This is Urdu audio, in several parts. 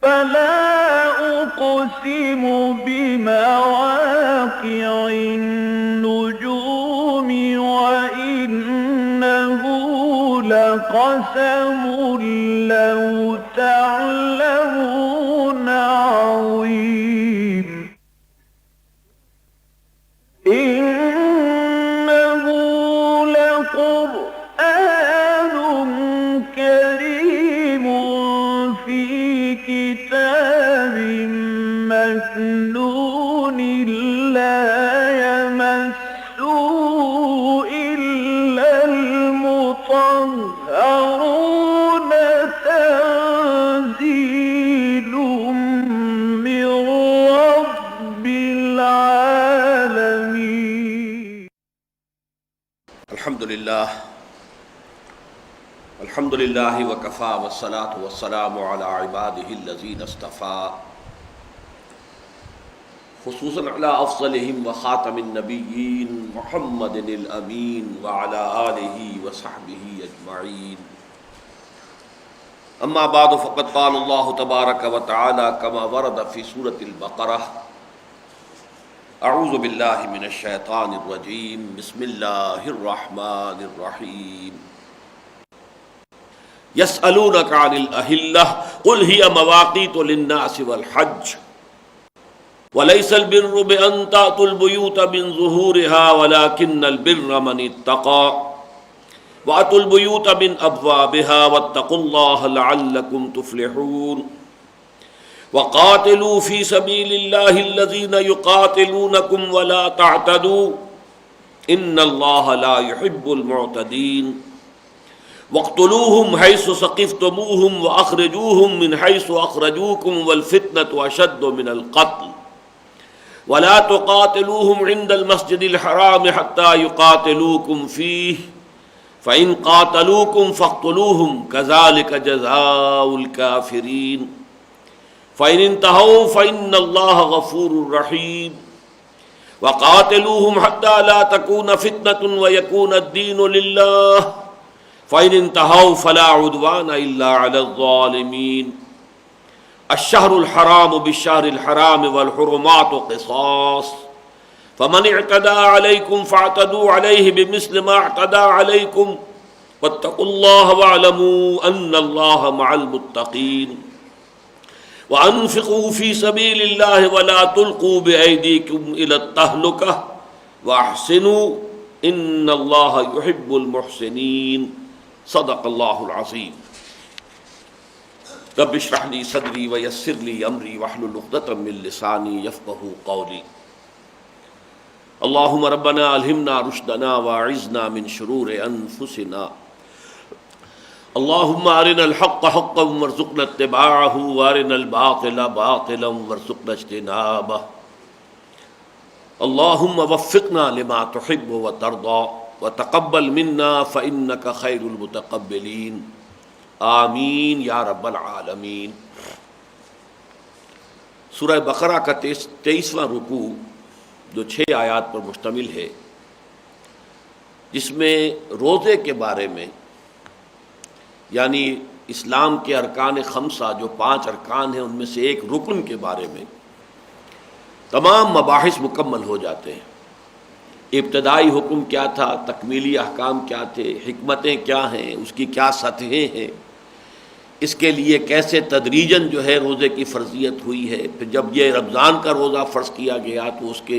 فلا أقسم بمواقع النجوم وإنه لقسم لو تعلمون عظيم إنه لقرآن كريم في كتاب مكنون لا يمسه إلا المطهرون تنزيل من رب العالمين. الحمد لله وكفى والصلاة والسلام على عباده الذين اصطفى خصوصا على أفضلهم وخاتم النبيين محمد الأمين وعلى آله وصحبه أجمعين. أما بعد فقد قال الله تبارك وتعالى كما ورد في سورة البقرة: اعوذ باللہ من الشیطان الرجیم بسم اللہ الرحمن الرحیم. یسألونک عن الأہلة قل هي مواقیت للناس والحج وليس البر بأن تأتوا البيوت من ظهورها ولكن البر من اتقى وأتوا البيوت من أبوابها واتقوا الله لعلكم تفلحون. وقاتلوا في سبيل الله الذين يقاتلونكم ولا تعتدوا إن الله لا يحب المعتدين. واقتلوهم حيث ثقفتموهم وأخرجوهم من حيث أخرجوكم والفتنة أشد من القتل ولا تقاتلوهم عند المسجد الحرام حتى يقاتلوكم فيه فإن قاتلوكم فاقتلوهم كذلك جزاء الكافرين. فإن انتهوا فإن الله غفور رحيم. وقاتلوهم حتى لا تكون فتنة ويكون الدين لله فإن انتهوا فلا عدوان إلا على الظالمين. الشهر الحرام بالشهر الحرام والحرمات قصاص فمن اعتدى عليكم فاعتدوا عليه بمثل ما اعتدى عليكم واتقوا الله واعلموا أن الله مع المتقين. وَأَنفِقُوا فِي سَبِيلِ اللَّهِ وَلَا تُلْقُوا بِأَيْدِيكُمْ إِلَى التَّهْلُكَةِ وَأَحْسِنُوا إِنَّ اللَّهَ يُحِبُّ الْمُحْسِنِينَ. صدق اللہ العظیم. رب اشرح لي صدری ويسر لي أمری واحلل عقدۃ من لسانی يفقهوا قولی. اللهم ربنا ألهمنا رشدنا وأعذنا من شرور أنفسنا. اللهم أرنا الحق حقا وارزقنا اتباعه وأرنا الباطل باطلا وارزقنا اجتنابه. اللهم وفقنا لما تحب وترضى وتقبل منا فإنك خير المتقبلين. آمین یا رب العالمین. سورہ بقرہ کا 23واں رکوع جو 6 آیات پر مشتمل ہے، جس میں روزے کے بارے میں، یعنی اسلام کے ارکان 5 جو 5 ارکان ہیں ان میں سے ایک رکن کے بارے میں تمام مباحث مکمل ہو جاتے ہیں. ابتدائی حکم کیا تھا، تکمیلی احکام کیا تھے، حکمتیں کیا ہیں، اس کی کیا سطحیں ہیں، اس کے لیے کیسے تدریجاً جو ہے روزے کی فرضیت ہوئی ہے. پھر جب یہ رمضان کا روزہ فرض کیا گیا تو اس کے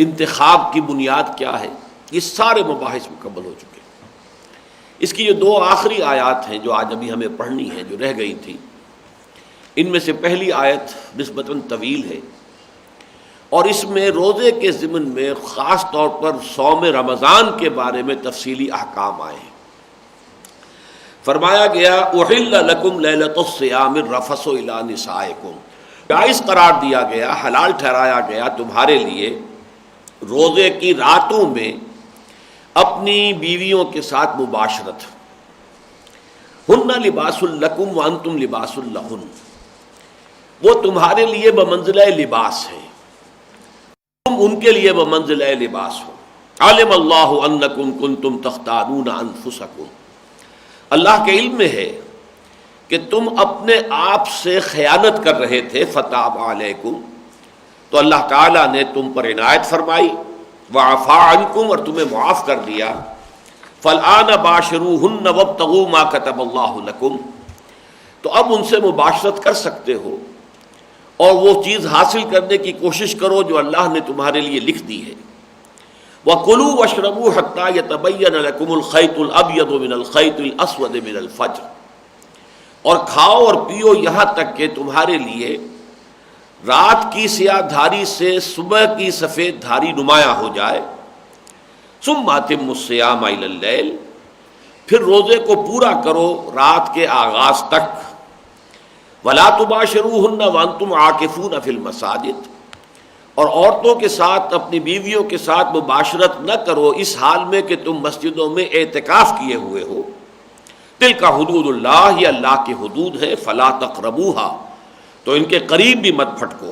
انتخاب کی بنیاد کیا ہے، یہ سارے مباحث مکمل ہو چکے. اس کی جو 2 آخری آیات ہیں جو آج ابھی ہمیں پڑھنی ہیں، جو رہ گئی تھی، ان میں سے پہلی آیت نسبتاً طویل ہے اور اس میں روزے کے ضمن میں خاص طور پر صوم رمضان کے بارے میں تفصیلی احکام آئے ہیں. فرمایا گیا احل لکم لیلۃ الصیام الرفث الی نسائکم، جائز قرار دیا گیا، حلال ٹھہرایا گیا تمہارے لیے روزے کی راتوں میں اپنی بیویوں کے ساتھ مباشرت. ہن لباس لکم وانتم لباس لہن، وہ تمہارے لیے بمنزلہ لباس ہیں، تم ان کے لیے بمنزلہ لباس ہو. علم اللہ انکم کنتم تختارون انفسکم، اللہ کے علم میں ہے کہ تم اپنے آپ سے خیانت کر رہے تھے، فتاب علیکم، تو اللہ تعالیٰ نے تم پر عنایت فرمائی، وعفا عنکم، اور تمہیں معاف کر دیا، فالآن باشروہن وابتغوا ما کتب اللہ لکم، تو اب ان سے مباشرت کر سکتے ہو اور وہ چیز حاصل کرنے کی کوشش کرو جو اللہ نے تمہارے لیے لکھ دی ہے۔ وَكُلُوا وَاشْرَبُوا حَتَّى يَتَبَيَّنَ لَكُمُ الْخَيْطُ الْأَبْيَضُ مِنَ الْخَيْطِ الْأَسْوَدِ مِنَ الْفَجْرِ، اور کھاؤ اور پیو یہاں تک کہ تمہارے لیے رات کی سیاہ دھاری سے صبح کی سفید دھاری نمایاں ہو جائے۔ ثُمَّ أَتِمُّوا الصِّيَامَ إِلَى اللَّيْلِ، پھر روزے کو پورا کرو رات کے آغاز تک۔ وَلَا تُبَاشِرُوهُنَّ وَأَنْتُمْ عَاكِفُونَ فِي الْمَسَاجِدِ، اور عورتوں کے ساتھ، اپنی بیویوں کے ساتھ مباشرت نہ کرو اس حال میں کہ تم مسجدوں میں اعتکاف کیے ہوئے ہو۔ تِلْكَ حُدُودُ اللَّهِ، یہ اللہ کی حدود ہے، فَلَا تَقْرَبُوهَا، تو ان کے قریب بھی مت پھٹکو۔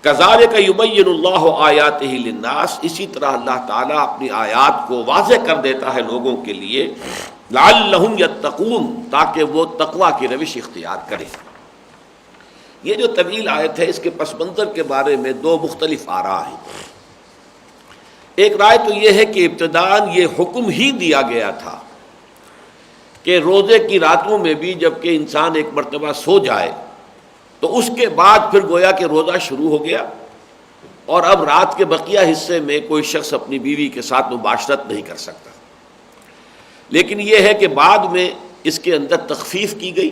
كَذَلِكَ يُبَيِّنُ اللَّهُ آيَاتِهِ لِلنَّاسِ، اسی طرح اللہ تعالیٰ اپنی آیات کو واضح کر دیتا ہے لوگوں کے لیے، لَعَلَّهُمْ يَتَّقُونَ، تاکہ وہ تقویٰ کی روش اختیار کریں۔ یہ جو طویل آیت ہے، اس کے پس منظر کے بارے میں دو مختلف آراء ہیں۔ ایک رائے تو یہ ہے کہ ابتداءً یہ حکم ہی دیا گیا تھا کہ روزے کی راتوں میں بھی جب کہ انسان ایک مرتبہ سو جائے تو اس کے بعد پھر گویا کہ روزہ شروع ہو گیا، اور اب رات کے بقیہ حصے میں کوئی شخص اپنی بیوی کے ساتھ مباشرت نہیں کر سکتا۔ لیکن یہ ہے کہ بعد میں اس کے اندر تخفیف کی گئی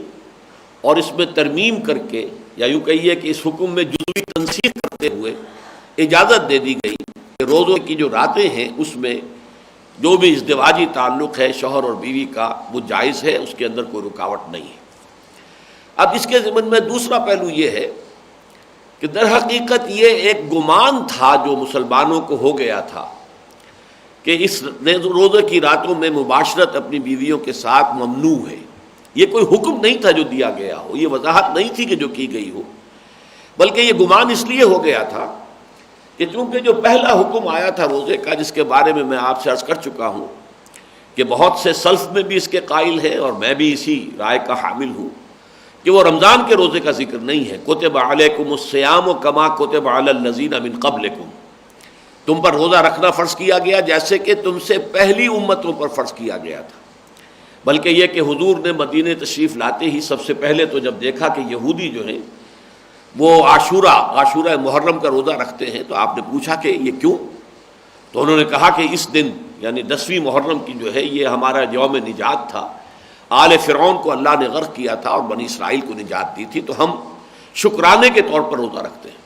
اور اس میں ترمیم کر کے، یا یوں کہیے کہ اس حکم میں جزوی تنسیخ کرتے ہوئے اجازت دے دی گئی کہ روزوں کی جو راتیں ہیں اس میں جو بھی ازدواجی تعلق ہے شوہر اور بیوی کا وہ جائز ہے، اس کے اندر کوئی رکاوٹ نہیں ہے۔ اب اس کے ضمن میں دوسرا پہلو یہ ہے کہ در حقیقت یہ ایک گمان تھا جو مسلمانوں کو ہو گیا تھا کہ اس روزے کی راتوں میں مباشرت اپنی بیویوں کے ساتھ ممنوع ہے۔ یہ کوئی حکم نہیں تھا جو دیا گیا ہو، یہ وضاحت نہیں تھی کہ جو کی گئی ہو، بلکہ یہ گمان اس لیے ہو گیا تھا کہ چونکہ جو پہلا حکم آیا تھا روزے کا، جس کے بارے میں میں آپ سے عرض کر چکا ہوں کہ بہت سے سلف میں بھی اس کے قائل ہیں اور میں بھی اسی رائے کا حامل ہوں کہ وہ رمضان کے روزے کا ذکر نہیں ہے۔ کتب علیکم الصیام کما کتب علی الذین من قبلکم، تم پر روزہ رکھنا فرض کیا گیا جیسے کہ تم سے پہلی امتوں پر فرض کیا گیا تھا۔ بلکہ یہ کہ حضور نے مدینہ تشریف لاتے ہی سب سے پہلے تو جب دیکھا کہ یہودی جو ہیں وہ عاشورہ محرم کا روزہ رکھتے ہیں تو آپ نے پوچھا کہ یہ کیوں؟ تو انہوں نے کہا کہ اس دن یعنی 10ویں محرم کی جو ہے یہ ہمارا یوم نجات تھا، آل فرعون کو اللہ نے غرق کیا تھا اور بنی اسرائیل کو نجات دی تھی، تو ہم شکرانے کے طور پر روزہ رکھتے ہیں۔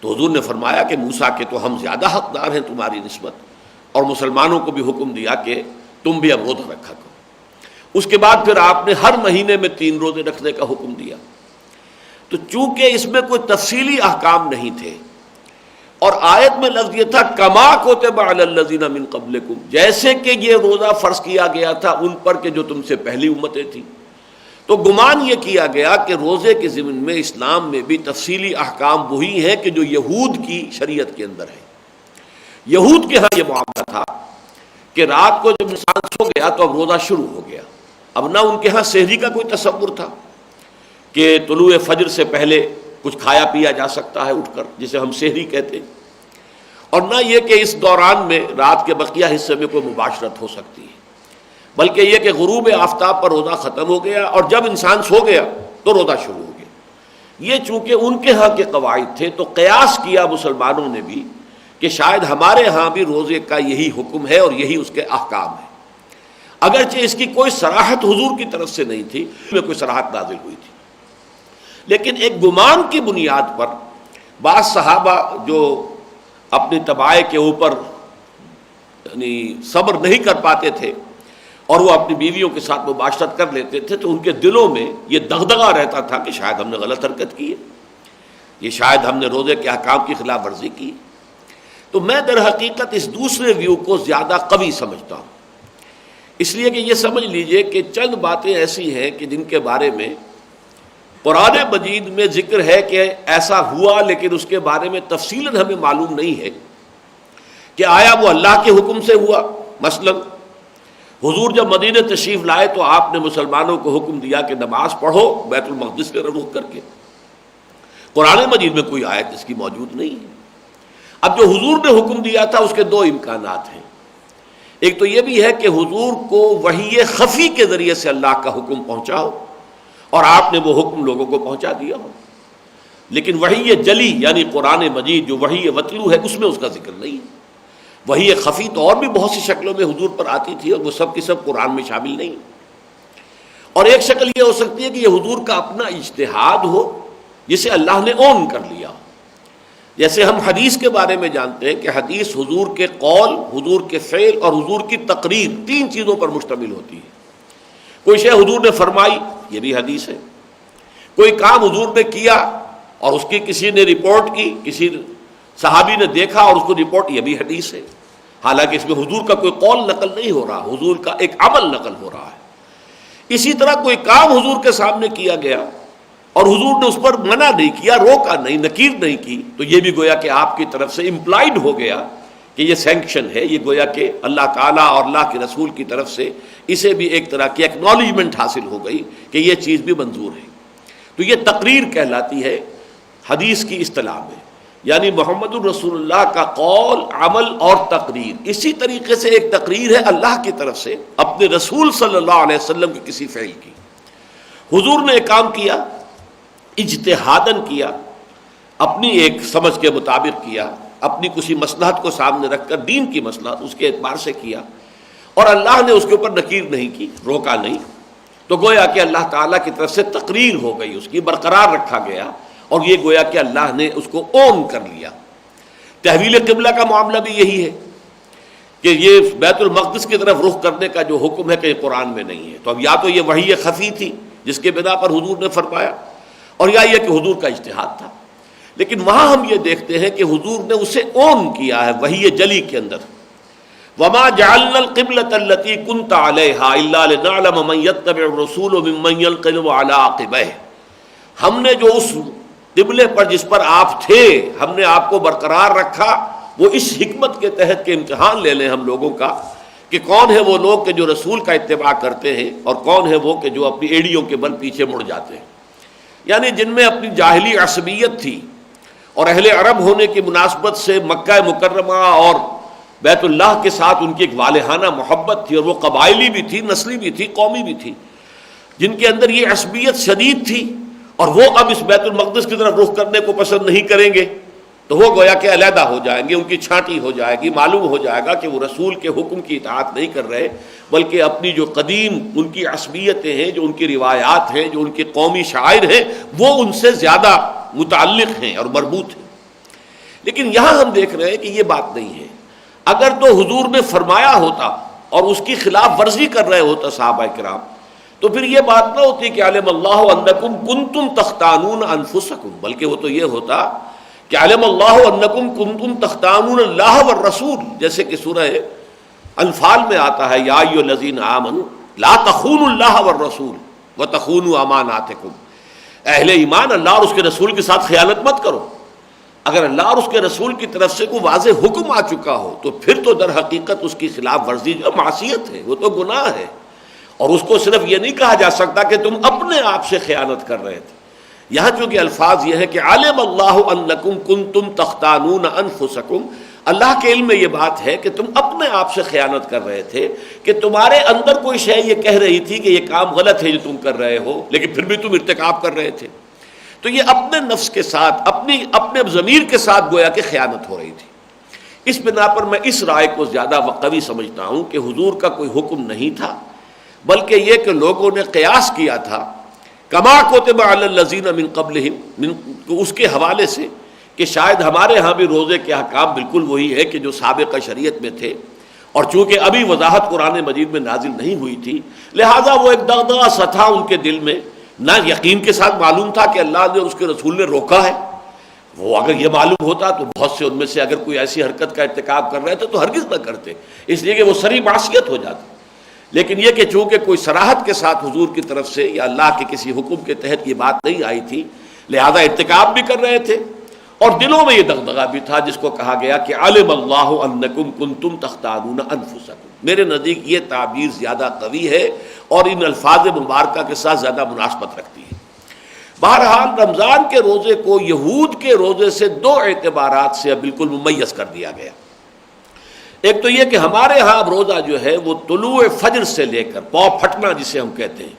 تو حضور نے فرمایا کہ موسیٰ کے تو ہم زیادہ حقدار ہیں تمہاری نسبت، اور مسلمانوں کو بھی حکم دیا کہ تم بھی اب روزہ رکھا کرو۔ اس کے بعد پھر آپ نے ہر مہینے میں 3 روزے رکھنے کا حکم دیا۔ تو چونکہ اس میں کوئی تفصیلی احکام نہیں تھے اور آیت میں لفظ یہ تھا کما کتب علی الذین من قبلکم، جیسے کہ یہ روزہ فرض کیا گیا تھا ان پر کہ جو تم سے پہلی امتیں تھیں، تو گمان یہ کیا گیا کہ روزے کے ضمن میں اسلام میں بھی تفصیلی احکام وہی ہیں کہ جو یہود کی شریعت کے اندر ہے۔ یہود کے ہاں یہ معاملہ تھا کہ رات کو جب انسان سو گیا تو اب روزہ شروع ہو گیا۔ اب نہ ان کے ہاں سحری کا کوئی تصور تھا کہ طلوع فجر سے پہلے کچھ کھایا پیا جا سکتا ہے اٹھ کر، جسے ہم سحری کہتے ہیں، اور نہ یہ کہ اس دوران میں رات کے بقیہ حصے میں کوئی مباشرت ہو سکتی ہے، بلکہ یہ کہ غروب آفتاب پر روزہ ختم ہو گیا اور جب انسان سو گیا تو روزہ شروع ہو گیا۔ یہ چونکہ ان کے ہاں کے قواعد تھے تو قیاس کیا مسلمانوں نے بھی کہ شاید ہمارے ہاں بھی روزے کا یہی حکم ہے اور یہی اس کے احکام ہے، اگرچہ اس کی کوئی صراحت حضور کی طرف سے نہیں تھی، اس میں کوئی صراحت نازل ہوئی تھی، لیکن ایک گمان کی بنیاد پر بعض صحابہ جو اپنی تباہ کے اوپر یعنی صبر نہیں کر پاتے تھے اور وہ اپنی بیویوں کے ساتھ مباشرت کر لیتے تھے، تو ان کے دلوں میں یہ دغدغہ رہتا تھا کہ شاید ہم نے غلط حرکت کی ہے، یہ شاید ہم نے روزے کے احکام کی خلاف ورزی کی۔ تو میں در حقیقت اس دوسرے ویو کو زیادہ قوی سمجھتا ہوں، اس لیے کہ یہ سمجھ لیجئے کہ چند باتیں ایسی ہیں کہ جن کے بارے میں قرآن مجید میں ذکر ہے کہ ایسا ہوا، لیکن اس کے بارے میں تفصیلاً ہمیں معلوم نہیں ہے کہ آیا وہ اللہ کے حکم سے ہوا۔ مثلا حضور جب مدینہ تشریف لائے تو آپ نے مسلمانوں کو حکم دیا کہ نماز پڑھو بیت المقدس کے رخ کر کے. قرآن مجید میں کوئی آیت اس کی موجود نہیں ہے. اب جو حضور نے حکم دیا تھا اس کے دو امکانات ہیں. ایک تو یہ بھی ہے کہ حضور کو وحی خفی کے ذریعے سے اللہ کا حکم پہنچا ہو اور آپ نے وہ حکم لوگوں کو پہنچا دیا ہو، لیکن وحی جلی یعنی قرآن مجید جو وحی وطلو ہے اس میں اس کا ذکر نہیں ہے. وحی خفی تو اور بھی بہت سی شکلوں میں حضور پر آتی تھی اور وہ سب کی سب قرآن میں شامل نہیں. اور ایک شکل یہ ہو سکتی ہے کہ یہ حضور کا اپنا اجتہاد ہو جسے اللہ نے اون کر لیا. جیسے ہم حدیث کے بارے میں جانتے ہیں کہ حدیث حضور کے قول، حضور کے فعل اور حضور کی تقریر، تین چیزوں پر مشتمل ہوتی ہے. کوئی شے حضور نے فرمائی یہ بھی حدیث ہے، کوئی کام حضور نے کیا اور اس کی کسی نے رپورٹ کی، کسی صحابی نے دیکھا اور اس کو رپورٹ، یہ بھی حدیث ہے. حالانکہ اس میں حضور کا کوئی قول نقل نہیں ہو رہا، حضور کا ایک عمل نقل ہو رہا ہے. اسی طرح کوئی کام حضور کے سامنے کیا گیا اور حضور نے اس پر منع نہیں کیا، روکا نہیں، نکیر نہیں کی، تو یہ بھی گویا کہ آپ کی طرف سے امپلائڈ ہو گیا کہ یہ سینکشن ہے. یہ گویا کہ اللہ تعالیٰ اور اللہ کے رسول کی طرف سے اسے بھی ایک طرح کی ایکنالجمنٹ حاصل ہو گئی کہ یہ چیز بھی منظور ہے. تو یہ تقریر کہلاتی ہے حدیث کی اصطلاح میں، یعنی محمد الرسول اللہ کا قول، عمل اور تقریر. اسی طریقے سے ایک تقریر ہے اللہ کی طرف سے اپنے رسول صلی اللہ علیہ وسلم کے کسی فعل کی. حضور نے ایک کام کیا، اجتہاداً کیا، اپنی ایک سمجھ کے مطابق کیا، اپنی کسی مصلحت کو سامنے رکھ کر، دین کی مصلحت اس کے اعتبار سے کیا، اور اللہ نے اس کے اوپر نکیر نہیں کی، روکا نہیں. تو گویا کہ اللہ تعالیٰ کی طرف سے تقریر ہو گئی، اس کی برقرار رکھا گیا، اور یہ گویا کہ اللہ نے اس کو اون کر لیا. تحویل قبلہ کا معاملہ بھی یہی ہے کہ یہ بیت المقدس کی طرف رخ کرنے کا جو حکم ہے کہ یہ قرآن میں نہیں ہے. تو اب یا تو یہ وحی خفی تھی جس کے بنا پر حضور نے فرمایا، اور یا یہ کہ حضور کا اجتہاد تھا. لیکن وہاں ہم یہ دیکھتے ہیں کہ حضور نے اسے اون کیا ہے وحی جلی کے اندر. وما جعلنا القبلة التي كنت عليها الا لنعلم من يتبع الرسول ممن ينقلب على عقبيه. ہم نے جو اس قبلے پر جس پر آپ تھے ہم نے آپ کو برقرار رکھا، وہ اس حکمت کے تحت کہ امتحان لے لیں ہم لوگوں کا کہ کون ہے وہ لوگ کہ جو رسول کا اتباع کرتے ہیں اور کون ہے وہ کہ جو اپنی ایڑیوں کے بل پیچھے مڑ جاتے ہیں. یعنی جن میں اپنی جاہلی عصبیت تھی اور اہل عرب ہونے کی مناسبت سے مکہ مکرمہ اور بیت اللہ کے ساتھ ان کی ایک والہانہ محبت تھی، اور وہ قبائلی بھی تھی، نسلی بھی تھی، قومی بھی تھی، جن کے اندر یہ عصبیت شدید تھی، اور وہ اب اس بیت المقدس کی طرف رخ کرنے کو پسند نہیں کریں گے تو وہ گویا کہ علیحدہ ہو جائیں گے، ان کی چھانٹی ہو جائے گی. معلوم ہو جائے گا کہ وہ رسول کے حکم کی اطاعت نہیں کر رہے، بلکہ اپنی جو قدیم ان کی عصبیتیں ہیں، جو ان کی روایات ہیں، جو ان کے قومی شاعر ہیں، وہ ان سے زیادہ متعلق ہیں اور مربوط ہیں. لیکن یہاں ہم دیکھ رہے ہیں کہ یہ بات نہیں ہے. اگر تو حضور نے فرمایا ہوتا اور اس کی خلاف ورزی کر رہے ہوتا صحابہ کرام، تو پھر یہ بات نہ ہوتی کہ علم اللہ انکم کنتم تختانون انفسکم، بلکہ وہ تو یہ ہوتا کہ علم اللہ انکم کنتم تختانون اللہ والرسول، جیسے کہ سورہ انفال میں آتا ہے یا ایھا الذین آمنوا لا تخونوا اللہ والرسول وتخونوا اماناتکم. اہل ایمان اللہ اور اس کے رسول کے ساتھ خیانت مت کرو. اگر اللہ اور اس کے رسول کی طرف سے کوئی واضح حکم آ چکا ہو تو پھر تو در حقیقت اس کی خلاف ورزی جو معصیت ہے، وہ تو گناہ ہے. اور اس کو صرف یہ نہیں کہا جا سکتا کہ تم اپنے آپ سے خیانت کر رہے تھے. یہاں چونکہ الفاظ یہ ہے کہ علم اللہ انکم کنتم تختانون انفسکم، اللہ کے علم میں یہ بات ہے کہ تم اپنے آپ سے خیانت کر رہے تھے، کہ تمہارے اندر کوئی شے یہ کہہ رہی تھی کہ یہ کام غلط ہے جو تم کر رہے ہو، لیکن پھر بھی تم ارتکاب کر رہے تھے. تو یہ اپنے نفس کے ساتھ، اپنے ضمیر کے ساتھ گویا کہ خیانت ہو رہی تھی. اس بنا پر میں اس رائے کو زیادہ قوی سمجھتا ہوں کہ حضور کا کوئی حکم نہیں تھا، بلکہ یہ کہ لوگوں نے قیاس کیا تھا کما کتب علی الذین من قبلہم، اس کے حوالے سے کہ شاید ہمارے ہاں بھی روزے کے احکام بالکل وہی ہے کہ جو سابقہ شریعت میں تھے، اور چونکہ ابھی وضاحت قرآن مجید میں نازل نہیں ہوئی تھی، لہٰذا وہ ایک دغدغہ سا تھا ان کے دل میں. نہ یقین کے ساتھ معلوم تھا کہ اللہ نے اس کے رسول نے روکا ہے. وہ اگر یہ معلوم ہوتا تو بہت سے ان میں سے اگر کوئی ایسی حرکت کا ارتکاب کر رہے تھے تو ہرگز نہ کرتے، اس لیے کہ وہ صریح معصیت ہو جاتی. لیکن یہ کہ چونکہ کوئی صراحت کے ساتھ حضور کی طرف سے یا اللہ کے کسی حکم کے تحت یہ بات نہیں آئی تھی، لہذا ارتکاب بھی کر رہے تھے اور دلوں میں یہ دغدغہ بھی تھا جس کو کہا گیا کہ علم اللہ انکم کنتم تختارون انفسکم. میرے نزدیک یہ تعبیر زیادہ قوی ہے اور ان الفاظ مبارکہ کے ساتھ زیادہ مناسبت رکھتی ہے. بہرحال رمضان کے روزے کو یہود کے روزے سے دو اعتبارات سے بالکل ممیز کر دیا گیا. ایک تو یہ کہ ہمارے ہاں روزہ جو ہے وہ طلوع فجر سے لے کر پاؤ پھٹنا جسے ہم کہتے ہیں،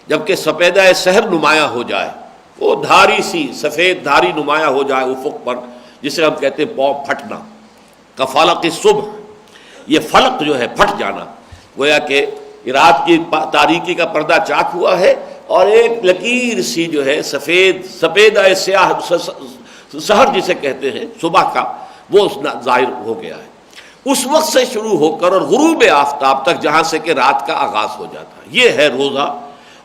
جبکہ سپیدہ سحر نمایاں ہو جائے، وہ دھاری سی سفید دھاری نمایاں ہو جائے افق پر، جسے ہم کہتے ہیں پاؤ پھٹنا، کفالق صبح، یہ فلق جو ہے پھٹ جانا، گویا کہ رات کی تاریکی کا پردہ چاک ہوا ہے اور ایک لکیر سی جو ہے سفیدہ سیاہ سحر جسے کہتے ہیں صبح کا، وہ ظاہر ہو گیا ہے. اس وقت سے شروع ہو کر اور غروب آفتاب تک جہاں سے کہ رات کا آغاز ہو جاتا ہے، یہ ہے روزہ.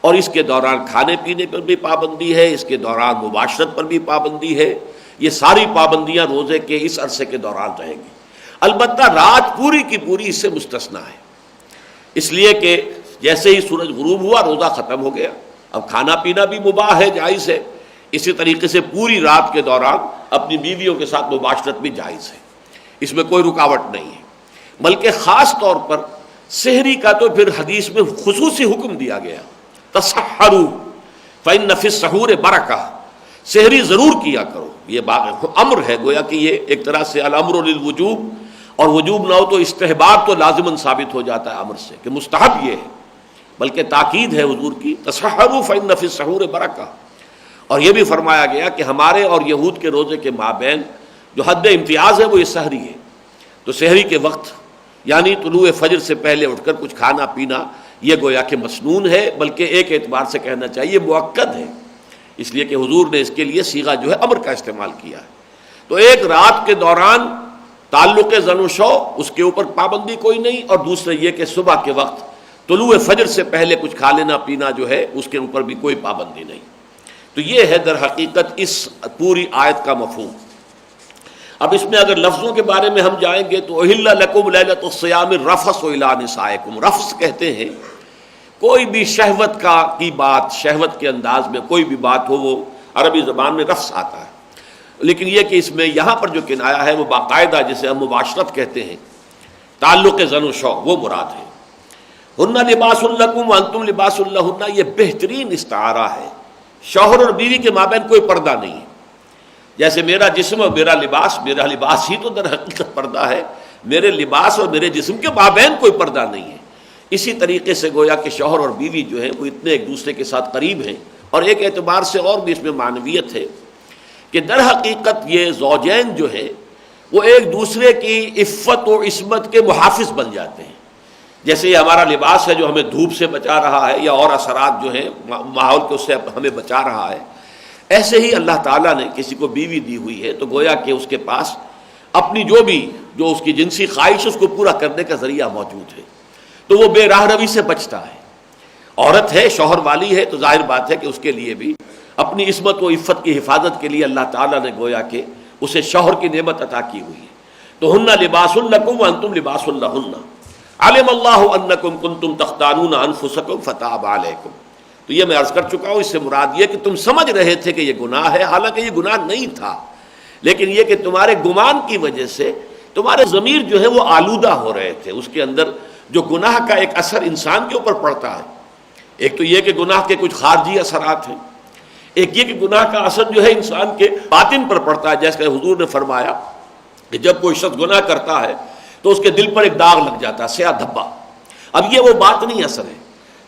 اور اس کے دوران کھانے پینے پر بھی پابندی ہے، اس کے دوران مباشرت پر بھی پابندی ہے. یہ ساری پابندیاں روزے کے اس عرصے کے دوران رہیں گی. البتہ رات پوری کی پوری اس سے مستثنیٰ ہے، اس لیے کہ جیسے ہی سورج غروب ہوا روزہ ختم ہو گیا. اب کھانا پینا بھی مباح ہے، جائز ہے. اسی طریقے سے پوری رات کے دوران اپنی بیویوں کے ساتھ مباشرت بھی جائز ہے، اس میں کوئی رکاوٹ نہیں ہے. بلکہ خاص طور پر سحری کا تو پھر حدیث میں خصوصی حکم دیا گیا، تسحروا فإن فی السحور برکہ، سحری ضرور کیا کرو. یہ امر ہے، گویا کہ یہ ایک طرح سے الامر للوجوب، اور وجوب نہ ہو تو استحباب تو لازماً ثابت ہو جاتا ہے امر سے کہ مستحب یہ ہے، بلکہ تاکید ہے حضور کی، تسحروا فإن فی السحور برکہ. اور یہ بھی فرمایا گیا کہ ہمارے اور یہود کے روزے کے مابین جو حد امتیاز ہے وہ یہ سحری ہے. تو سحری کے وقت یعنی طلوع فجر سے پہلے اٹھ کر کچھ کھانا پینا یہ گویا کہ مسنون ہے، بلکہ ایک اعتبار سے کہنا چاہیے مؤکد ہے، اس لیے کہ حضور نے اس کے لیے صیغہ جو ہے امر کا استعمال کیا ہے. تو ایک رات کے دوران تعلق زن و شو اس کے اوپر پابندی کوئی نہیں، اور دوسرے یہ کہ صبح کے وقت طلوع فجر سے پہلے کچھ کھا لینا پینا جو ہے اس کے اوپر بھی کوئی پابندی نہیں. تو یہ ہے در حقیقت اس پوری آیت کا مفہوم. اب اس میں اگر لفظوں کے بارے میں ہم جائیں گے تو احل لکم لیلۃ الصیام الرفث الی نسائکم. رفث کہتے ہیں کوئی بھی شہوت کی بات، شہوت کے انداز میں کوئی بھی بات ہو، وہ عربی زبان میں رفث آتا ہے. لیکن یہ کہ اس میں یہاں پر جو کنایا ہے وہ باقاعدہ جسے ہم مباشرت کہتے ہیں، تعلق زن و شو وہ مراد ہے. ہن لباس لکم وانتم لباس لہن، یہ بہترین استعارہ ہے. شوہر اور بیوی کے مابین کوئی پردہ نہیں ہے. جیسے میرا جسم اور میرا لباس ہی تو در حقیقت پردہ ہے، میرے لباس اور میرے جسم کے مابین کوئی پردہ نہیں ہے. اسی طریقے سے گویا کہ شوہر اور بیوی جو ہیں وہ اتنے ایک دوسرے کے ساتھ قریب ہیں. اور ایک اعتبار سے اور بھی اس میں معنویت ہے کہ در حقیقت یہ زوجین جو ہیں وہ ایک دوسرے کی عفت و عصمت کے محافظ بن جاتے ہیں. جیسے یہ ہمارا لباس ہے جو ہمیں دھوپ سے بچا رہا ہے یا اور اثرات جو ہیں ماحول کے اس سے ہمیں بچا رہا ہے، ایسے ہی اللہ تعالیٰ نے کسی کو بیوی دی ہوئی ہے تو گویا کہ اس کے پاس اپنی جو اس کی جنسی خواہش اس کو پورا کرنے کا ذریعہ موجود ہے، تو وہ بے راہ روی سے بچتا ہے. عورت ہے، شوہر والی ہے، تو ظاہر بات ہے کہ اس کے لیے بھی اپنی عصمت و عفت کی حفاظت کے لیے اللہ تعالیٰ نے گویا کہ اسے شوہر کی نعمت عطا کی ہوئی ہے. تو ہن لباس لکم وانتم لباس لہن علم اللہ انکم کنتم تختانون انفسکم فتاب علیکم. تو یہ میں عرض کر چکا ہوں، اس سے مراد یہ کہ تم سمجھ رہے تھے کہ یہ گناہ ہے، حالانکہ یہ گناہ نہیں تھا، لیکن یہ کہ تمہارے گمان کی وجہ سے تمہارے ضمیر جو ہے وہ آلودہ ہو رہے تھے. اس کے اندر جو گناہ کا ایک اثر انسان کے اوپر پڑتا ہے، ایک تو یہ کہ گناہ کے کچھ خارجی اثرات ہیں، ایک یہ کہ گناہ کا اثر جو ہے انسان کے باطن پر پڑتا ہے. جیسے کہ حضور نے فرمایا کہ جب کوئی شخص گناہ کرتا ہے تو اس کے دل پر ایک داغ لگ جاتا ہے، سیاہ دھبا. اب یہ وہ باطنی اثر ہے.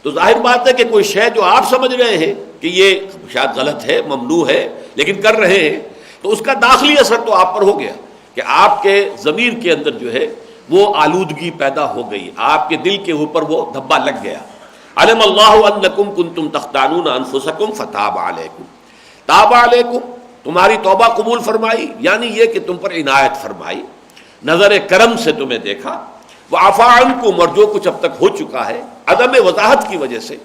تو ظاہر بات ہے کہ کوئی شے جو آپ سمجھ رہے ہیں کہ یہ شاید غلط ہے، ممنوع ہے، لیکن کر رہے ہیں، تو اس کا داخلی اثر تو آپ پر ہو گیا کہ آپ کے ضمیر کے اندر جو ہے وہ آلودگی پیدا ہو گئی، آپ کے دل کے اوپر وہ دھبا لگ گیا. علم اللہ انکم کنتم تختانون انفسکم فتاب علیکم. تاب علیکم، تمہاری توبہ قبول فرمائی، یعنی یہ کہ تم پر عنایت فرمائی، نظر کرم سے تمہیں دیکھا. وعفا عنکم، اور جو کچھ اب تک ہو چکا ہے عدم وضاحت کی وجہ سے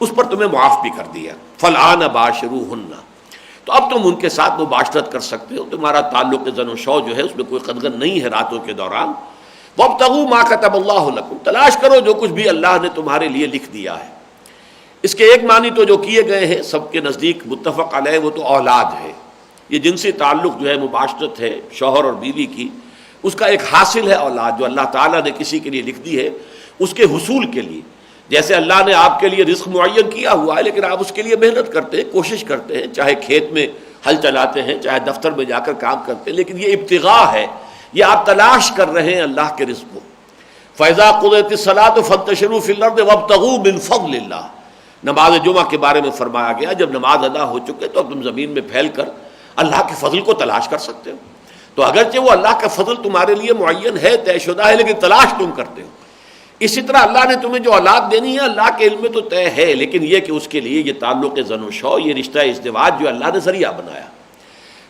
اس پر تمہیں معاف بھی کر دیا. فالآن باشروہن، تو اب تم ان کے ساتھ مباشرت کر سکتے ہو، تمہارا تعلق زن و شو جو ہے اس میں کوئی قدغن نہیں ہے راتوں کے دوران. وابتغوا ما كتب اللہ لکم، تلاش کرو جو کچھ بھی اللہ نے تمہارے لیے لکھ دیا ہے. اس کے ایک معنی تو جو کیے گئے ہیں سب کے نزدیک متفق علیہ وہ تو اولاد ہے، یہ جنسی تعلق جو ہے مباشرت ہے شوہر اور بیوی کی، اس کا ایک حاصل ہے اولاد جو اللہ تعالیٰ نے کسی کے لیے لکھ دی ہے اس کے حصول کے لیے. جیسے اللہ نے آپ کے لیے رزق معین کیا ہوا ہے لیکن آپ اس کے لیے محنت کرتے ہیں، کوشش کرتے ہیں، چاہے کھیت میں ہل چلاتے ہیں، چاہے دفتر میں جا کر کام کرتے ہیں، لیکن یہ ابتغاء ہے، یہ آپ تلاش کر رہے ہیں اللہ کے رزق کو. فَإِذَا قُضِيَتِ الصَّلَاةُ فَانتَشِرُوا فِي الْأَرْضِ وَابْتَغُوا مِنْ فَضْلِ اللَّهِ. نماز جمعہ کے بارے میں فرمایا گیا جب نماز ادا ہو چکے تو تم زمین میں پھیل کر اللہ کے فضل کو تلاش کر سکتے ہو. تو اگرچہ وہ اللہ کا فضل تمہارے لیے معین ہے، طے شدہ ہے، لیکن تلاش تم کرتے ہو. اسی طرح اللہ نے تمہیں جو اولاد دینی ہے اللہ کے علم میں تو طے ہے، لیکن یہ کہ اس کے لیے یہ تعلق زن و شو، یہ رشتہ ازدواج جو اللہ نے ذریعہ بنایا.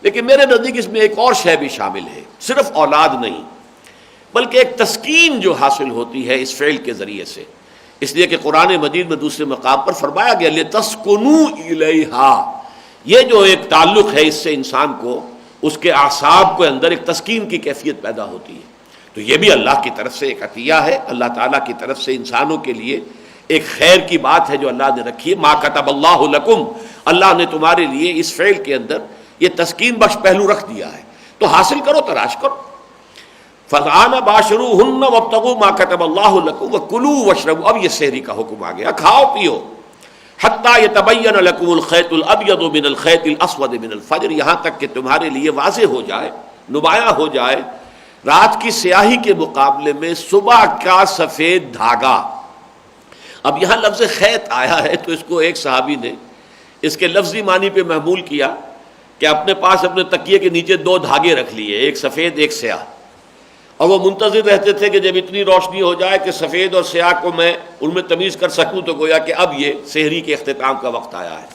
لیکن میرے نزدیک اس میں ایک اور شے بھی شامل ہے، صرف اولاد نہیں بلکہ ایک تسکین جو حاصل ہوتی ہے اس فعل کے ذریعے سے. اس لیے کہ قرآن مجید میں دوسرے مقام پر فرمایا گیا لِتَسْكُنُوا إِلَيْهَا، یہ جو ایک تعلق ہے اس سے انسان کو اس کے اعصاب کے اندر ایک تسکین کی کیفیت پیدا ہوتی ہے. تو یہ بھی اللہ کی طرف سے ایک عطیہ ہے، اللہ تعالیٰ کی طرف سے انسانوں کے لیے ایک خیر کی بات ہے جو اللہ نے رکھی ہے. مَا كَتَبَ اللَّهُ لَكُمْ، اللہ نے تمہارے لیے اس فعل کے اندر یہ تسکین بخش پہلو رکھ دیا ہے، تو حاصل کرو، تلاش کرو. فَالْآنَ بَاشِرُوهُنَّ وَابْتَغُوا مَا كَتَبَ اللَّهُ لَكُمْ وَكُلُوا وَاشْرَبُوا. اب یہ سحری کا حکم آ گیا، کھاؤ پیو. حَتَّى يَتَبَيَّنَ لَكُمُ الْخَيْطُ الْأَبْيَضُ مِنَ الْخَيْطِ الْأَسْوَدِ مِنَ الْفَجْرِ، یہاں تک کہ تمہارے لیے واضح ہو جائے، نمایاں ہو جائے رات کی سیاہی کے مقابلے میں صبح کا سفید دھاگا. اب یہاں لفظ خیط آیا ہے تو اس کو ایک صحابی نے اس کے لفظی معنی پہ محمول کیا کہ اپنے پاس اپنے تکیے کے نیچے دو دھاگے رکھ لیے، ایک سفید ایک سیاہ، اور وہ منتظر رہتے تھے کہ جب اتنی روشنی ہو جائے کہ سفید اور سیاہ کو میں ان میں تمیز کر سکوں تو گویا کہ اب یہ سحری کے اختتام کا وقت آیا ہے.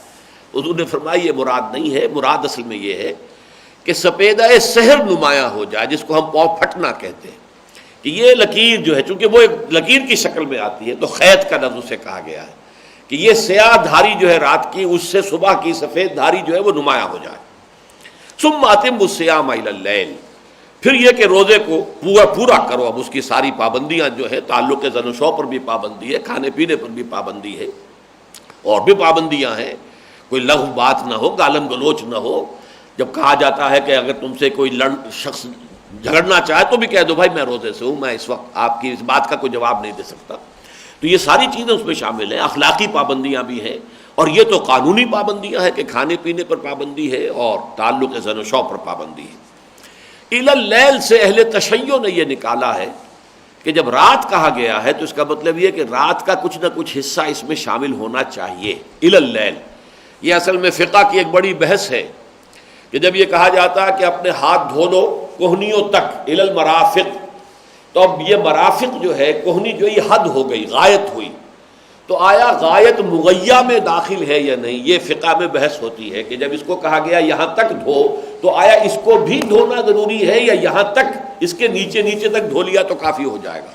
حضور نے فرمایا یہ مراد نہیں ہے، مراد اصل میں یہ ہے کہ سپیدہ سحر نمایاں ہو جائے، جس کو ہم پاؤ پھٹنا کہتے ہیں، کہ یہ لکیر جو ہے چونکہ وہ ایک لکیر کی شکل میں آتی ہے تو خیط کا لفظ اسے کہا گیا ہے کہ یہ سیاہ دھاری جو ہے رات کی، اس سے صبح کی سفید دھاری جو ہے وہ نمایاں ہو جائے. ثم اتموا الصیام الی اللیل، پھر یہ کہ روزے کو پورا کرو. اب اس کی ساری پابندیاں جو ہے، تعلق زن و شو پر بھی پابندی ہے، کھانے پینے پر بھی پابندی ہے، اور بھی پابندیاں ہیں. کوئی لغو بات نہ ہو، گالم گلوچ نہ ہو. جب کہا جاتا ہے کہ اگر تم سے کوئی شخص جھگڑنا چاہے تو بھی کہہ دو بھائی میں روزے سے ہوں، میں اس وقت آپ کی اس بات کا کوئی جواب نہیں دے سکتا. تو یہ ساری چیزیں اس میں شامل ہیں. اخلاقی پابندیاں بھی ہیں، اور یہ تو قانونی پابندیاں ہیں کہ کھانے پینے پر پابندی ہے اور تعلق زن و شو پر پابندی ہے. الی اللیل سے اہل تشیع نے یہ نکالا ہے کہ جب رات کہا گیا ہے تو اس کا مطلب یہ کہ رات کا کچھ نہ کچھ حصہ اس میں شامل ہونا چاہیے. الی اللیل یہ اصل میں فقہ کی ایک بڑی بحث ہے کہ جب یہ کہا جاتا ہے کہ اپنے ہاتھ دھو لو کوہنیوں تک، الی المرافق، تو اب یہ مرافق جو ہے، کوہنی جو یہ حد ہو گئی، غایت ہوئی، تو آیا غایت مغیہ میں داخل ہے یا نہیں؟ یہ فقہ میں بحث ہوتی ہے کہ جب اس کو کہا گیا یہاں تک دھو تو آیا اس کو بھی دھونا ضروری ہے یا یہاں تک اس کے نیچے تک دھو لیا تو کافی ہو جائے گا؟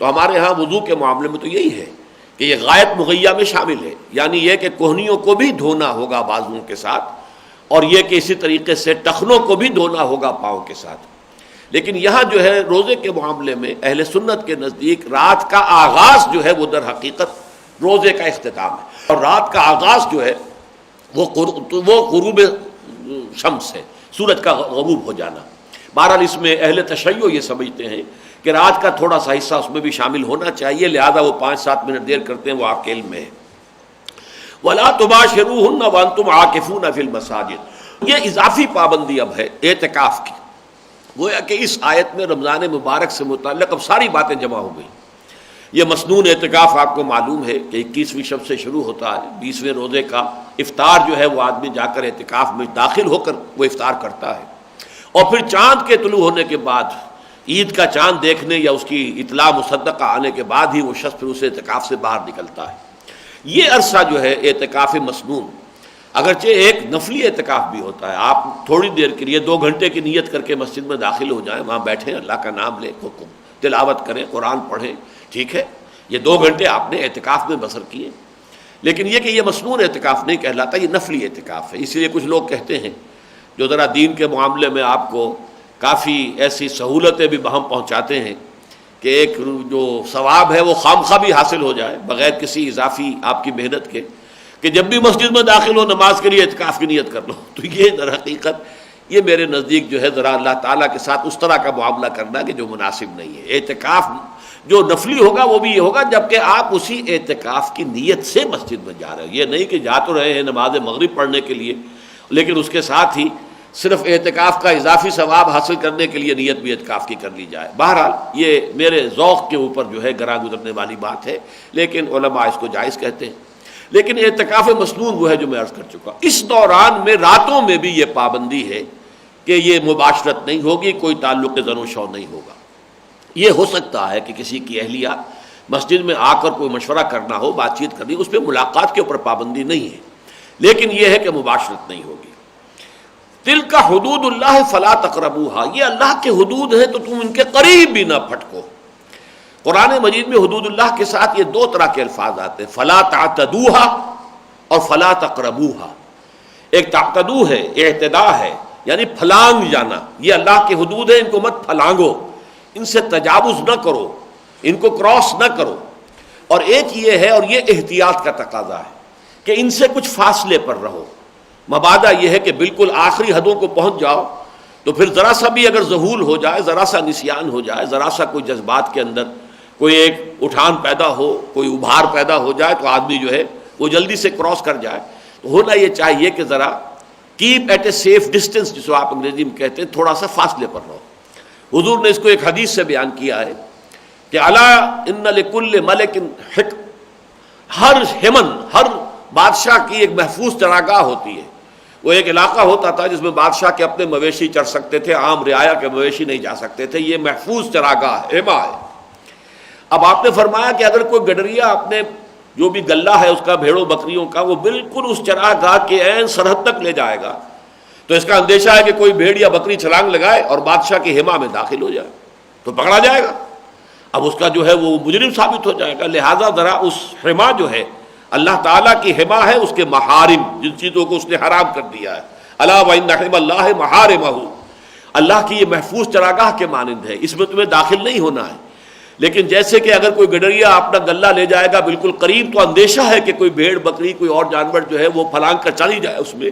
تو ہمارے ہاں وضو کے معاملے میں تو یہی ہے کہ یہ غایت مغیہ میں شامل ہے، یعنی یہ کہ کوہنیوں کو بھی دھونا ہوگا بازوؤں کے ساتھ، اور یہ کہ اسی طریقے سے ٹخنوں کو بھی دھونا ہوگا پاؤں کے ساتھ. لیکن یہاں جو ہے روزے کے معاملے میں اہل سنت کے نزدیک رات کا آغاز جو ہے وہ در حقیقت روزے کا اختتام ہے، اور رات کا آغاز جو ہے وہ غروب شمس ہے، سورج کا غروب ہو جانا. بہرحال اس میں اہل تشیع یہ سمجھتے ہیں کہ رات کا تھوڑا سا حصہ اس میں بھی شامل ہونا چاہیے، لہذا وہ 5-7 منٹ دیر کرتے ہیں، وہ آپ کے علم میں ہے. وَلَا تُبَاشِرُوهُنَّ وَأَنْتُمْ عَاكِفُونَ فِي الْمَسَاجِدِ، یہ اضافی پابندی اب ہے اعتکاف کی. گویا کہ اس آیت میں رمضان مبارک سے متعلق اب ساری باتیں جمع ہو گئی. یہ مسنون اعتکاف آپ کو معلوم ہے کہ 21ویں شب سے شروع ہوتا ہے، 20ویں روزے کا افطار جو ہے وہ آدمی جا کر اعتکاف میں داخل ہو کر وہ افطار کرتا ہے، اور پھر چاند کے طلوع ہونے کے بعد، عید کا چاند دیکھنے یا اس کی اطلاع مصدقہ آنے کے بعد ہی وہ شخص پھر اسے اعتکاف سے باہر نکلتا ہے. یہ عرصہ جو ہے اعتکاف مسنون، اگرچہ ایک نفلی اعتکاف بھی ہوتا ہے، آپ تھوڑی دیر کے لیے 2 گھنٹے کی نیت کر کے مسجد میں داخل ہو جائیں، وہاں بیٹھیں، اللہ کا نام لیں، تلاوت کریں، قرآن پڑھیں، ٹھیک ہے، یہ 2 گھنٹے آپ نے اعتکاف میں بسر کیے. لیکن یہ کہ یہ مسنون اعتکاف نہیں کہلاتا، یہ نفلی اعتکاف ہے. اس لیے کچھ لوگ کہتے ہیں جو ذرا دین کے معاملے میں آپ کو کافی ایسی سہولتیں بھی بہم پہنچاتے ہیں کہ ایک جو ثواب ہے وہ خامخواہ بھی حاصل ہو جائے بغیر کسی اضافی آپ کی محنت کے. کہ جب بھی مسجد میں داخل ہو نماز کے لیے اعتکاف کی نیت کر لو. تو یہ در حقیقت یہ میرے نزدیک جو ہے ذرا اللہ تعالیٰ کے ساتھ اس طرح کا معاملہ کرنا کہ جو مناسب نہیں ہے. اعتکاف جو نفلی ہوگا وہ بھی یہ ہوگا جبکہ آپ اسی اعتکاف کی نیت سے مسجد میں جا رہے ہو. یہ نہیں کہ جا تو رہے ہیں نماز مغرب پڑھنے کے لیے لیکن اس کے ساتھ ہی صرف اعتکاف کا اضافی ثواب حاصل کرنے کے لیے نیت بھی اعتکاف کی کر لی جائے. بہرحال یہ میرے ذوق کے اوپر جو ہے گراں گزرنے والی بات ہے لیکن علماء اس کو جائز کہتے ہیں. لیکن اعتکاف مسنون وہ ہے جو میں عرض کر چکا. اس دوران میں راتوں میں بھی یہ پابندی ہے کہ یہ مباشرت نہیں ہوگی, کوئی تعلق زن و شو نہیں ہوگا. یہ ہو سکتا ہے کہ کسی کی اہلیہ مسجد میں آ کر کوئی مشورہ کرنا ہو, بات چیت کرنی, اس پہ ملاقات کے اوپر پابندی نہیں ہے لیکن یہ ہے کہ مباشرت نہیں ہوگی. تلک حدود اللہ فلا تقربوہا, یہ اللہ کے حدود ہیں تو تم ان کے قریب بھی نہ پھٹکو. قرآن مجید میں حدود اللہ کے ساتھ یہ دو طرح کے الفاظ آتے ہیں, فلا تعتدوہا اور فلا تقربوہا. ایک تعتدو ہے, اعتداء ہے, یعنی پھلانگ جانا. یہ اللہ کے حدود ہیں, ان کو مت پھلانگو, ان سے تجاوز نہ کرو, ان کو کراس نہ کرو. اور ایک یہ ہے, اور یہ احتیاط کا تقاضا ہے کہ ان سے کچھ فاصلے پر رہو. مبادہ یہ ہے کہ بالکل آخری حدوں کو پہنچ جاؤ تو پھر ذرا سا بھی اگر ذہول ہو جائے, ذرا سا نسیان ہو جائے, ذرا سا کوئی جذبات کے اندر کوئی ایک اٹھان پیدا ہو, کوئی ابھار پیدا ہو جائے تو آدمی جو ہے وہ جلدی سے کراس کر جائے. تو ہونا یہ چاہیے کہ ذرا keep at a safe distance, جسے آپ انگریزی میں کہتے ہیں, تھوڑا سا فاصلے پر رہو. حضور نے اس کو ایک حدیث سے بیان کیا ہے کہ الا ان لکل ملک حکم, ہر ہمن, ہر بادشاہ کی ایک محفوظ چراگاہ ہوتی ہے. وہ ایک علاقہ ہوتا تھا جس میں بادشاہ کے اپنے مویشی چر سکتے تھے, عام رعایا کے مویشی نہیں جا سکتے تھے. یہ محفوظ چراگاہ ہے, ہما ہے. اب آپ نے فرمایا کہ اگر کوئی گڈریا اپنے جو بھی غلہ ہے اس کا, بھیڑوں بکریوں کا, وہ بالکل اس چراگاہ کے عین سرحد تک لے جائے گا تو اس کا اندیشہ ہے کہ کوئی بھیڑ یا بکری چھلانگ لگائے اور بادشاہ کی ہما میں داخل ہو جائے تو پکڑا جائے گا. اب اس کا جو ہے وہ مجرم ثابت ہو جائے گا. لہذا ذرا اس ہما جو ہے اللہ تعالیٰ کی حما ہے, اس کے محارم, جن چیزوں کو اس نے حرام کر دیا ہے. الا وان حرم اللہ محارمہ, اللہ کی یہ محفوظ چراگاہ کے مانند ہے, اس میں تمہیں داخل نہیں ہونا ہے. لیکن جیسے کہ اگر کوئی گڈریا اپنا غلہ لے جائے گا بالکل قریب تو اندیشہ ہے کہ کوئی بھیڑ بکری کوئی اور جانور جو ہے وہ پھلانگ کر چلی جائے اس میں,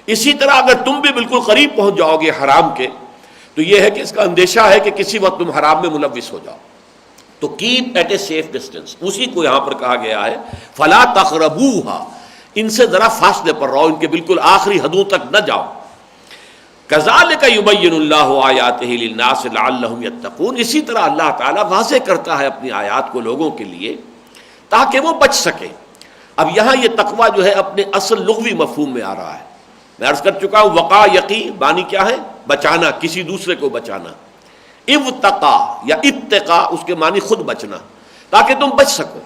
اسی طرح اگر تم بھی بالکل قریب پہنچ جاؤ گے حرام کے تو یہ ہے کہ اس کا اندیشہ ہے کہ کسی وقت تم حرام میں ملوث ہو جاؤ. تو keep at a safe distance, اسی کو یہاں پر کہا گیا ہے فلا تقربوہا, ان سے ذرا فاصلے پر رہو, ان کے بالکل آخری حدوں تک نہ جاؤ. کذالک یبین اللہ آیاتہ للناس لعلہم یتقون, اسی طرح اللہ تعالیٰ واضح کرتا ہے اپنی آیات کو لوگوں کے لیے تاکہ وہ بچ سکیں. اب یہاں یہ تقویٰ جو ہے اپنے اصل لغوی مفہوم میں آ رہا ہے. میں عرض کر چکا ہوں وقا یقی معنی کیا ہے, بچانا, کسی دوسرے کو بچانا. ابتقا یا اتقا اس کے معنی خود بچنا, تاکہ تم بچ سکو.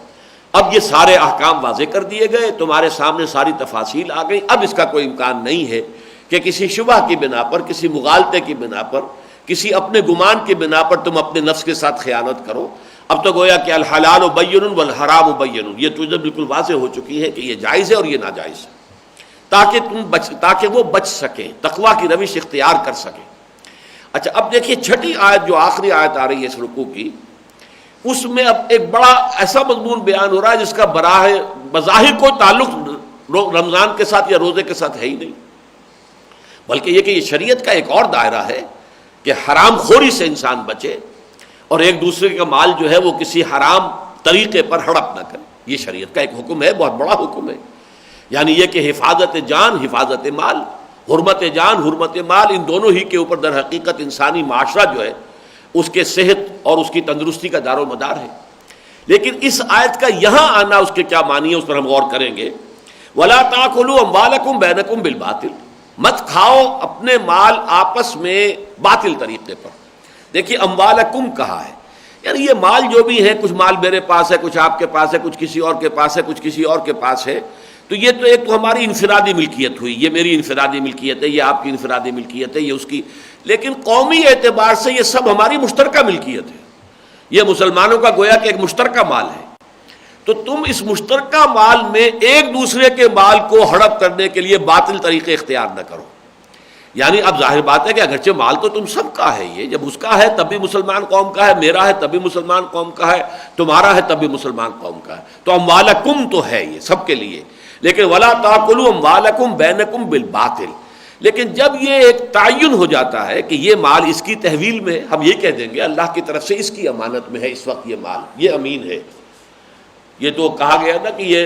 اب یہ سارے احکام واضح کر دیے گئے, تمہارے سامنے ساری تفاصیل آ گئی. اب اس کا کوئی امکان نہیں ہے کہ کسی شبہ کی بنا پر, کسی مغالطے کی بنا پر, کسی اپنے گمان کی بنا پر تم اپنے نفس کے ساتھ خیانت کرو. اب تو گویا کہ الحلال بین والحرام بین, یہ تو بالکل واضح ہو چکی ہے کہ یہ جائز ہے اور یہ ناجائز ہے, تاکہ وہ بچ سکیں, تقویٰ کی روش اختیار کر سکیں. اچھا اب دیکھیے چھٹی آیت جو آخری آیت آ رہی ہے اس رکوع کی, اس میں اب ایک بڑا ایسا مضمون بیان ہو رہا ہے جس کا بظاہر کوئی تعلق رمضان کے ساتھ یا روزے کے ساتھ ہے ہی نہیں, بلکہ یہ کہ یہ شریعت کا ایک اور دائرہ ہے کہ حرام خوری سے انسان بچے اور ایک دوسرے کا مال جو ہے وہ کسی حرام طریقے پر ہڑپ نہ کرے. یہ شریعت کا ایک حکم ہے, بہت بڑا حکم ہے. یعنی یہ کہ حفاظت جان, حفاظت مال, حرمت جان, حرمت مال, ان دونوں ہی کے اوپر در حقیقت انسانی معاشرہ جو ہے اس کے صحت اور اس کی تندرستی کا دار و مدار ہے. لیکن اس آیت کا یہاں آنا اس کے کیا معنی ہے اس پر ہم غور کریں گے. وَلَا تَأْكُلُوا أَمْوَالَكُمْ بَيْنَكُمْ بِالْبَاطِلِ, مت کھاؤ اپنے مال آپس میں باطل طریقے پر. دیکھیے اموالکم کہا ہے, یعنی یہ مال جو بھی ہے, کچھ مال میرے پاس ہے, کچھ آپ کے پاس ہے, کچھ کسی اور کے پاس ہے, کچھ کسی اور کے پاس ہے, تو یہ تو ایک تو ہماری انفرادی ملکیت ہوئی, یہ میری انفرادی ملکیت ہے, یہ آپ کی انفرادی ملکیت ہے, یہ اس کی. لیکن قومی اعتبار سے یہ سب ہماری مشترکہ ملکیت ہے, یہ مسلمانوں کا گویا کہ ایک مشترکہ مال ہے. تو تم اس مشترکہ مال میں ایک دوسرے کے مال کو ہڑپ کرنے کے لیے باطل طریقے اختیار نہ کرو. یعنی اب ظاہر بات ہے کہ اگرچہ مال تو تم سب کا ہے, یہ جب اس کا ہے تب بھی مسلمان قوم کا ہے, میرا ہے تب بھی مسلمان قوم کا ہے, تمہارا ہے تب بھی مسلمان قوم کا ہے, تو اموالکم تو ہے یہ سب کے لیے. لیکن ولا تاکلوا اموالکم بینکم بالباطل، لیکن جب یہ ایک تعین ہو جاتا ہے کہ یہ مال اس کی تحویل میں، ہم یہ کہہ دیں گے اللہ کی طرف سے اس کی امانت میں ہے اس وقت یہ مال، یہ امین ہے. یہ تو کہا گیا نا کہ یہ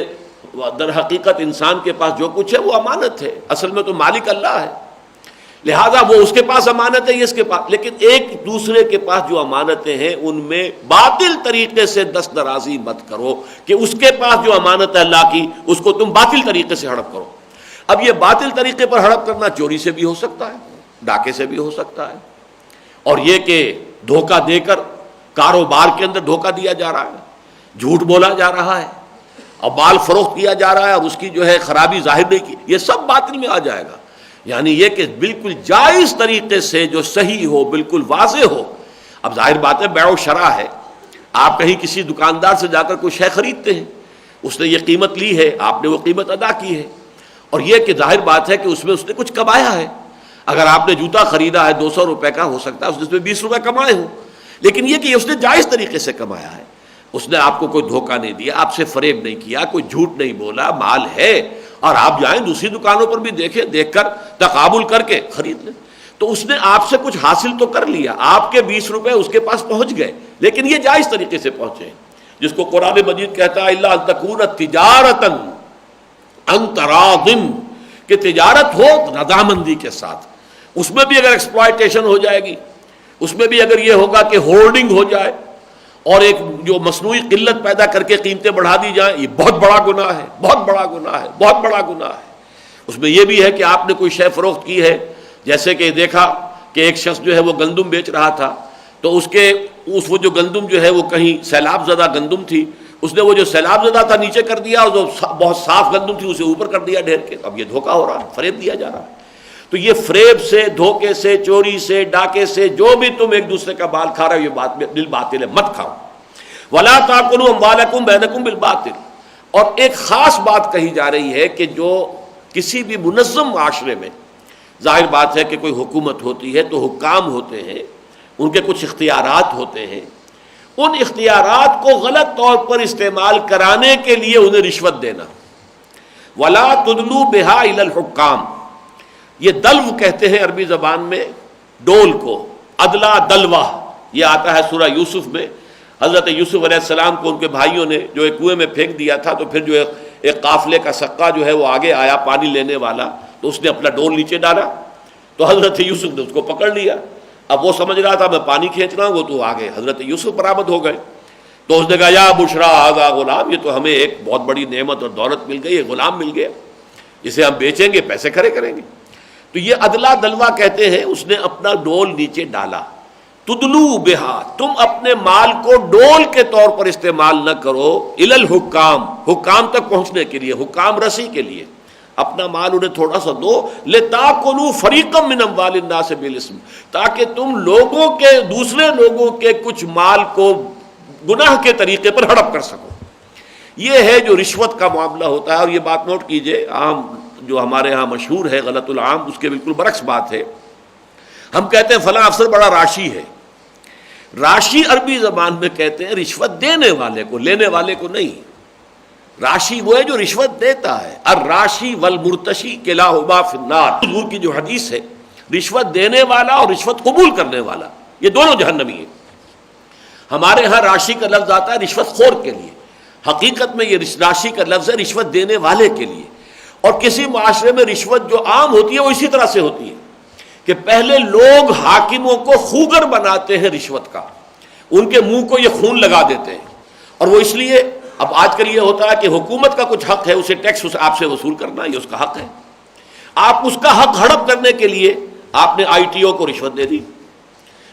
در حقیقت انسان کے پاس جو کچھ ہے وہ امانت ہے، اصل میں تو مالک اللہ ہے، لہذا وہ اس کے پاس امانت ہے، یہ اس کے پاس. لیکن ایک دوسرے کے پاس جو امانتیں ہیں ان میں باطل طریقے سے دست درازی مت کرو کہ اس کے پاس جو امانت ہے اللہ کی اس کو تم باطل طریقے سے ہڑپ کرو. اب یہ باطل طریقے پر ہڑپ کرنا چوری سے بھی ہو سکتا ہے، ڈاکے سے بھی ہو سکتا ہے، اور یہ کہ دھوکہ دے کر کاروبار کے اندر دھوکہ دیا جا رہا ہے، جھوٹ بولا جا رہا ہے اور مال فروخت کیا جا رہا ہے اور اس کی جو ہے خرابی ظاہر نہیں کی، یہ سب باطل میں آ جائے گا. یعنی یہ کہ بالکل جائز طریقے سے جو صحیح ہو، بالکل واضح ہو. اب ظاہر بات ہے بیع و شرع ہے، آپ کہیں کسی دکاندار سے جا کر کوئی شے خریدتے ہیں، اس نے یہ قیمت لی ہے، آپ نے وہ قیمت ادا کی ہے، اور یہ کہ ظاہر بات ہے کہ اس میں اس نے کچھ کمایا ہے. اگر آپ نے جوتا خریدا ہے 200 روپے کا، ہو سکتا ہے اس میں 20 روپے کمائے ہوں، لیکن یہ کہ اس نے جائز طریقے سے کمایا ہے، اس نے آپ کو کوئی دھوکہ نہیں دیا، آپ سے فریب نہیں کیا، کوئی جھوٹ نہیں بولا، مال ہے، اور آپ جائیں دوسری دکانوں پر بھی دیکھیں، دیکھ کر تقابل کر کے خرید لیں. تو اس نے آپ سے کچھ حاصل تو کر لیا، آپ کے 20 روپے اس کے پاس پہنچ گئے، لیکن یہ جائز طریقے سے پہنچے، جس کو قرآن مجید کہتا ہے الا ان تکون تجارتا عن تراض، کہ تجارت ہو رضامندی کے ساتھ. اس میں بھی اگر ایکسپلائٹیشن ہو جائے گی، اس میں بھی اگر یہ ہوگا کہ ہولڈنگ ہو جائے اور ایک جو مصنوعی قلت پیدا کر کے قیمتیں بڑھا دی جائیں، یہ بہت بڑا گناہ ہے، بہت بڑا گناہ ہے، بہت بڑا گناہ ہے. اس میں یہ بھی ہے کہ آپ نے کوئی شے فروخت کی ہے، جیسے کہ دیکھا کہ ایک شخص جو ہے وہ گندم بیچ رہا تھا، تو وہ جو گندم جو ہے وہ کہیں سیلاب زدہ گندم تھی، اس نے وہ جو سیلاب زدہ تھا نیچے کر دیا، اور جو بہت صاف گندم تھی اسے اوپر کر دیا ڈھیر کے. اب یہ دھوکہ ہو رہا ہے، فریب دیا جا رہا ہے. تو یہ فریب سے، دھوکے سے، چوری سے، ڈاکے سے، جو بھی تم ایک دوسرے کا مال کھا رہے ہو، یہ بات بالباطل ہے، مت کھاؤ. وَلَا تَأْكُلُوا أَمْوَالَكُمْ بَيْنَكُمْ بِالْبَاطِلِ. اور ایک خاص بات کہی جا رہی ہے کہ جو کسی بھی منظم معاشرے میں، ظاہر بات ہے کہ کوئی حکومت ہوتی ہے تو حکام ہوتے ہیں، ان کے کچھ اختیارات ہوتے ہیں، ان اختیارات کو غلط طور پر استعمال کرانے کے لیے انہیں رشوت دینا. وَلَا تُدْلُوا بِهَا إِلَى الْحُكَّامِ. یہ دلو کہتے ہیں عربی زبان میں ڈول کو، ادلا دلوہ، یہ آتا ہے سورہ یوسف میں. حضرت یوسف علیہ السلام کو ان کے بھائیوں نے جو ایک کنویں میں پھینک دیا تھا، تو پھر جو ایک قافلے کا سقہ جو ہے وہ آگے آیا پانی لینے والا، تو اس نے اپنا ڈول نیچے ڈالا، تو حضرت یوسف نے اس کو پکڑ لیا. اب وہ سمجھ رہا تھا میں پانی کھینچ رہا ہوں، وہ تو آگے حضرت یوسف برآمد ہو گئے. تو اس نے کہا یا بشرا ھذا غلام، یہ تو ہمیں ایک بہت بڑی نعمت اور دولت مل گئی، یہ غلام مل گیا، اسے ہم بیچیں گے، پیسے کھڑے کریں گے. تو یہ ادلا دلوا کہتے ہیں، اس نے اپنا ڈول نیچے ڈالا. تدلو بہا، تم اپنے مال کو ڈول کے طور پر استعمال نہ کرو، الی الحکام، حکام تک پہنچنے کے لیے، حکام رسی کے لیے اپنا مال انہیں تھوڑا سا دو. لتاکلوا فریقا من اموال الناس بالاسم، تاکہ تم لوگوں کے، دوسرے لوگوں کے کچھ مال کو گناہ کے طریقے پر ہڑپ کر سکو. یہ ہے جو رشوت کا معاملہ ہوتا ہے. اور یہ بات نوٹ کیجئے، عام جو ہمارے ہاں مشہور ہے غلط العام، اس کے بالکل برعکس بات ہے. ہم کہتے ہیں فلاں افسر بڑا راشی ہے. راشی عربی زبان میں کہتے ہیں رشوت دینے والے کو، لینے والے کو نہیں. راشی وہ ہے جو رشوت دیتا ہے. الراشی والمرتشی کلاہما فی النار، حضور کی جو حدیث ہے، رشوت دینے والا اور رشوت قبول کرنے والا یہ دونوں جہنمی ہیں. ہمارے ہاں راشی کا لفظ آتا ہے رشوت خور کے لیے، حقیقت میں یہ راشی کا لفظ ہے رشوت دینے والے کے لیے. اور کسی معاشرے میں رشوت جو عام ہوتی ہے وہ اسی طرح سے ہوتی ہے کہ پہلے لوگ حاکموں کو خوگر بناتے ہیں رشوت کا، ان کے منہ کو یہ خون لگا دیتے ہیں. اور وہ اس لیے اب آج کل یہ ہوتا ہے کہ حکومت کا کچھ حق ہے، اسے ٹیکس آپ سے وصول کرنا، یہ اس کا حق ہے. آپ اس کا حق ہڑپ کرنے کے لیے آپ نے آئی ٹی او کو رشوت دے دی،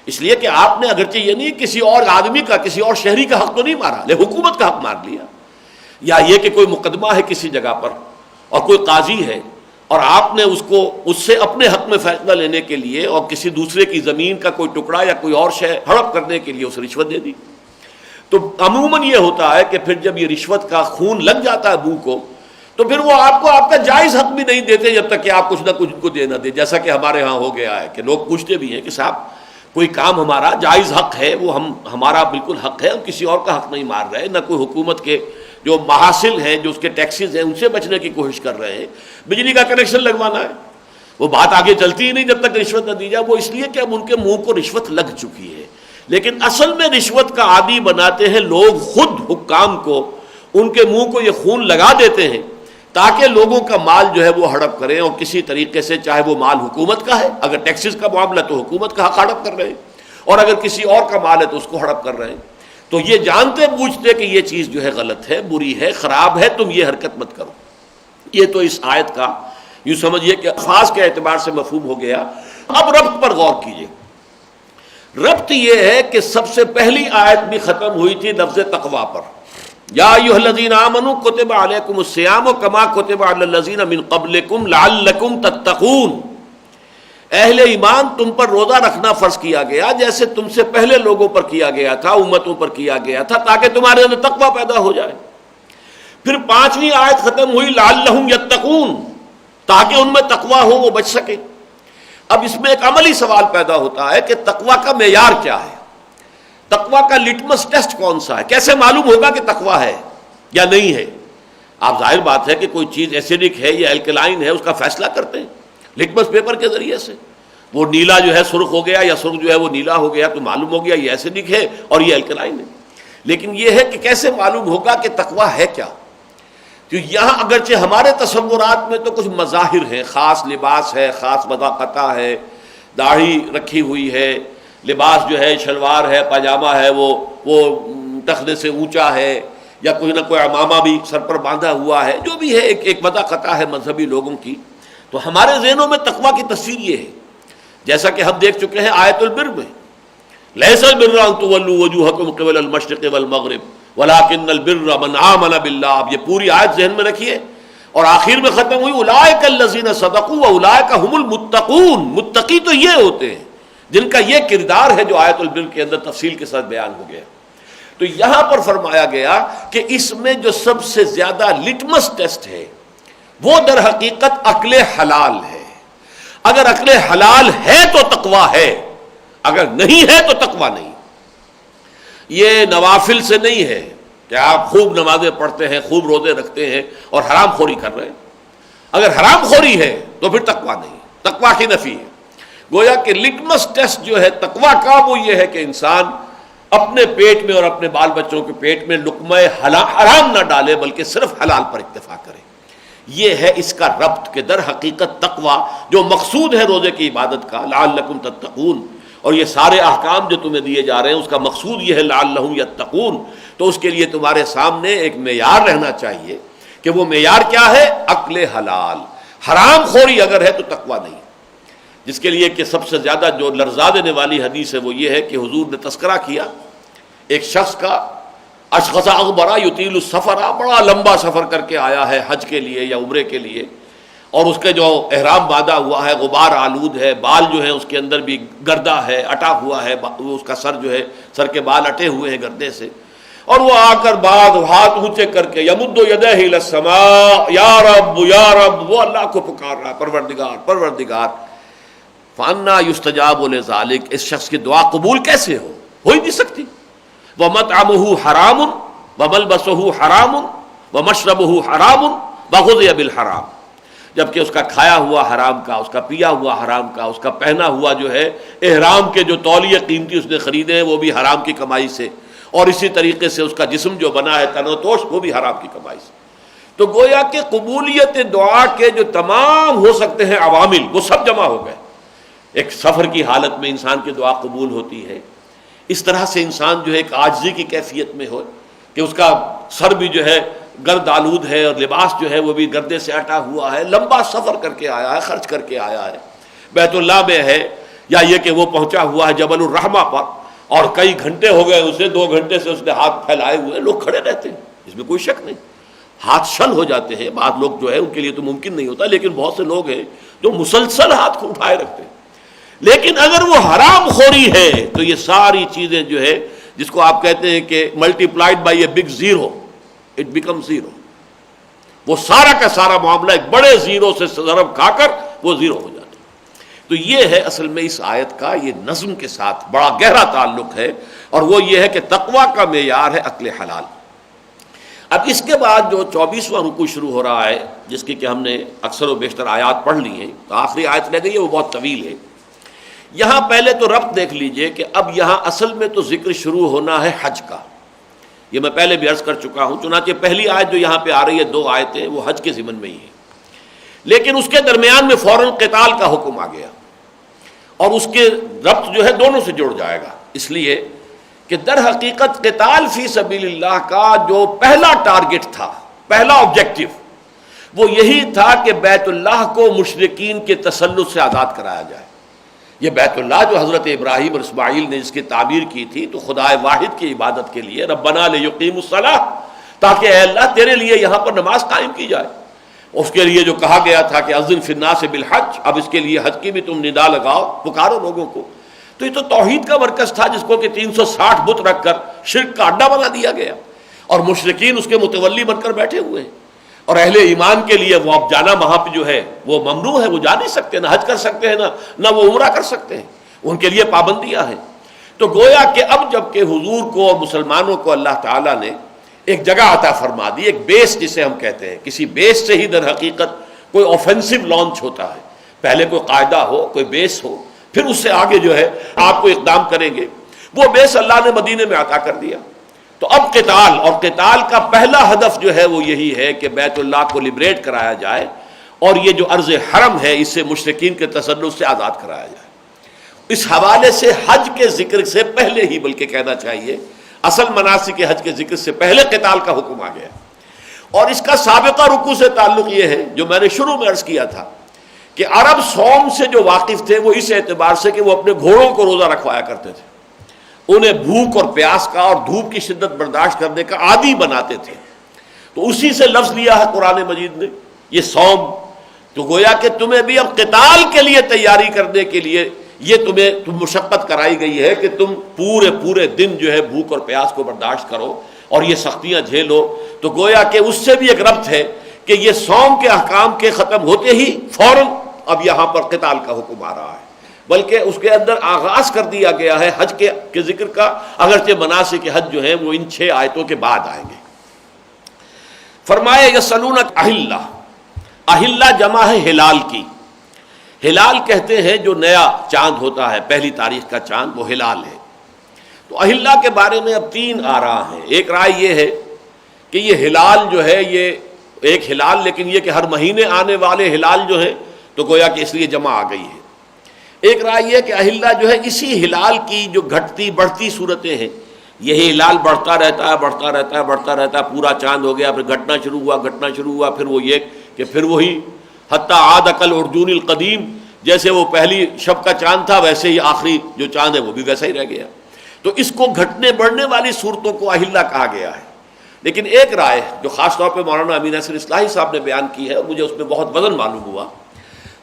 اس لیے کہ آپ نے اگرچہ یہ نہیں کسی اور آدمی کا، کسی اور شہری کا حق تو نہیں مارا، لیکن حکومت کا حق مار لیا. یا یہ کہ کوئی مقدمہ ہے کسی جگہ پر اور کوئی قاضی ہے، اور آپ نے اس سے اپنے حق میں فیصلہ لینے کے لیے اور کسی دوسرے کی زمین کا کوئی ٹکڑا یا کوئی اور شے ہڑپ کرنے کے لیے اسے رشوت دے دی. تو عموماً یہ ہوتا ہے کہ پھر جب یہ رشوت کا خون لگ جاتا ہے منہ کو، تو پھر وہ آپ کو آپ کا جائز حق بھی نہیں دیتے جب تک کہ آپ کچھ نہ کچھ ان کو دے نہ دیں. جیسا کہ ہمارے ہاں ہو گیا ہے کہ لوگ پوچھتے بھی ہیں کہ صاحب کوئی کام ہمارا جائز حق ہے، وہ ہمارا بالکل حق ہے، ہم کسی اور کا حق نہیں مار رہے، نہ کوئی حکومت کے جو محاصل ہیں، جو اس کے ٹیکسز ہیں، ان سے بچنے کی کوشش کر رہے ہیں. بجلی کا کنیکشن لگوانا ہے، وہ بات آگے چلتی ہی نہیں جب تک رشوت نہ دی جائے. وہ اس لیے کہ اب ان کے منہ کو رشوت لگ چکی ہے. لیکن اصل میں رشوت کا عادی بناتے ہیں لوگ خود حکام کو، ان کے منہ کو یہ خون لگا دیتے ہیں تاکہ لوگوں کا مال جو ہے وہ ہڑپ کریں، اور کسی طریقے سے، چاہے وہ مال حکومت کا ہے، اگر ٹیکسز کا معاملہ تو حکومت کا حق ہڑپ کر رہے ہیں، اور اگر کسی اور کا مال ہے تو اس کو ہڑپ کر رہے ہیں. تو یہ جانتے بوجھتے کہ یہ چیز جو ہے غلط ہے، بری ہے، خراب ہے، تم یہ حرکت مت کرو. یہ تو اس آیت کا یوں سمجھیے کہ الفاظ کے اعتبار سے مفہوم ہو گیا. اب ربط پر غور کیجیے. ربط یہ ہے کہ سب سے پہلی آیت بھی ختم ہوئی تھی لفظ تقوی پر. یا ایھا الذین آمنوا کتب علیکم الصیام کما کتب علی الذین من قبلکم لعلکم تتقون. اہل ایمان تم پر روزہ رکھنا فرض کیا گیا جیسے تم سے پہلے لوگوں پر کیا گیا تھا، امتوں پر کیا گیا تھا، تاکہ تمہارے اندر تقوی پیدا ہو جائے. پھر 5ویں آیت ختم ہوئی لعلہم یتقون، تاکہ ان میں تقوی ہو، وہ بچ سکے. اب اس میں ایک عملی سوال پیدا ہوتا ہے کہ تقوی کا معیار کیا ہے، تقوی کا لٹمس ٹیسٹ کون سا ہے، کیسے معلوم ہوگا کہ تقوی ہے یا نہیں ہے. آپ ظاہر بات ہے کہ کوئی چیز ایسیڈک ہے یا الکلائن ہے اس کا فیصلہ کرتے ہیں لٹمس پیپر کے ذریعے سے. وہ نیلا جو ہے سرخ ہو گیا یا سرخ جو ہے وہ نیلا ہو گیا تو معلوم ہو گیا یہ ایسیڈک ہے اور یہ الکلائن ہے. لیکن یہ ہے کہ کیسے معلوم ہوگا کہ تقوی ہے کیا. تو یہاں اگرچہ ہمارے تصورات میں تو کچھ مظاہر ہیں، خاص لباس ہے، خاص وضاقتہ ہے، داڑھی رکھی ہوئی ہے، لباس جو ہے شلوار ہے، پاجامہ ہے، وہ ٹخنے سے اونچا ہے، یا کوئی نہ کوئی عمامہ بھی سر پر باندھا ہوا ہے، جو بھی ہے ایک وضاقتہ ہے مذہبی لوگوں کی. تو ہمارے ذہنوں میں تقوی کی تصویر یہ ہے، جیسا کہ ہم دیکھ چکے ہیں آیت البر میں، لیس البر ان تولوا وجوہکم قبل المشرق والمغرب ولکن البر من آمن باللہ. اب یہ پوری آیت ذہن میں رکھیے، اور آخر میں ختم ہوئی اولئک الذین صدقوا واولئک هم المتقون. متقی تو یہ ہوتے ہیں جن کا یہ کردار ہے جو آیت البر کے اندر تفصیل کے ساتھ بیان ہو گیا. تو یہاں پر فرمایا گیا کہ اس میں جو سب سے زیادہ لٹمس ٹیسٹ ہے وہ در حقیقت عقل حلال ہے. اگر عقل حلال ہے تو تقوی ہے، اگر نہیں ہے تو تقوی نہیں. یہ نوافل سے نہیں ہے کہ آپ خوب نمازیں پڑھتے ہیں، خوب روزے رکھتے ہیں اور حرام خوری کر رہے ہیں. اگر حرام خوری ہے تو پھر تقوی نہیں، تقوی کی نفی ہے. گویا کہ لٹمس ٹیسٹ جو ہے تقوی کا وہ یہ ہے کہ انسان اپنے پیٹ میں اور اپنے بال بچوں کے پیٹ میں لقمہ حرام نہ ڈالے بلکہ صرف حلال پر اکتفا کرے. یہ ہے اس کا ربط کہ در حقیقت تقوی جو مقصود ہے روزے کی عبادت کا لعلکم تتقون، اور یہ سارے احکام جو تمہیں دیے جا رہے ہیں اس کا مقصود یہ ہے لعلہم یتقون. تو اس کے لیے تمہارے سامنے ایک معیار رہنا چاہیے کہ وہ معیار کیا ہے، عقل حلال. حرام خوری اگر ہے تو تقوی نہیں. جس کے لیے کہ سب سے زیادہ جو لرزا دینے والی حدیث ہے وہ یہ ہے کہ حضور نے تذکرہ کیا ایک شخص کا، اشخص اغبرا یطیل السفر، بڑا لمبا سفر کر کے آیا ہے حج کے لیے یا عمرے کے لیے، اور اس کے جو احرام باندھا ہوا ہے غبار آلود ہے، بال جو ہے اس کے اندر بھی گردہ ہے، اٹا ہوا ہے، اس کا سر جو ہے سر کے بال اٹے ہوئے ہیں گردے سے، اور وہ آ کر بعد ہاتھ اونچے کر کے یمد یدہ الی السماء یا رب یا رب، وہ اللہ کو پکار رہا ہے پروردگار پروردگار. فانا یستجاب لذلک، اس شخص کی دعا قبول کیسے ہو ہی نہیں سکتی. ومطعمہ حرام وملبسہ حرام ومشربہ حرام وغذی بالحرام، جبکہ اس کا کھایا ہوا حرام کا، اس کا پیا ہوا حرام کا، اس کا پہنا ہوا جو ہے احرام کے جو تولیے قیمتی اس نے خریدے ہیں وہ بھی حرام کی کمائی سے، اور اسی طریقے سے اس کا جسم جو بنا ہے تن و توش وہ بھی حرام کی کمائی سے. تو گویا کہ قبولیت دعا کے جو تمام ہو سکتے ہیں عوامل وہ سب جمع ہو گئے. ایک سفر کی حالت میں انسان کی دعا قبول ہوتی ہے، اس طرح سے انسان جو ہے ایک عاجزی کی کیفیت میں ہو کہ اس کا سر بھی جو ہے گرد آلود ہے اور لباس جو ہے وہ بھی گردے سے اٹا ہوا ہے، لمبا سفر کر کے آیا ہے، خرچ کر کے آیا ہے، بیت اللہ میں ہے، یا یہ کہ وہ پہنچا ہوا ہے جبل الرحمہ پر اور کئی گھنٹے ہو گئے اسے، 2 گھنٹے سے اس نے ہاتھ پھیلائے ہوئے، لوگ کھڑے رہتے ہیں، اس میں کوئی شک نہیں، ہاتھ شل ہو جاتے ہیں. بعض لوگ جو ہے ان کے لیے تو ممکن نہیں ہوتا، لیکن بہت سے لوگ ہیں جو مسلسل ہاتھ کو اٹھائے رکھتے ہیں. لیکن اگر وہ حرام خوری ہے تو یہ ساری چیزیں جو ہے جس کو آپ کہتے ہیں کہ multiplied by a big zero it become zero, وہ سارا کا سارا معاملہ ایک بڑے زیرو سے ضرب کھا کر وہ زیرو ہو جاتا ہے. تو یہ ہے اصل میں اس آیت کا یہ نظم کے ساتھ بڑا گہرا تعلق ہے، اور وہ یہ ہے کہ تقوی کا معیار ہے عقل حلال. اب اس کے بعد جو 24واں رکوع شروع ہو رہا ہے، جس کی کہ ہم نے اکثر و بیشتر آیات پڑھ لی ہیں، تو آخری آیت رہ گئی ہے، وہ بہت طویل ہے۔ یہاں پہلے تو ربط دیکھ لیجئے کہ اب یہاں اصل میں تو ذکر شروع ہونا ہے حج کا، یہ میں پہلے بھی عرض کر چکا ہوں، چنانچہ پہلی آیت جو یہاں پہ آ رہی ہے، 2 آیتیں، وہ حج کے ضمن میں ہی ہیں، لیکن اس کے درمیان میں فوراً قتال کا حکم آ گیا، اور اس کے ربط جو ہے دونوں سے جڑ جائے گا، اس لیے کہ در حقیقت قتال فی سبیل اللہ کا جو پہلا ٹارگٹ تھا، پہلا آبجیکٹو، وہ یہی تھا کہ بیت اللہ کو مشرکین کے تسلط سے آزاد کرایا جائے۔ یہ بیت اللہ جو حضرت ابراہیم اور اسماعیل نے اس کی تعمیر کی تھی، تو خدائے واحد کی عبادت کے لیے، ربنا لیقیموا الصلاۃ، تاکہ اے اللہ تیرے لیے یہاں پر نماز قائم کی جائے۔ اس کے لیے جو کہا گیا تھا کہ اذن فی الناس بالحج، اب اس کے لیے حج کی بھی تم ندا لگاؤ، پکارو لوگوں کو۔ تو یہ تو توحید کا مرکز تھا، جس کو کہ 360 بت رکھ کر شرک کا اڈا بنا دیا گیا، اور مشرکین اس کے متولی بن کر بیٹھے ہوئے ہیں، اور اہل ایمان کے لیے وہ اب جانا وہاں پہ جو ہے وہ ممنوع ہے، وہ جا نہیں سکتے، نہ حج کر سکتے ہیں، نہ وہ عمرہ کر سکتے ہیں، ان کے لیے پابندیاں ہیں۔ تو گویا کہ اب جب کہ حضور کو اور مسلمانوں کو اللہ تعالیٰ نے ایک جگہ عطا فرما دی، ایک بیس جسے ہم کہتے ہیں، کسی بیس سے ہی در حقیقت کوئی آفینسو لانچ ہوتا ہے، پہلے کوئی قاعدہ ہو، کوئی بیس ہو، پھر اس سے آگے جو ہے آپ کو اقدام کریں گے، وہ بیس اللہ نے مدینے میں عطا کر دیا۔ تو اب قتال، اور قتال کا پہلا ہدف جو ہے وہ یہی ہے کہ بیت اللہ کو لبریٹ کرایا جائے، اور یہ جو ارض حرم ہے اسے مشرکین کے تسلط سے آزاد کرایا جائے۔ اس حوالے سے حج کے ذکر سے پہلے ہی، بلکہ کہنا چاہیے اصل مناسک کے حج کے ذکر سے پہلے قتال کا حکم آ گیا، اور اس کا سابقہ رکوع سے تعلق یہ ہے جو میں نے شروع میں عرض کیا تھا کہ عرب صوم سے جو واقف تھے وہ اس اعتبار سے کہ وہ اپنے گھوڑوں کو روزہ رکھوایا کرتے تھے، انہیں بھوک اور پیاس کا اور دھوپ کی شدت برداشت کرنے کا عادی بناتے تھے، تو اسی سے لفظ لیا ہے قرآن مجید نے یہ صوم۔ تو گویا کہ تمہیں بھی اب قتال کے لیے تیاری کرنے کے لیے یہ تمہیں مشقت کرائی گئی ہے کہ تم پورے دن جو ہے بھوک اور پیاس کو برداشت کرو اور یہ سختیاں جھیلو۔ تو گویا کہ اس سے بھی ایک ربط ہے کہ یہ صوم کے احکام کے ختم ہوتے ہی فوراً اب یہاں پر قتال کا حکم آ رہا ہے، بلکہ اس کے اندر آغاز کر دیا گیا ہے حج کے ذکر کا، اگرچہ مناسک حج جو ہیں وہ ان 6 آیتوں کے بعد آئیں گے۔ فرمایا یسألونک اہلہ، اہلہ جمع ہے ہلال کی، ہلال کہتے ہیں جو نیا چاند ہوتا ہے، پہلی تاریخ کا چاند، وہ ہلال ہے۔ تو اہلہ کے بارے میں اب 3 آراء ہیں۔ ایک رائے یہ ہے کہ یہ ہلال جو ہے یہ ایک ہلال، لیکن یہ کہ ہر مہینے آنے والے ہلال جو ہیں تو گویا کہ اس لیے جمع آ گئی ہے۔ ایک رائے یہ کہ اہلہ جو ہے اسی ہلال کی جو گھٹتی بڑھتی صورتیں ہیں، یہی ہلال بڑھتا رہتا ہے، پورا چاند ہو گیا، پھر گھٹنا شروع ہوا، پھر وہ یہ کہ پھر وہی حتیٰ عاد کالعرجون القدیم، جیسے وہ پہلی شب کا چاند تھا ویسے ہی آخری جو چاند ہے وہ بھی ویسا ہی رہ گیا۔ تو اس کو گھٹنے بڑھنے والی صورتوں کو اہلہ کہا گیا ہے۔ لیکن ایک رائے جو خاص طور پہ مولانا امین نصر اصلاحی صاحب نے بیان کی ہے اور مجھے اس میں بہت وزن معلوم ہوا،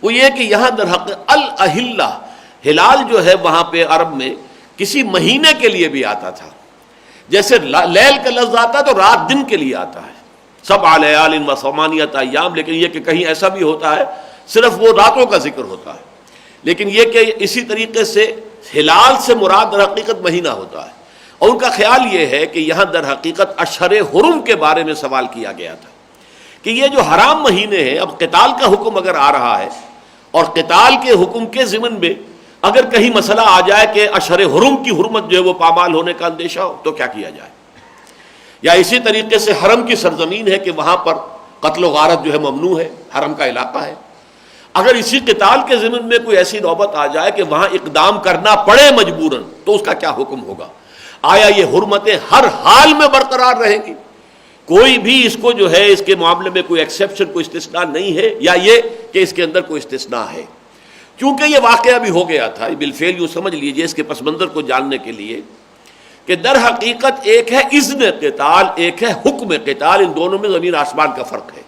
وہ یہ کہ یہاں در حق الاہلہ، ہلال جو ہے وہاں پہ عرب میں کسی مہینے کے لیے بھی آتا تھا، جیسے لیل کا لفظ آتا تو رات دن کے لیے آتا ہے، 7 لیال و 8 ایام، لیکن یہ کہ کہیں ایسا بھی ہوتا ہے صرف وہ راتوں کا ذکر ہوتا ہے، لیکن یہ کہ اسی طریقے سے ہلال سے مراد در حقیقت مہینہ ہوتا ہے۔ اور ان کا خیال یہ ہے کہ یہاں در حقیقت اشہر حرم کے بارے میں سوال کیا گیا تھا کہ یہ جو حرام مہینے ہیں، اب قتال کا حکم اگر آ رہا ہے اور قتال کے حکم کے ضمن میں اگر کہیں مسئلہ آ جائے کہ اشہر حرم کی حرمت جو ہے وہ پامال ہونے کا اندیشہ ہو تو کیا کیا جائے؟ یا اسی طریقے سے حرم کی سرزمین ہے کہ وہاں پر قتل و غارت جو ہے ممنوع ہے، حرم کا علاقہ ہے، اگر اسی قتال کے ضمن میں کوئی ایسی نوبت آ جائے کہ وہاں اقدام کرنا پڑے مجبوراً تو اس کا کیا حکم ہوگا؟ آیا یہ حرمتیں ہر حال میں برقرار رہیں گی؟ کوئی بھی اس کو جو ہے اس کے معاملے میں کوئی ایکسیپشن، کوئی استثناء نہیں ہے، یا یہ کہ اس کے اندر کوئی استثناء ہے؟ چونکہ یہ واقعہ بھی ہو گیا تھا بالفعل، یوں سمجھ لیجئے اس کے پس منظر کو جاننے کے لیے کہ در حقیقت ایک ہے اذن قتال، ایک ہے حکم قتال، ان دونوں میں زمین آسمان کا فرق ہے۔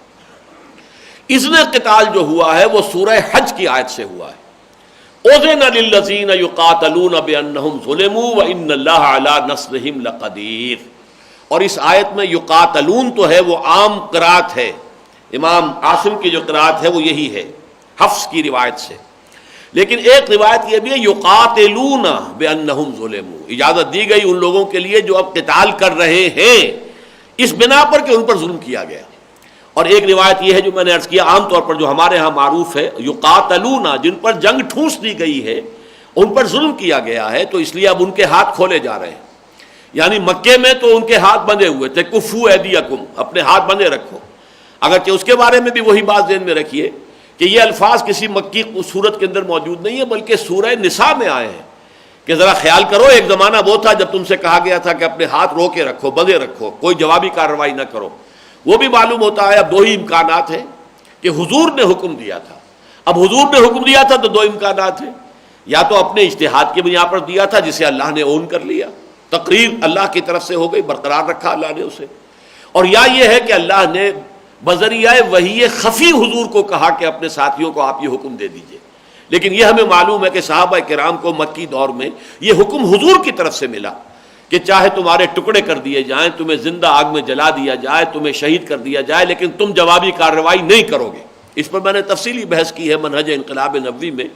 اذن قتال جو ہوا ہے وہ سورہ حج کی آیت سے ہوا ہے، اذن للذین یقاتلون بانہم ظلموا وان اللہ علی نصرہم لقدیر، اور اس آیت میں یقاتلون تو ہے وہ عام قرات ہے، امام عاصم کی جو قرات ہے وہ یہی ہے حفص کی روایت سے، لیکن ایک روایت یہ بھی ہے یقاتلون بانہم ظلموا، اجازت دی گئی ان لوگوں کے لیے جو اب قتال کر رہے ہیں اس بنا پر کہ ان پر ظلم کیا گیا. اور ایک روایت یہ ہے جو میں نے عرض کیا عام طور پر جو ہمارے ہاں معروف ہے، یقاتلون، جن پر جنگ ٹھونس دی گئی ہے، ان پر ظلم کیا گیا ہے، تو اس لیے اب ان کے ہاتھ کھولے جا رہے ہیں. یعنی مکے میں تو ان کے ہاتھ بندھے ہوئے تھے، کفو ایدیکم، اپنے ہاتھ بندھے رکھو. اگرچہ اس کے بارے میں بھی وہی بات ذہن میں رکھیے کہ یہ الفاظ کسی مکی صورت کے اندر موجود نہیں ہے، بلکہ سورہ نساء میں آئے ہیں. کہ ذرا خیال کرو، ایک زمانہ وہ تھا جب تم سے کہا گیا تھا کہ اپنے ہاتھ رو کے رکھو، بندھے رکھو، کوئی جوابی کارروائی نہ کرو. وہ بھی معلوم ہوتا ہے اب دو ہی امکانات ہیں کہ حضور نے حکم دیا تھا. اب حضور نے حکم دیا تھا تو دو امکانات ہیں، یا تو اپنے اجتہاد کی بنا پر دیا تھا جسے اللہ نے اون کر لیا، تقریر اللہ کی طرف سے ہو گئی، برقرار رکھا اللہ نے اسے، اور یا یہ ہے کہ اللہ نے بذریعہ وحی خفی حضور کو کہا کہ اپنے ساتھیوں کو آپ یہ حکم دے دیجئے. لیکن یہ ہمیں معلوم ہے کہ صحابہ کرام کو مکی دور میں یہ حکم حضور کی طرف سے ملا کہ چاہے تمہارے ٹکڑے کر دیے جائیں، تمہیں زندہ آگ میں جلا دیا جائے، تمہیں شہید کر دیا جائے، لیکن تم جوابی کارروائی نہیں کرو گے. اس پر میں نے تفصیلی بحث کی ہے منہج انقلاب نبوی میں،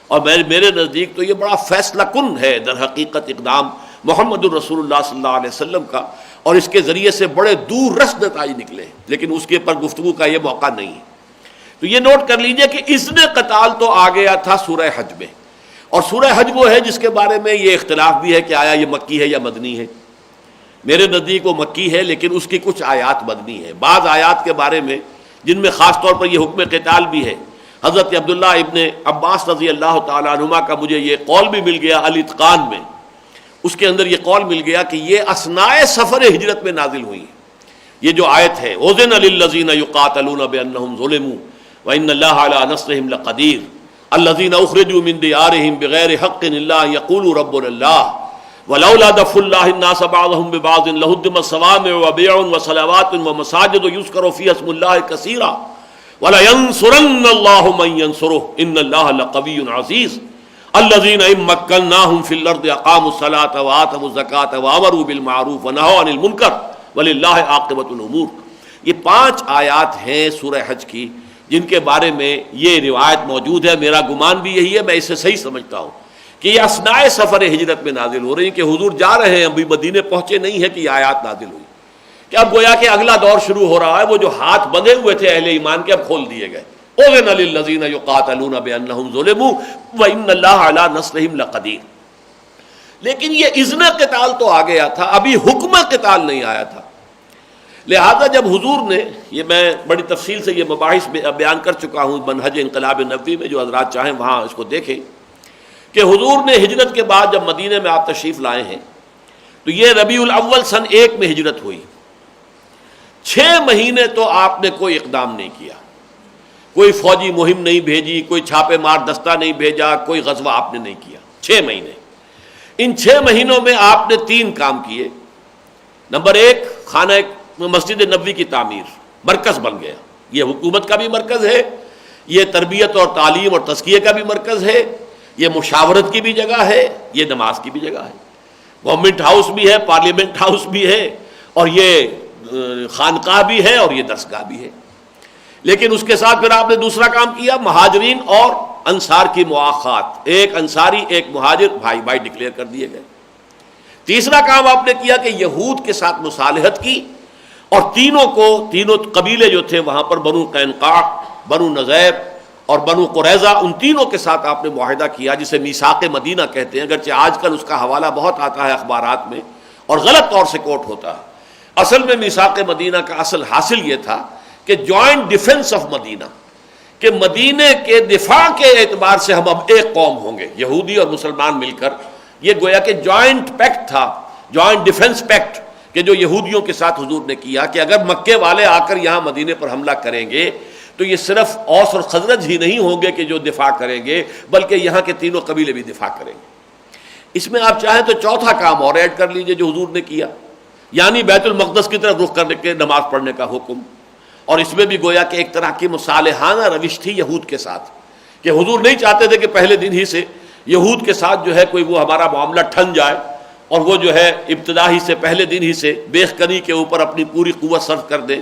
اور میرے نزدیک تو یہ بڑا فیصلہ کن ہے در حقیقت اقدام محمد الرسول اللہ صلی اللہ علیہ وسلم کا، اور اس کے ذریعے سے بڑے دور رس نتائج نکلے، لیکن اس کے پر گفتگو کا یہ موقع نہیں ہے. تو یہ نوٹ کر لیجئے کہ اذن قتال تو آ گیا تھا سورہ حج میں، اور سورہ حج وہ ہے جس کے بارے میں یہ اختلاف بھی ہے کہ آیا یہ مکی ہے یا مدنی ہے. میرے نزدیک وہ مکی ہے، لیکن اس کی کچھ آیات مدنی ہیں. بعض آیات کے بارے میں جن میں خاص طور پر یہ حکم قتال بھی ہے، حضرت عبداللہ ابن عباس رضی اللہ تعالیٰ عنہما کا مجھے یہ قول بھی مل گیا الاتقان میں، اس کے اندر یہ قول مل گیا کہ یہ اثناء سفر ہجرت میں نازل ہوئی. یہ جو آیت ہے اذن للذین یقاتلون بانہم ظلموا وان اللہ علی نصرہم لقدیر الذین اخرجوا من دیارہم بغیر حق الا ان یقولوا ربنا اللہ ولولا دفع اللہ الناس بعضهم ببعض لہدمت صوامع وبیع وصلوات ومساجد یذکر فیہا اسم اللہ کثیرا وَلَيَنْصُرَنَّ اللَّهُ مَنْ يَنْصُرُهُ إِنَّ اللَّهَ لَقَوِيٌّ عَزِيزٌ الَّذِينَ إِن مَّكَّنَّاهُمْ فِي الْأَرْضِ أَقَامُوا الصَّلَاةَ وَآتَوُا الزَّكَاةَ وَأَمَرُوا بِالْمَعْرُوفِ وَنَهَوْا عَنِ الْمُنكَرِ وَلِلَّهِ عَاقِبَةُ الْأُمُورِ. یہ 5 آیات ہیں سورہ حج کی جن کے بارے میں یہ روایت موجود ہے. میرا گمان بھی یہی ہے، میں اسے صحیح سمجھتا ہوں کہ یہ اثناء سفر ہجرت میں نازل ہو رہی ہیں، کہ حضور جا رہے ہیں، ابھی مدینے پہنچے نہیں ہیں کہ یہ آیات نازل ہوئی، کہ اب گویا کہ اگلا دور شروع ہو رہا ہے. وہ جو ہاتھ بندھے ہوئے تھے اہل ایمان کے اب کھول دیے گئے. اذن للذین یقاتلون بانہم ظلموا وان اللہ علی نصرہم لقدیر. لیکن یہ اذن قتال تو آ گیا تھا، ابھی حکم قتال نہیں آیا تھا. لہذا جب حضور نے، یہ میں بڑی تفصیل سے یہ مباحث بیان کر چکا ہوں منہج انقلاب نبوی میں، جو حضرات چاہیں وہاں اس کو دیکھیں، کہ حضور نے ہجرت کے بعد جب مدینے میں آپ تشریف لائے ہیں تو یہ ربیع الاول سن 1 میں ہجرت ہوئی. 6 مہینے تو آپ نے کوئی اقدام نہیں کیا، کوئی فوجی مہم نہیں بھیجی، کوئی چھاپے مار دستہ نہیں بھیجا، کوئی غزوہ آپ نے نہیں کیا. 6 مہینے. ان 6 مہینوں میں آپ نے 3 کام کیے. نمبر 1، خانہ مسجد نبوی کی تعمیر، مرکز بن گیا. یہ حکومت کا بھی مرکز ہے، یہ تربیت اور تعلیم اور تزکیے کا بھی مرکز ہے، یہ مشاورت کی بھی جگہ ہے، یہ نماز کی بھی جگہ ہے. گورنمنٹ ہاؤس بھی ہے، پارلیمنٹ ہاؤس بھی ہے، اور یہ خانقاہ بھی ہے، اور یہ درسگاہ بھی ہے. لیکن اس کے ساتھ پھر آپ نے دوسرا کام کیا، مہاجرین اور انصار کی مواخات. ایک انصاری ایک مہاجر بھائی بھائی ڈکلیئر کر دیے گئے. تیسرا کام آپ نے کیا کہ یہود کے ساتھ مصالحت کی، اور تینوں قبیلے جو تھے وہاں پر، بنو قینقاع، بنو نذیر اور بنو قریظہ، ان تینوں کے ساتھ آپ نے معاہدہ کیا جسے میثاق مدینہ کہتے ہیں. اگرچہ آج کل اس کا حوالہ بہت آتا ہے اخبارات میں اور غلط طور سے کوٹ ہوتا ہے. اصل میں میثاق مدینہ کا اصل حاصل یہ تھا کہ جوائنٹ ڈیفنس آف مدینہ، کہ مدینے کے دفاع کے اعتبار سے ہم اب ایک قوم ہوں گے، یہودی اور مسلمان مل کر. یہ گویا کہ جوائنٹ پیکٹ تھا، جوائنٹ ڈیفنس پیکٹ، کہ جو یہودیوں کے ساتھ حضور نے کیا کہ اگر مکے والے آ کر یہاں مدینے پر حملہ کریں گے تو یہ صرف اوس اور خزرج ہی نہیں ہوں گے کہ جو دفاع کریں گے، بلکہ یہاں کے تینوں قبیلے بھی دفاع کریں گے. اس میں آپ چاہیں تو چوتھا کام اور ایڈ کر لیجئے جو حضور نے کیا، یعنی بیت المقدس کی طرف رخ کرنے کے نماز پڑھنے کا حکم. اور اس میں بھی گویا کہ ایک طرح کی مصالحانہ روش تھی یہود کے ساتھ، کہ حضور نہیں چاہتے تھے کہ پہلے دن ہی سے یہود کے ساتھ جو ہے کوئی وہ ہمارا معاملہ ٹھن جائے، اور وہ جو ہے ابتدا ہی سے پہلے دن ہی سے بیخ کنی کے اوپر اپنی پوری قوت صرف کر دیں.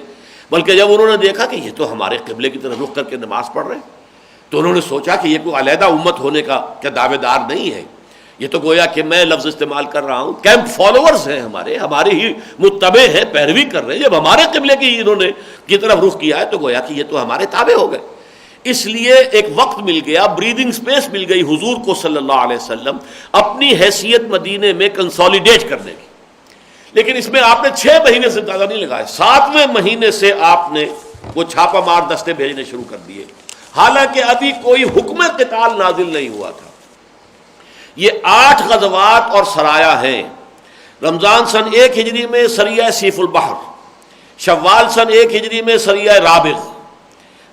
بلکہ جب انہوں نے دیکھا کہ یہ تو ہمارے قبلے کی طرف رخ کر کے نماز پڑھ رہے ہیں، تو انہوں نے سوچا کہ یہ کوئی علیحدہ امت ہونے کا کیا دعوے دار نہیں ہے، یہ تو گویا کہ میں لفظ استعمال کر رہا ہوں، کیمپ فالوورز ہیں ہمارے ہی متبع ہیں، پیروی کر رہے ہیں. جب ہمارے قبلے کی انہوں نے کی طرف رخ کیا ہے تو گویا کہ یہ تو ہمارے تابع ہو گئے. اس لیے ایک وقت مل گیا، بریدنگ سپیس مل گئی حضور کو صلی اللہ علیہ وسلم اپنی حیثیت مدینے میں کنسولیڈیٹ کرنے کی. لیکن اس میں آپ نے 6 مہینے سے زیادہ نہیں لگائے، 7ویں مہینے سے آپ نے وہ چھاپا مار دستے بھیجنے شروع کر دیے، حالانکہ ابھی کوئی حکم قتال نازل نہیں ہوا تھا. یہ 8 غزوات اور سرایا ہیں. رمضان سن 1 ہجری میں سریہ سیف البحر، شوال سن 1 ہجری میں سریہ رابغ،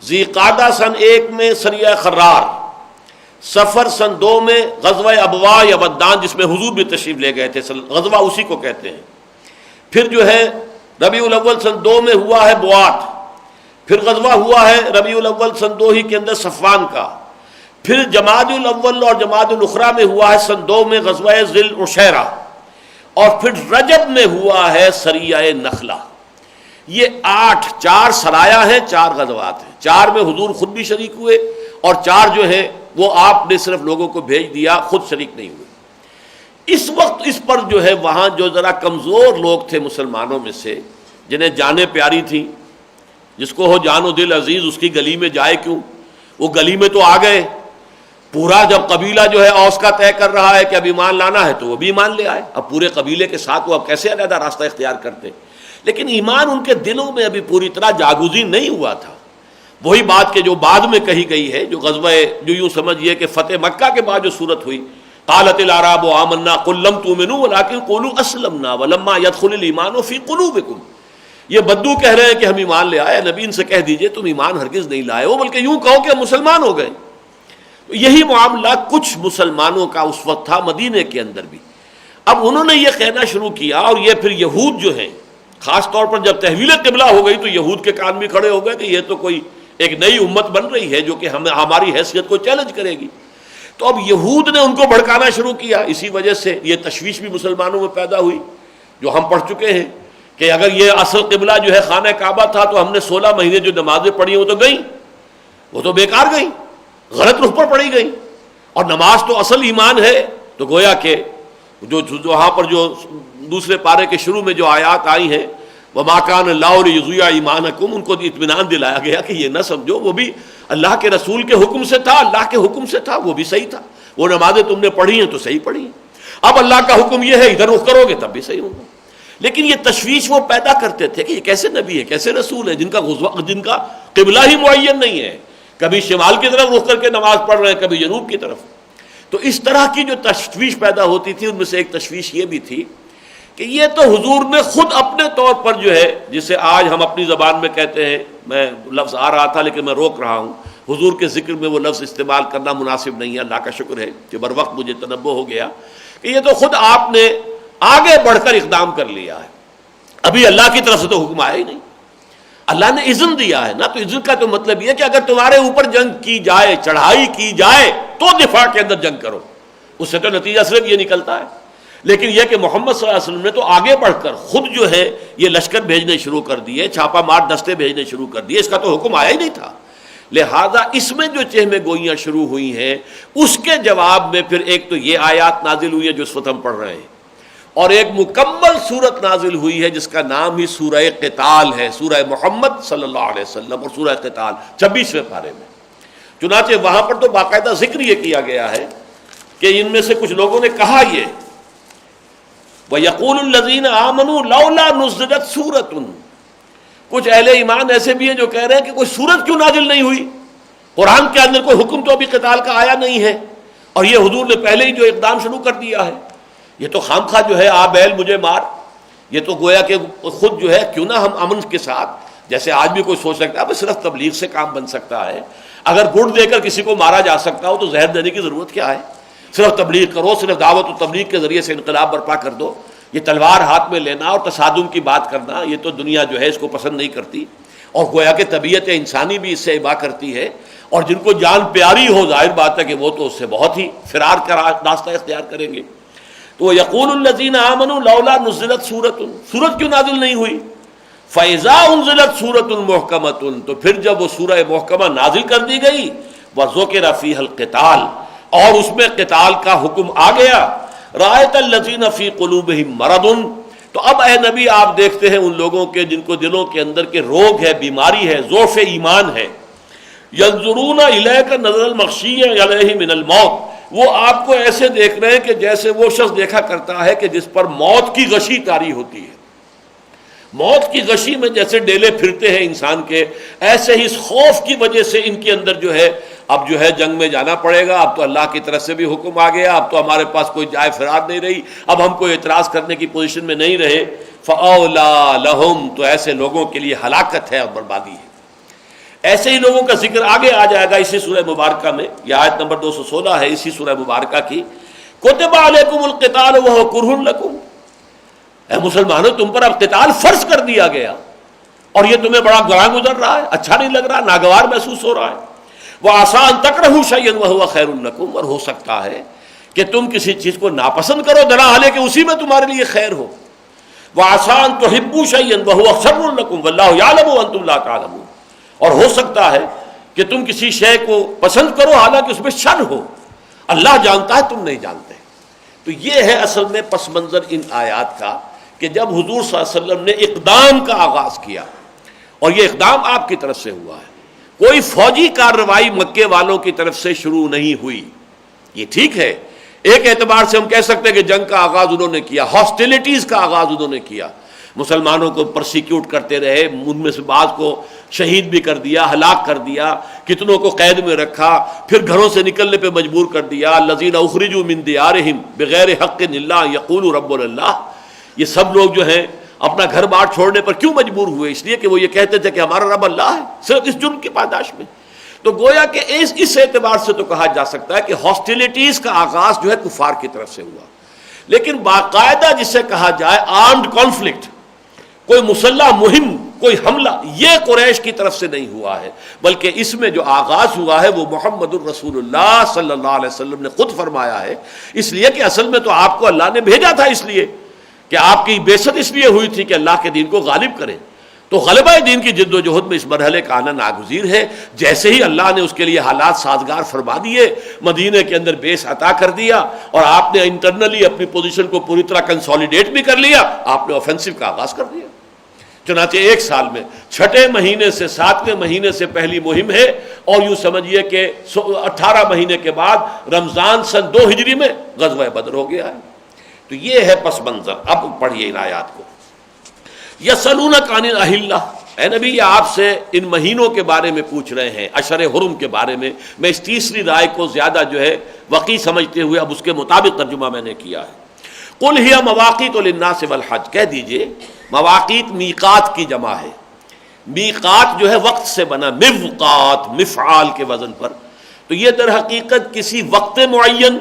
ذی قعدہ سن 1 میں سریہ خرار، سفر سن 2 میں غزوہ ابوا یا ودان جس میں حضور بھی تشریف لے گئے تھے، غزوہ اسی کو کہتے ہیں. پھر جو ہے ربیع الاول سن 2 میں ہوا ہے بوات، پھر غزوہ ہوا ہے ربیع الاول سن 2 ہی کے اندر صفوان کا، پھر جمادی الاول اور جمادی الاخری میں ہوا ہے سن 2 میں غزوہ ذی العشیرہ، اور پھر رجب میں ہوا ہے سریہ نخلہ. یہ 8 4 سرایا ہیں، 4 غزوات ہیں. 4 میں حضور خود بھی شریک ہوئے اور 4 جو ہے وہ آپ نے صرف لوگوں کو بھیج دیا، خود شریک نہیں ہوئے. اس وقت اس پر جو ہے وہاں جو ذرا کمزور لوگ تھے مسلمانوں میں سے، جنہیں جانیں پیاری تھیں، جس کو ہو جان و دل عزیز اس کی گلی میں جائے کیوں، وہ گلی میں تو آ گئے. پورا جب قبیلہ جو ہے اوس کا طے کر رہا ہے کہ اب ایمان لانا ہے تو وہ بھی ایمان لے آئے. اب پورے قبیلے کے ساتھ وہ اب کیسے علیحدہ راستہ اختیار کرتے، لیکن ایمان ان کے دلوں میں ابھی پوری طرح جاگزین نہیں ہوا تھا. وہی بات کہ جو بعد میں کہی گئی ہے، جو غزوہ جو یوں سمجھیے کہ فتح مکہ کے بعد جو صورت ہوئی، قالت الاعراب آمنا قل لم تؤمنوا ولكن قولوا اسلمنا ولما يدخل الايمان في قلوبكم. یہ بدو کہہ رہے ہیں کہ ہم ایمان لے آئے، نبی ان سے کہہ دیجئے تم ایمان ہرگز نہیں لائے ہو، بلکہ یوں کہو کہ ہم مسلمان ہو گئے. یہی معاملہ کچھ مسلمانوں کا اس وقت تھا مدینے کے اندر بھی. اب انہوں نے یہ کہنا شروع کیا، اور یہ پھر یہود جو ہیں، خاص طور پر جب تحویل قبلہ ہو گئی تو یہود کے کان بھی کھڑے ہو گئے کہ یہ تو کوئی ایک نئی امت بن رہی ہے جو کہ ہماری حیثیت کو چیلنج کرے گی. تو اب یہود نے ان کو بھڑکانا شروع کیا. اسی وجہ سے یہ تشویش بھی مسلمانوں میں پیدا ہوئی جو ہم پڑھ چکے ہیں کہ اگر یہ اصل قبلہ جو ہے خانہ کعبہ تھا تو ہم نے 16 مہینے جو نمازیں پڑھی وہ تو گئیں، وہ تو بیکار گئیں، غلط رخ پر پڑھی گئیں. اور نماز تو اصل ایمان ہے. تو گویا کہ جو وہاں پر جو دوسرے پارے کے شروع میں جو آیات آئی ہیں وَمَا كَانَ اللَّهُ لِيُضِيعَ إِيمَانَكُمْ، ان کو اطمینان دلایا گیا کہ یہ نہ سمجھو وہ بھی اللہ کے رسول کے حکم سے تھا، اللہ کے حکم سے تھا، وہ بھی صحیح تھا. وہ نمازیں تم نے پڑھی ہیں تو صحیح پڑھی ہیں. اب اللہ کا حکم یہ ہے ادھر رخ کرو گے تب بھی صحیح ہوگا. لیکن یہ تشویش وہ پیدا کرتے تھے کہ یہ کیسے نبی ہے، کیسے رسول ہے جن کا قبلہ ہی معین نہیں ہے، کبھی شمال کی طرف رخ کر کے نماز پڑھ رہے ہیں، کبھی جنوب کی طرف. تو اس طرح کی جو تشویش پیدا ہوتی تھی ان میں سے ایک تشویش یہ بھی تھی کہ یہ تو حضور نے خود اپنے طور پر جو ہے، جسے آج ہم اپنی زبان میں کہتے ہیں، میں لفظ آ رہا تھا لیکن میں روک رہا ہوں، حضور کے ذکر میں وہ لفظ استعمال کرنا مناسب نہیں ہے. اللہ کا شکر ہے کہ بر وقت مجھے تنبہ ہو گیا کہ یہ تو خود آپ نے آگے بڑھ کر اقدام کر لیا ہے. ابھی اللہ کی طرف سے تو حکم آیا ہی نہیں، اللہ نے اذن دیا ہے نا. تو اذن کا تو مطلب یہ کہ اگر تمہارے اوپر جنگ کی جائے، چڑھائی کی جائے تو دفاع کے اندر جنگ کرو. اس سے تو نتیجہ صرف یہ نکلتا ہے. لیکن یہ کہ محمد صلی اللہ علیہ وسلم نے تو آگے بڑھ کر خود جو ہے یہ لشکر بھیجنے شروع کر دیے، چھاپا مار دستے بھیجنے شروع کر دیے. اس کا تو حکم آیا ہی نہیں تھا. لہذا اس میں جو چہمے گوئیاں شروع ہوئی ہیں اس کے جواب میں پھر ایک تو یہ آیات نازل ہوئی ہے جو اس وقت ہم پڑھ رہے ہیں، اور ایک مکمل سورت نازل ہوئی ہے جس کا نام ہی سورہ قتال ہے، سورہ محمد صلی اللہ علیہ وسلم، اور سورہ قتال 26ویں پارے میں. چنانچہ وہاں پر تو باقاعدہ ذکر یہ کیا گیا ہے کہ ان میں سے کچھ لوگوں نے کہا یہ وَيَقُولُ الَّذِينَ آمَنُوا لَوْلَا نُزِّلَتْ سُورَةٌ، کچھ اہل ایمان ایسے بھی ہیں جو کہہ رہے ہیں کہ کوئی سورت کیوں نازل نہیں ہوئی، قرآن کے اندر کوئی حکم تو ابھی قتال کا آیا نہیں ہے، اور یہ حضور نے پہلے ہی جو اقدام شروع کر دیا ہے. یہ تو خام خواہ جو ہے آ بیل مجھے مار، یہ تو گویا کہ خود جو ہے کیوں نہ ہم امن کے ساتھ، جیسے آج بھی کوئی سوچ سکتا ہے صرف تبلیغ سے کام بن سکتا ہے، اگر گڑ دے کر کسی کو مارا جا سکتا ہو تو زہر دینے کی ضرورت کیا ہے، صرف تبلیغ کرو، صرف دعوت و تبلیغ کے ذریعے سے انقلاب برپا کر دو. یہ تلوار ہاتھ میں لینا اور تصادم کی بات کرنا یہ تو دنیا جو ہے اس کو پسند نہیں کرتی، اور گویا کہ طبیعت انسانی بھی اس سے ابا کرتی ہے، اور جن کو جان پیاری ہو ظاہر بات ہے کہ وہ تو اس سے بہت ہی فرار کا راستہ اختیار کریں گے. تو یقول الذین آمنوا لولا نزلت سورت کیوں نازل نہیں ہوئی. فَإِذَا أُنزِلَتْ سُورَةٌ مُحْكَمَةٌ، تو پھر جب وہ سورہ محکمہ نازل کر دی گئی، وَذُكِرَ فِيهَا الْقِتَالُ، اور اس میں قتال کا حکم آ گیا، رأیت الذین فی قلوبہم مرض، تو اب اے نبی آپ دیکھتے ہیں ان لوگوں کے جن کو دلوں کے اندر کے روگ ہے، بیماری ہے، ضعف ایمان ہے، ینظرون الیک نظر المغشی علیہ من الموت، وہ آپ کو ایسے دیکھ رہے ہیں کہ جیسے وہ شخص دیکھا کرتا ہے کہ جس پر موت کی غشی طاری ہوتی ہے۔ موت کی غشی میں جیسے ڈیلے پھرتے ہیں انسان کے، ایسے ہی اس خوف کی وجہ سے ان کے اندر جو ہے اب جو ہے جنگ میں جانا پڑے گا، اب تو اللہ کی طرف سے بھی حکم آ گیا، اب تو ہمارے پاس کوئی جائے فرار نہیں رہی، اب ہم کوئی اعتراض کرنے کی پوزیشن میں نہیں رہے۔ فَأَوْلَىٰ لَهُمْ، تو ایسے لوگوں کے لیے ہلاکت ہے اور بربادی ہے۔ ایسے ہی لوگوں کا ذکر آگے آ جائے گا اسی سورہ مبارکہ میں، یہ آیت نمبر 216 ہے اسی سورہ مبارکہ کی، كُتِبَ عَلَيْكُمُ الْقِتَالُ وَهُوَ كُرْهٌ لَكُمْ، اے مسلمانوں تم پر اب قتال فرض کر دیا گیا اور یہ تمہیں بڑا گراں گزر رہا ہے، اچھا نہیں لگ رہا، ناگوار محسوس ہو رہا ہے۔ وَعَسَىٰ أَن تَكْرَهُوا شَيْئًا وَهُوَ خَيْرٌ لَكُمْ، اور ہو سکتا ہے کہ تم کسی چیز کو ناپسند کرو درا حالانکہ اسی میں تمہارے لیے خیر ہو۔ وَعَسَىٰ أَن تُحِبُّوا شَيْئًا وَهُوَ شَرٌّ لَكُمْ وَاللَّهُ يَعْلَمُ وَأَنتُمْ لَا تَعْلَمُونَ، اور ہو سکتا ہے کہ تم کسی شے کو پسند کرو حالانکہ اس میں شر ہو، اللہ جانتا ہے تم نہیں جانتے۔ تو یہ ہے اصل میں پس منظر ان آیات کا کہ جب حضور صلی اللہ علیہ وسلم نے اقدام کا آغاز کیا، اور یہ اقدام آپ کی طرف سے ہوا ہے، کوئی فوجی کارروائی مکے والوں کی طرف سے شروع نہیں ہوئی۔ یہ ٹھیک ہے، ایک اعتبار سے ہم کہہ سکتے ہیں کہ جنگ کا آغاز انہوں نے کیا، ہاسٹیلیٹیز کا آغاز انہوں نے کیا، مسلمانوں کو پرسیکیوٹ کرتے رہے، ان میں سے بعض کو شہید بھی کر دیا، ہلاک کر دیا، کتنوں کو قید میں رکھا، پھر گھروں سے نکلنے پہ مجبور کر دیا، الذین اخرجوا من دیارہم بغیر حق الا یقولوا ربنا اللہ، یہ سب لوگ جو ہیں اپنا گھر بار چھوڑنے پر کیوں مجبور ہوئے؟ اس لیے کہ وہ یہ کہتے تھے کہ ہمارا رب اللہ ہے، صرف اس جرم کی پاداش میں۔ تو گویا کہ اس اعتبار سے تو کہا جا سکتا ہے کہ ہاسٹیلیٹیز کا آغاز جو ہے کفار کی طرف سے ہوا، لیکن باقاعدہ جسے کہا جائے آرمڈ کانفلکٹ، کوئی مسلح مہم، کوئی حملہ، یہ قریش کی طرف سے نہیں ہوا ہے، بلکہ اس میں جو آغاز ہوا ہے وہ محمد الرسول اللہ صلی اللہ علیہ وسلم نے خود فرمایا ہے، اس لیے کہ اصل میں تو آپ کو اللہ نے بھیجا تھا، اس لیے کہ آپ کی بعثت اس لیے ہوئی تھی کہ اللہ کے دین کو غالب کریں۔ تو غلبہ دین کی جد و جہد میں اس مرحلے کا آنا ناگزیر ہے۔ جیسے ہی اللہ نے اس کے لیے حالات سازگار فرما دیے، مدینے کے اندر بیس عطا کر دیا اور آپ نے انٹرنلی اپنی پوزیشن کو پوری طرح کنسولیڈیٹ بھی کر لیا، آپ نے آفینسو کا آغاز کر دیا۔ چنانچہ ایک سال میں 6 مہینے سے 7ویں مہینے سے پہلی مہم ہے، اور یوں سمجھیے کہ 18 مہینے کے بعد رمضان سن 2 ہجری میں غزوہ بدر ہو گیا ہے۔ تو یہ ہے پس منظر۔ اب پڑھیے ان آیات کو۔ یسألونک عن الاہلہ، اے نبی یہ آپ سے ان مہینوں کے بارے میں پوچھ رہے ہیں، اشہر حرم کے بارے میں۔ میں اس تیسری رائے کو زیادہ جو ہے وقی سمجھتے ہوئے اب اس کے مطابق ترجمہ میں نے کیا ہے۔ قل ہی مواقیت للناس والحج، کہہ دیجئے مواقیت میقات کی جمع ہے۔ میقات جو ہے وقت سے بنا، موقات مفعال کے وزن پر، تو یہ در حقیقت کسی وقت معین،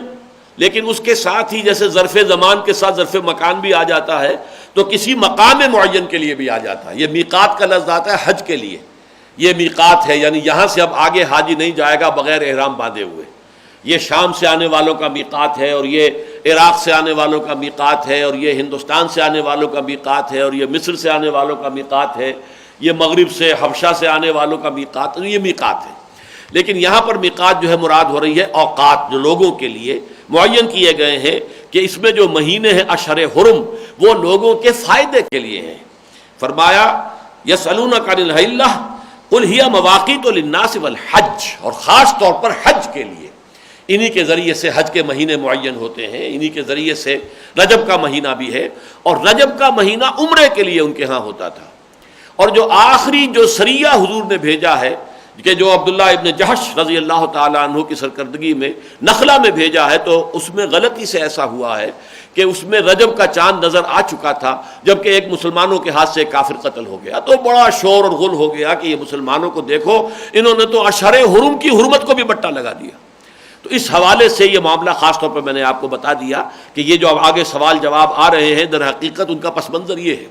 لیکن اس کے ساتھ ہی جیسے ظرف زمان کے ساتھ ظرف مکان بھی آ جاتا ہے، تو کسی مقام معین کے لیے بھی آ جاتا ہے۔ یہ میقات کا لفظ آتا ہے حج کے لیے، یہ میقات ہے، یعنی یہاں سے اب آگے حاجی نہیں جائے گا بغیر احرام باندھے ہوئے۔ یہ شام سے آنے والوں کا میقات ہے، اور یہ عراق سے آنے والوں کا میقات ہے، اور یہ ہندوستان سے آنے والوں کا میقات ہے، اور یہ مصر سے آنے والوں کا میقات ہے، یہ مغرب سے حبشہ سے آنے والوں کا میقات، یہ میقات ہے۔ لیکن یہاں پر میقات جو ہے مراد ہو رہی ہے اوقات، جو لوگوں کے لیے معین کیے گئے ہیں، کہ اس میں جو مہینے ہیں اشہر حرم وہ لوگوں کے فائدے کے لیے ہیں۔ فرمایا یسألونک عن الاہلہ قل ہی مواقیت للناس والحج، اور خاص طور پر حج کے لیے، انہی کے ذریعے سے حج کے مہینے معین ہوتے ہیں، انہی کے ذریعے سے رجب کا مہینہ بھی ہے، اور رجب کا مہینہ عمرے کے لیے ان کے ہاں ہوتا تھا۔ اور جو آخری جو سریہ حضور نے بھیجا ہے، کہ جو عبداللہ ابن جحش رضی اللہ تعالیٰ عنہ کی سرکردگی میں نخلا میں بھیجا ہے، تو اس میں غلطی سے ایسا ہوا ہے کہ اس میں رجب کا چاند نظر آ چکا تھا، جبکہ ایک مسلمانوں کے ہاتھ سے کافر قتل ہو گیا، تو بڑا شور اور غل ہو گیا کہ یہ مسلمانوں کو دیکھو، انہوں نے تو اشہر حرم کی حرمت کو بھی بٹا لگا دیا۔ تو اس حوالے سے یہ معاملہ خاص طور پر میں نے آپ کو بتا دیا کہ یہ جو اب آگے سوال جواب آ رہے ہیں، در حقیقت ان کا پس منظر یہ ہے۔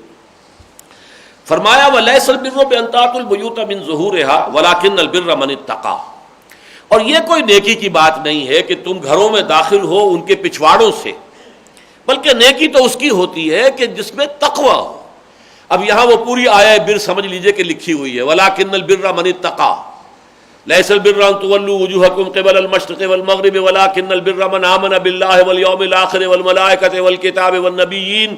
فرمایا وَلَيْسَ الْبِرُّ بِأَن تَأْتُوا الْبُيُوتَ مِن ظُهُورِهَا وَلَكِنَّ الْبِرَّ مَنِ اتَّقَىٰ، اور یہ کوئی نیکی کی بات نہیں ہے کہ تم گھروں میں داخل ہو ان کے پچھواڑوں سے، بلکہ نیکی تو اس کی ہوتی ہے کہ جس میں تقوی ہو۔ اب یہاں وہ پوری آیہ بر سمجھ لیجئے کہ لکھی ہوئی ہے، وَلَكِنَّ الْبِرَّ مَنِ اتَّقَىٰ، لیس البر ان تولوا وجوهکم قبل المشرق والمغرب ولكن البر من آمن بالله واليوم الآخر والملائكة والكتاب والنبيين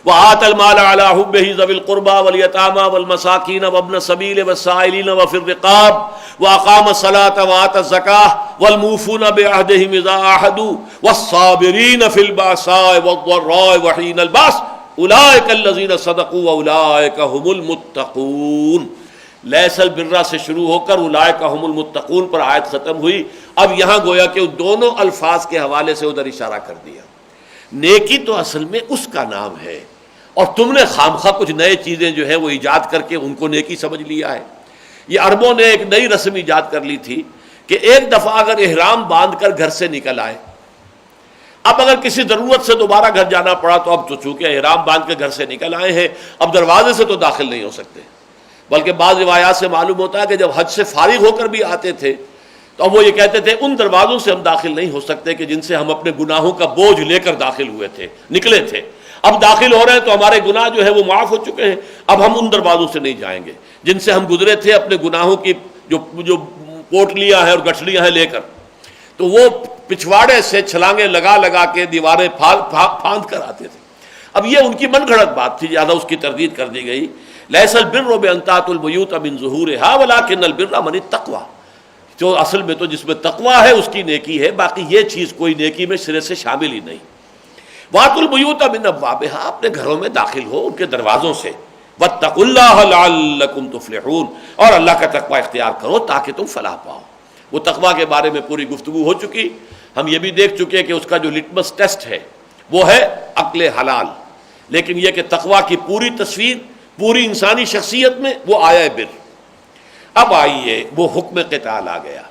وآتى المال على حبه ذوي القربى واليتامى والمساكين وابن السبيل والسائلين وفي الرقاب وأقام الصلاة وآتى الزكاة والموفون بعهدهم إذا عاهدوا والصابرين في البأساء والضراء وحين البأس أولئك الذين صدقوا وأولئك هم المتقون. لیس البر سے شروع ہو کر اولئک هم المتقون پر آیت ختم ہوئی. اب یہاں گویا کہ دونوں الفاظ کے حوالے سے ادھر اشارہ کر دیا. نیکی تو اصل میں اس کا نام ہے، اور تم نے خامخواہ کچھ نئے چیزیں جو ہے وہ ایجاد کر کے ان کو نیکی سمجھ لیا ہے. یہ عربوں نے ایک نئی رسم ایجاد کر لی تھی کہ ایک دفعہ اگر احرام باندھ کر گھر سے نکل آئے، اب اگر کسی ضرورت سے دوبارہ گھر جانا پڑا تو اب تو چونکہ احرام باندھ کے گھر سے نکل آئے ہیں، اب دروازے سے تو داخل نہیں ہو سکتے. بلکہ بعض روایات سے معلوم ہوتا ہے کہ جب حج سے فارغ ہو کر بھی آتے تھے تو اب وہ یہ کہتے تھے ان دروازوں سے ہم داخل نہیں ہو سکتے کہ جن سے ہم اپنے گناہوں کا بوجھ لے کر داخل ہوئے تھے، نکلے تھے. اب داخل ہو رہے ہیں تو ہمارے گناہ جو ہے وہ معاف ہو چکے ہیں، اب ہم ان دروازوں سے نہیں جائیں گے جن سے ہم گزرے تھے اپنے گناہوں کی جو پوٹلیاں ہیں اور گٹھلیاں ہیں لے کر. تو وہ پچھواڑے سے چھلانگیں لگا کے دیواریں پھاند کر آتے تھے. اب یہ ان کی من گھڑت بات تھی، زیادہ اس کی تردید کر دی گئی. لیس البر بان تأتوا البیوت من ظہورها ولکن البر من التقوی. جو اصل میں تو جس میں تقوی ہے اس کی نیکی ہے، باقی یہ چیز کوئی نیکی میں سرے سے شامل ہی نہیں. واتوا البیوت من ابوابها، اپنے گھروں میں داخل ہو ان کے دروازوں سے. واتقوا اللہ لعلکم تفلحون، اور اللہ کا تقوی اختیار کرو تاکہ تم فلاح پاؤ. وہ تقوی کے بارے میں پوری گفتگو ہو چکی. ہم یہ بھی دیکھ چکے کہ اس کا جو لٹمس ٹیسٹ ہے وہ ہے عقل حلال. لیکن یہ کہ تقوی کی پوری تصویر پوری انسانی شخصیت میں وہ آیا بر. اب آئیے وہ حکم قتال آ گیا.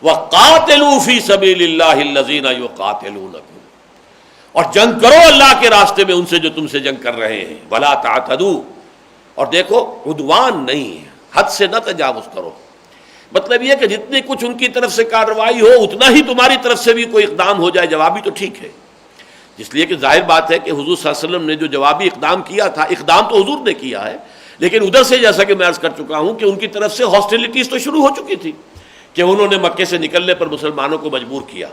وَقَاتِلُوا فِي سَبِيلِ اللَّهِ الَّذِينَ يُقَاتِلُونَكُمْ، اور جنگ کرو اللہ کے راستے میں ان سے جو تم سے جنگ کر رہے ہیں. وَلَا تَعْتَدُوا، اور دیکھو عدوان نہیں، حد سے نہ تجاوز کرو. مطلب یہ کہ جتنی کچھ ان کی طرف سے کارروائی ہو اتنا ہی تمہاری طرف سے بھی کوئی اقدام ہو جائے جوابی تو ٹھیک ہے. اس لیے کہ ظاہر بات ہے کہ حضور صلی اللہ علیہ وسلم نے جو جوابی اقدام کیا تھا، اقدام تو حضور نے کیا ہے، لیکن ادھر سے جیسا کہ میں عرض کر چکا ہوں کہ ان کی طرف سے ہاسٹیلٹیز تو شروع ہو چکی تھی کہ انہوں نے مکے سے نکلنے پر مسلمانوں کو مجبور کیا.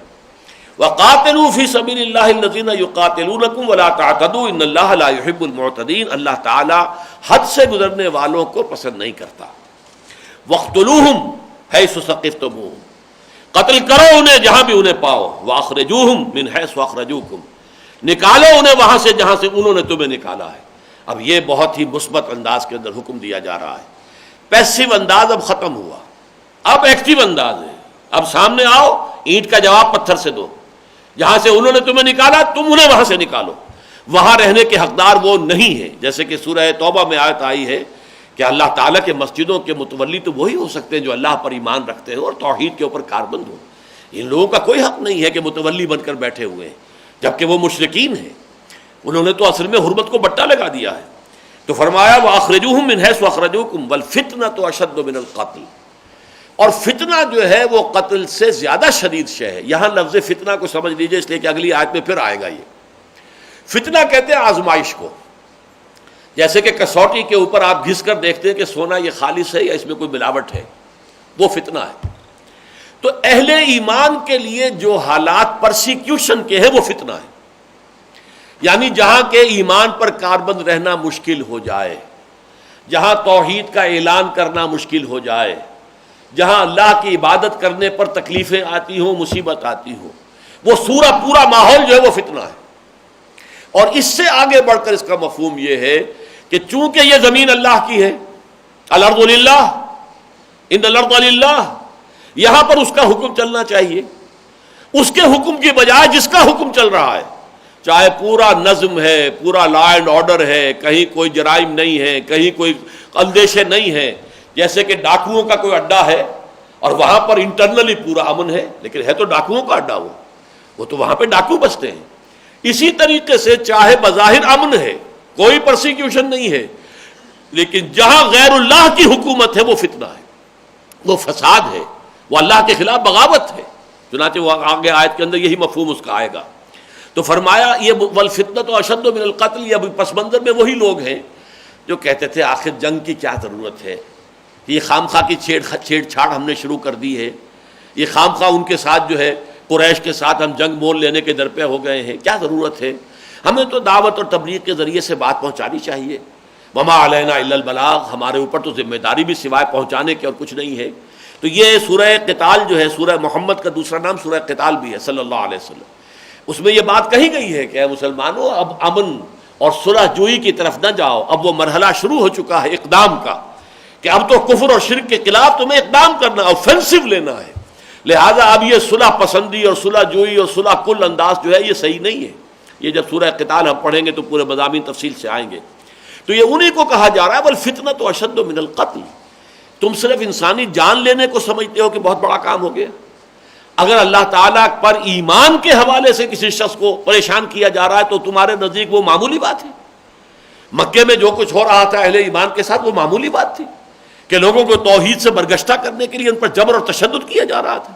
وَقَاتِلُوا فِي سَبِيلِ اللَّهِ الَّذِينَ يُقَاتِلُونَكُمْ وَلَا تَعْتَدُوا إِنَّ اللَّهَ لَا يُحِبُّ الْمُعْتَدِينَ، اللہ تعالی حد سے گزرنے والوں کو پسند نہیں کرتا. وَاقْتُلُوهُمْ حَيْثُ ثَقِفْتُمُوهُمْ، قتل کرو انہیں جہاں بھی انہیں پاؤ. وَأَخْرِجُوهُمْ مِنْ حَيْثُ أَخْرَجُوكُمْ، نکالو انہیں وہاں سے جہاں سے انہوں نے تمہیں نکالا ہے. اب یہ بہت ہی مثبت انداز کے اندر حکم دیا جا رہا ہے. پیسیو انداز اب ختم ہوا، اب ایکٹیو انداز ہے. اب سامنے آؤ، اینٹ کا جواب پتھر سے دو. جہاں سے انہوں نے تمہیں نکالا تم انہیں وہاں سے نکالو. وہاں رہنے کے حقدار وہ نہیں ہے. جیسے کہ سورہ توبہ میں آیت آئی ہے کہ اللہ تعالیٰ کے مسجدوں کے متولی تو وہی ہو سکتے ہیں جو اللہ پر ایمان رکھتے ہیں اور توحید کے اوپر کاربند ہو. ان لوگوں کا کوئی حق نہیں ہے کہ متولی بن کر بیٹھے ہوئے ہیں، جبکہ وہ مشرکین ہیں. انہوں نے تو اصل میں حرمت کو بٹا لگا دیا ہے. تو فرمایا وَأَخْرِجُوهُمْ مِنْ حَيْثُ أَخْرَجُوكُمْ وَالْفِتْنَةُ أَشَدُّ مِنَ الْقَتْلِ، اور فتنہ جو ہے وہ قتل سے زیادہ شدید شے ہے. یہاں لفظ فتنہ کو سمجھ لیجئے اس لیے کہ اگلی آیت میں پھر آئے گا. یہ فتنہ کہتے ہیں آزمائش کو. جیسے کہ کسوٹی کے اوپر آپ گھس کر دیکھتے ہیں کہ سونا یہ خالص ہے یا اس میں کوئی ملاوٹ ہے، وہ فتنہ ہے. تو اہل ایمان کے لیے جو حالات پرسیکیوشن کے ہیں وہ فتنہ ہے. یعنی جہاں کے ایمان پر کاربند رہنا مشکل ہو جائے، جہاں توحید کا اعلان کرنا مشکل ہو جائے، جہاں اللہ کی عبادت کرنے پر تکلیفیں آتی ہوں، مصیبت آتی ہو، وہ پورا ماحول جو ہے وہ فتنہ ہے. اور اس سے آگے بڑھ کر اس کا مفہوم یہ ہے کہ چونکہ یہ زمین اللہ کی ہے، الارض للہ ان الارض للہ، یہاں پر اس کا حکم چلنا چاہیے. اس کے حکم کی بجائے جس کا حکم چل رہا ہے، چاہے پورا نظم ہے، پورا لا اینڈ آرڈر ہے، کہیں کوئی جرائم نہیں ہے، کہیں کوئی اندیشے نہیں ہیں. جیسے کہ ڈاکوؤں کا کوئی اڈا ہے اور وہاں پر انٹرنلی پورا امن ہے، لیکن ہے تو ڈاکوؤں کا اڈا، وہ تو وہاں پہ ڈاکو بستے ہیں. اسی طریقے سے چاہے بظاہر امن ہے، کوئی پرسیکیوشن نہیں ہے، لیکن جہاں غیر اللہ کی حکومت ہے وہ فتنہ ہے، وہ فساد ہے، وہ اللہ کے خلاف بغاوت ہے. چنانچہ وہ آگے آیت کے اندر یہی مفہوم اس کا آئے گا. تو فرمایا یہ والفتنۃ اشد من القتل، یہ ابھی پس منظر میں وہی لوگ ہیں جو کہتے تھے آخر جنگ کی کیا ضرورت ہے، کہ یہ خام خواہ کی چھیڑ چھاڑ ہم نے شروع کر دی ہے، یہ خام خواہ ان کے ساتھ جو ہے قریش کے ساتھ ہم جنگ مول لینے کے درپے ہو گئے ہیں، کیا ضرورت ہے؟ ہمیں تو دعوت اور تبلیغ کے ذریعے سے بات پہنچانی چاہیے. وما علینا الا البلاغ، ہمارے اوپر تو ذمہ داری بھی سوائے پہنچانے کے اور کچھ نہیں ہے. تو یہ سورہ قتال جو ہے، سورہ محمد کا دوسرا نام سورہ قتال بھی ہے صلی اللہ علیہ وسلم. اس میں یہ بات کہی گئی ہے کہ اے مسلمانوں، اب امن اور صلح جوئی کی طرف نہ جاؤ. اب وہ مرحلہ شروع ہو چکا ہے اقدام کا، کہ اب تو کفر اور شرک کے خلاف تمہیں اقدام کرنا، آفینسو لینا ہے. لہذا اب یہ صلح پسندی اور صلح جوئی اور صلح کل انداز جو ہے یہ صحیح نہیں ہے. یہ جب سورہ قتال ہم پڑھیں گے تو پورے مضامین تفصیل سے آئیں گے. تو یہ انہی کو کہا جا رہا ہے والفتنۃ اشد من القتل. تم صرف انسانی جان لینے کو سمجھتے ہو کہ بہت بڑا کام ہو گیا. اگر اللہ تعالیٰ پر ایمان کے حوالے سے کسی شخص کو پریشان کیا جا رہا ہے تو تمہارے نزدیک وہ معمولی بات ہے. مکے میں جو کچھ ہو رہا تھا اہل ایمان کے ساتھ وہ معمولی بات تھی کہ لوگوں کو توحید سے برگشتہ کرنے کے لیے ان پر جبر اور تشدد کیا جا رہا تھا.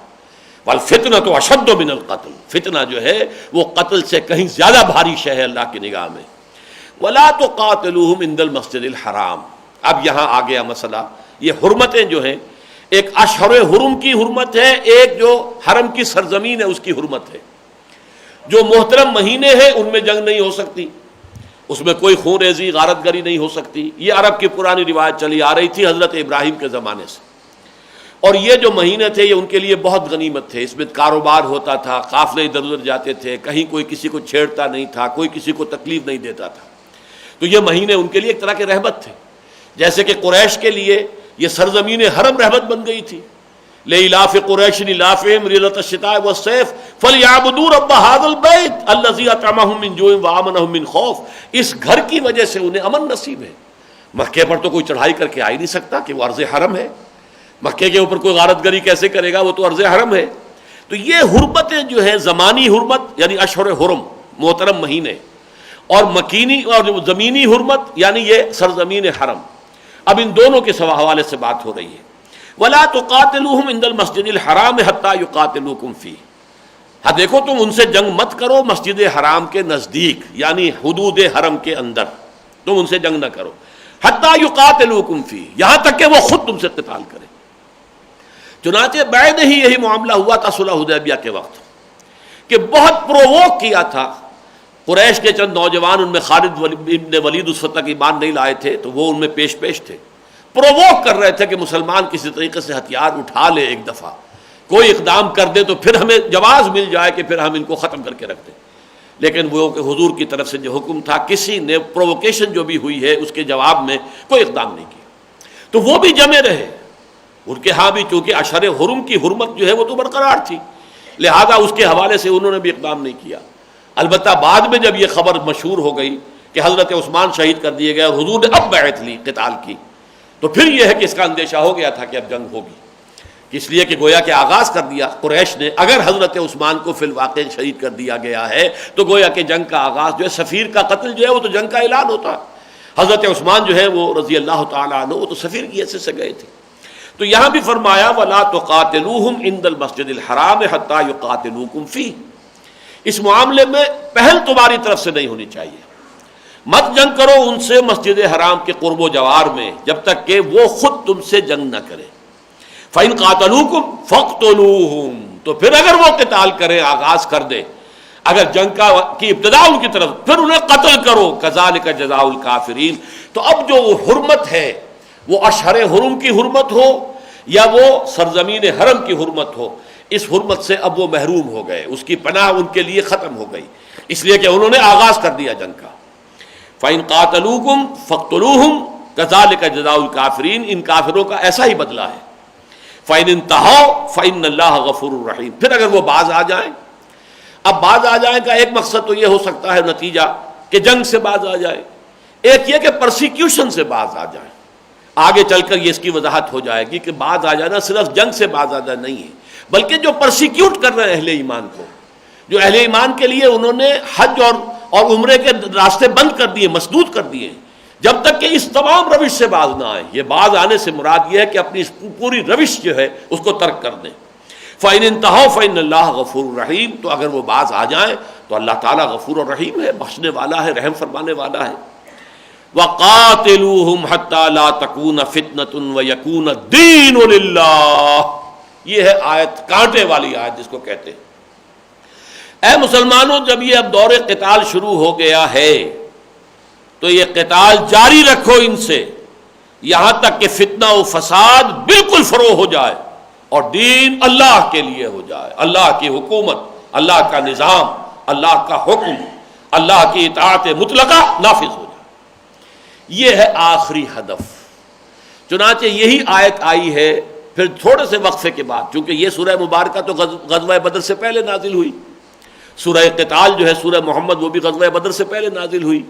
والفتنۃ اشد من القتل، فتنہ جو ہے وہ قتل سے کہیں زیادہ بھاری شے ہے اللہ کی نگاہ میں. ولا تقاتلوہم عند المسجد الحرام. اب یہاں آ گیا مسئلہ، یہ حرمتیں جو ہیں، ایک اشہر حرم کی حرمت ہے، ایک جو حرم کی سرزمین ہے اس کی حرمت ہے. جو محترم مہینے ہیں ان میں جنگ نہیں ہو سکتی، اس میں کوئی خون ریزی غارت گری نہیں ہو سکتی. یہ عرب کی پرانی روایت چلی آ رہی تھی حضرت ابراہیم کے زمانے سے. اور یہ جو مہینے تھے یہ ان کے لیے بہت غنیمت تھے. اس میں کاروبار ہوتا تھا، قافلے ادھر ادھر جاتے تھے، کہیں کوئی کسی کو چھیڑتا نہیں تھا، کوئی کسی کو تکلیف نہیں دیتا تھا. تو یہ مہینے ان کے لیے ایک طرح کے رحمت تھے، جیسے کہ قریش کے لیے یہ سرزمین حرم رحمت بن گئی تھی. لإلاف قریش إِلَافِهِمْ رِحْلَةَ الشِّتَاءِ وَالصَّيْفِ فَلْيَعْبُدُوا رَبَّ هَذَا الْبَيْتِ الَّذِي أَطْعَمَهُم مِّن جُوعٍ وَآمَنَهُم مِّن خَوْفٍ. اس گھر کی وجہ سے انہیں امن نصیب ہے. مکے پر تو کوئی چڑھائی کر کے آ ہی نہیں سکتا کہ وہ ارض حرم ہے. مکے کے اوپر کوئی غارت گری کیسے کرے گا، وہ تو ارض حرم ہے. تو یہ حرمتیں جو ہے، زمانی حرمت یعنی اشہر حرم محترم مہینے، اور مکینی اور زمینی حرمت یعنی یہ سرزمین حرم. اب ان دونوں کے حوالے سے بات ہو رہی ہے. وَلَا تُقَاتِلُوهُمْ عِنْدَ الْمَسْجِدِ الْحَرَامِ حَتَّى يُقَاتِلُوكُمْ فِيهِ. ہاں دیکھو تم ان سے جنگ مت کرو مسجد حرام کے نزدیک، یعنی حدود حرم کے اندر تم ان سے جنگ نہ کرو. حَتَّى يُقَاتِلُوكُمْ فِيهِ، یہاں تک کہ وہ خود تم سے قتال کرے. چنانچہ بعد ہی یہی معاملہ ہوا تھا صلح حدیبیہ کے وقت، کہ بہت پرووک کیا تھا قریش کے چند نوجوان. ان میں خالد ابن ولید اس وقت تک ایمان نہیں لائے تھے تو وہ ان میں پیش تھے. پرووک کر رہے تھے کہ مسلمان کسی طریقے سے ہتھیار اٹھا لے، ایک دفعہ کوئی اقدام کر دے تو پھر ہمیں جواز مل جائے کہ پھر ہم ان کو ختم کر کے رکھ دیں. لیکن وہ کہ حضور کی طرف سے جو حکم تھا، کسی نے پرووکیشن جو بھی ہوئی ہے اس کے جواب میں کوئی اقدام نہیں کیا. تو وہ بھی جمے رہے. ان کے ہاں بھی چونکہ اشہر حرم کی حرمت جو ہے وہ تو برقرار تھی، لہذا اس کے حوالے سے انہوں نے بھی اقدام نہیں کیا. البتہ بعد میں جب یہ خبر مشہور ہو گئی کہ حضرت عثمان شہید کر دیے گئے اور حضور نے اب بیعت لی قتال کی، تو پھر یہ ہے کہ اس کا اندیشہ ہو گیا تھا کہ اب جنگ ہوگی. اس لیے کہ گویا کہ آغاز کر دیا قریش نے. اگر حضرت عثمان کو فی الواقع شہید کر دیا گیا ہے تو گویا کہ جنگ کا آغاز جو ہے، سفیر کا قتل جو ہے وہ تو جنگ کا اعلان ہوتا ہے. حضرت عثمان جو ہے وہ رضی اللہ تعالیٰ عنہ وہ تو سفیر کی حیثیت سے گئے تھے. تو یہاں بھی فرمایا وَلَا تُقَاتِلُوهُمْ عِنْدَ الْمَسْجِدِ الْحَرَامِ حَتَّى يُقَاتِلُوكُمْ فِيهِ. اس معاملے میں پہل تمہاری طرف سے نہیں ہونی چاہیے. مت جنگ کرو ان سے مسجد حرام کے قرب و جوار میں جب تک کہ وہ خود تم سے جنگ نہ کرے. فَإِنْ قَاتَلُوكُمْ فَاقْتُلُوهُمْ. تو پھر اگر وہ قتال کرے، آغاز کر دے، اگر جنگ کی ابتدا ان کی طرف، پھر انہیں قتل کرو. كَذَلِكَ جَزَاءُ الْكَافِرِينَ. تو اب جو حرمت ہے وہ اشہر حرم کی حرمت ہو یا وہ سرزمین حرم کی حرمت ہو، اس حرمت سے اب وہ محروم ہو گئے، اس کی پناہ ان کے لیے ختم ہو گئی، اس لیے کہ انہوں نے آغاز کر دیا جنگ کا. فَإِنْ قَاتَلُوكُمْ فَاقْتُلُوهُمْ كَذَلِكَ جَزَاءُ الْكَافِرِينَ. ان کافروں کا ایسا ہی بدلہ ہے. فَإِنْ انْتَهَوْا فَإِنَّ اللَّهَ غَفُورٌ رَحِيمٌ. پھر اگر وہ باز آ جائیں، اب باز آ جائیں کا ایک مقصد تو یہ ہو سکتا ہے نتیجہ کہ جنگ سے باز آ جائے، ایک یہ کہ پرسیکیوشن سے باز آ جائیں. آگے چل کر یہ اس کی وضاحت ہو جائے گی کہ باز آ جانا صرف جنگ سے باز آ جانا نہیں ہے، بلکہ جو پرسیکیوٹ کر رہے ہیں اہل ایمان کو، جو اہل ایمان کے لیے انہوں نے حج اور عمرے کے راستے بند کر دیے، مسدود کر دیے، جب تک کہ اس تمام روش سے باز نہ آئے. یہ باز آنے سے مراد یہ ہے کہ اپنی اس پوری روش جو ہے اس کو ترک کر دیں. فَإِنِ انْتَهَوْا فَإِنَّ اللَّهَ غَفُورٌ رَحِيمٌ. تو اگر وہ باز آ جائیں تو اللہ تعالیٰ غفور و رحیم ہے، بخشنے والا ہے، رحم فرمانے والا ہے. وَقَاتِلُوهُمْ حَتَّى لَا تَكُونَ فِتْنَةٌ وَيَكُونَ الدِّينُ لِلَّهِ۔ یہ ہے آیت، کانٹے والی آیت جس کو کہتے ہیں۔ اے مسلمانوں، جب یہ اب دور قتال شروع ہو گیا ہے تو یہ قتال جاری رکھو ان سے یہاں تک کہ فتنہ و فساد بالکل فروغ ہو جائے اور دین اللہ کے لیے ہو جائے، اللہ کی حکومت، اللہ کا نظام، اللہ کا حکم، اللہ کی اطاعت مطلقہ نافذ ہو جائے۔ یہ ہے آخری ہدف۔ چنانچہ یہی آیت آئی ہے پھر تھوڑے سے وقفے کے بعد، چونکہ یہ سورہ مبارکہ تو غزوہ بدر سے پہلے نازل ہوئی، سورہ قتال جو ہے سورہ محمد وہ بھی غزوہ بدر سے پہلے نازل ہوئی۔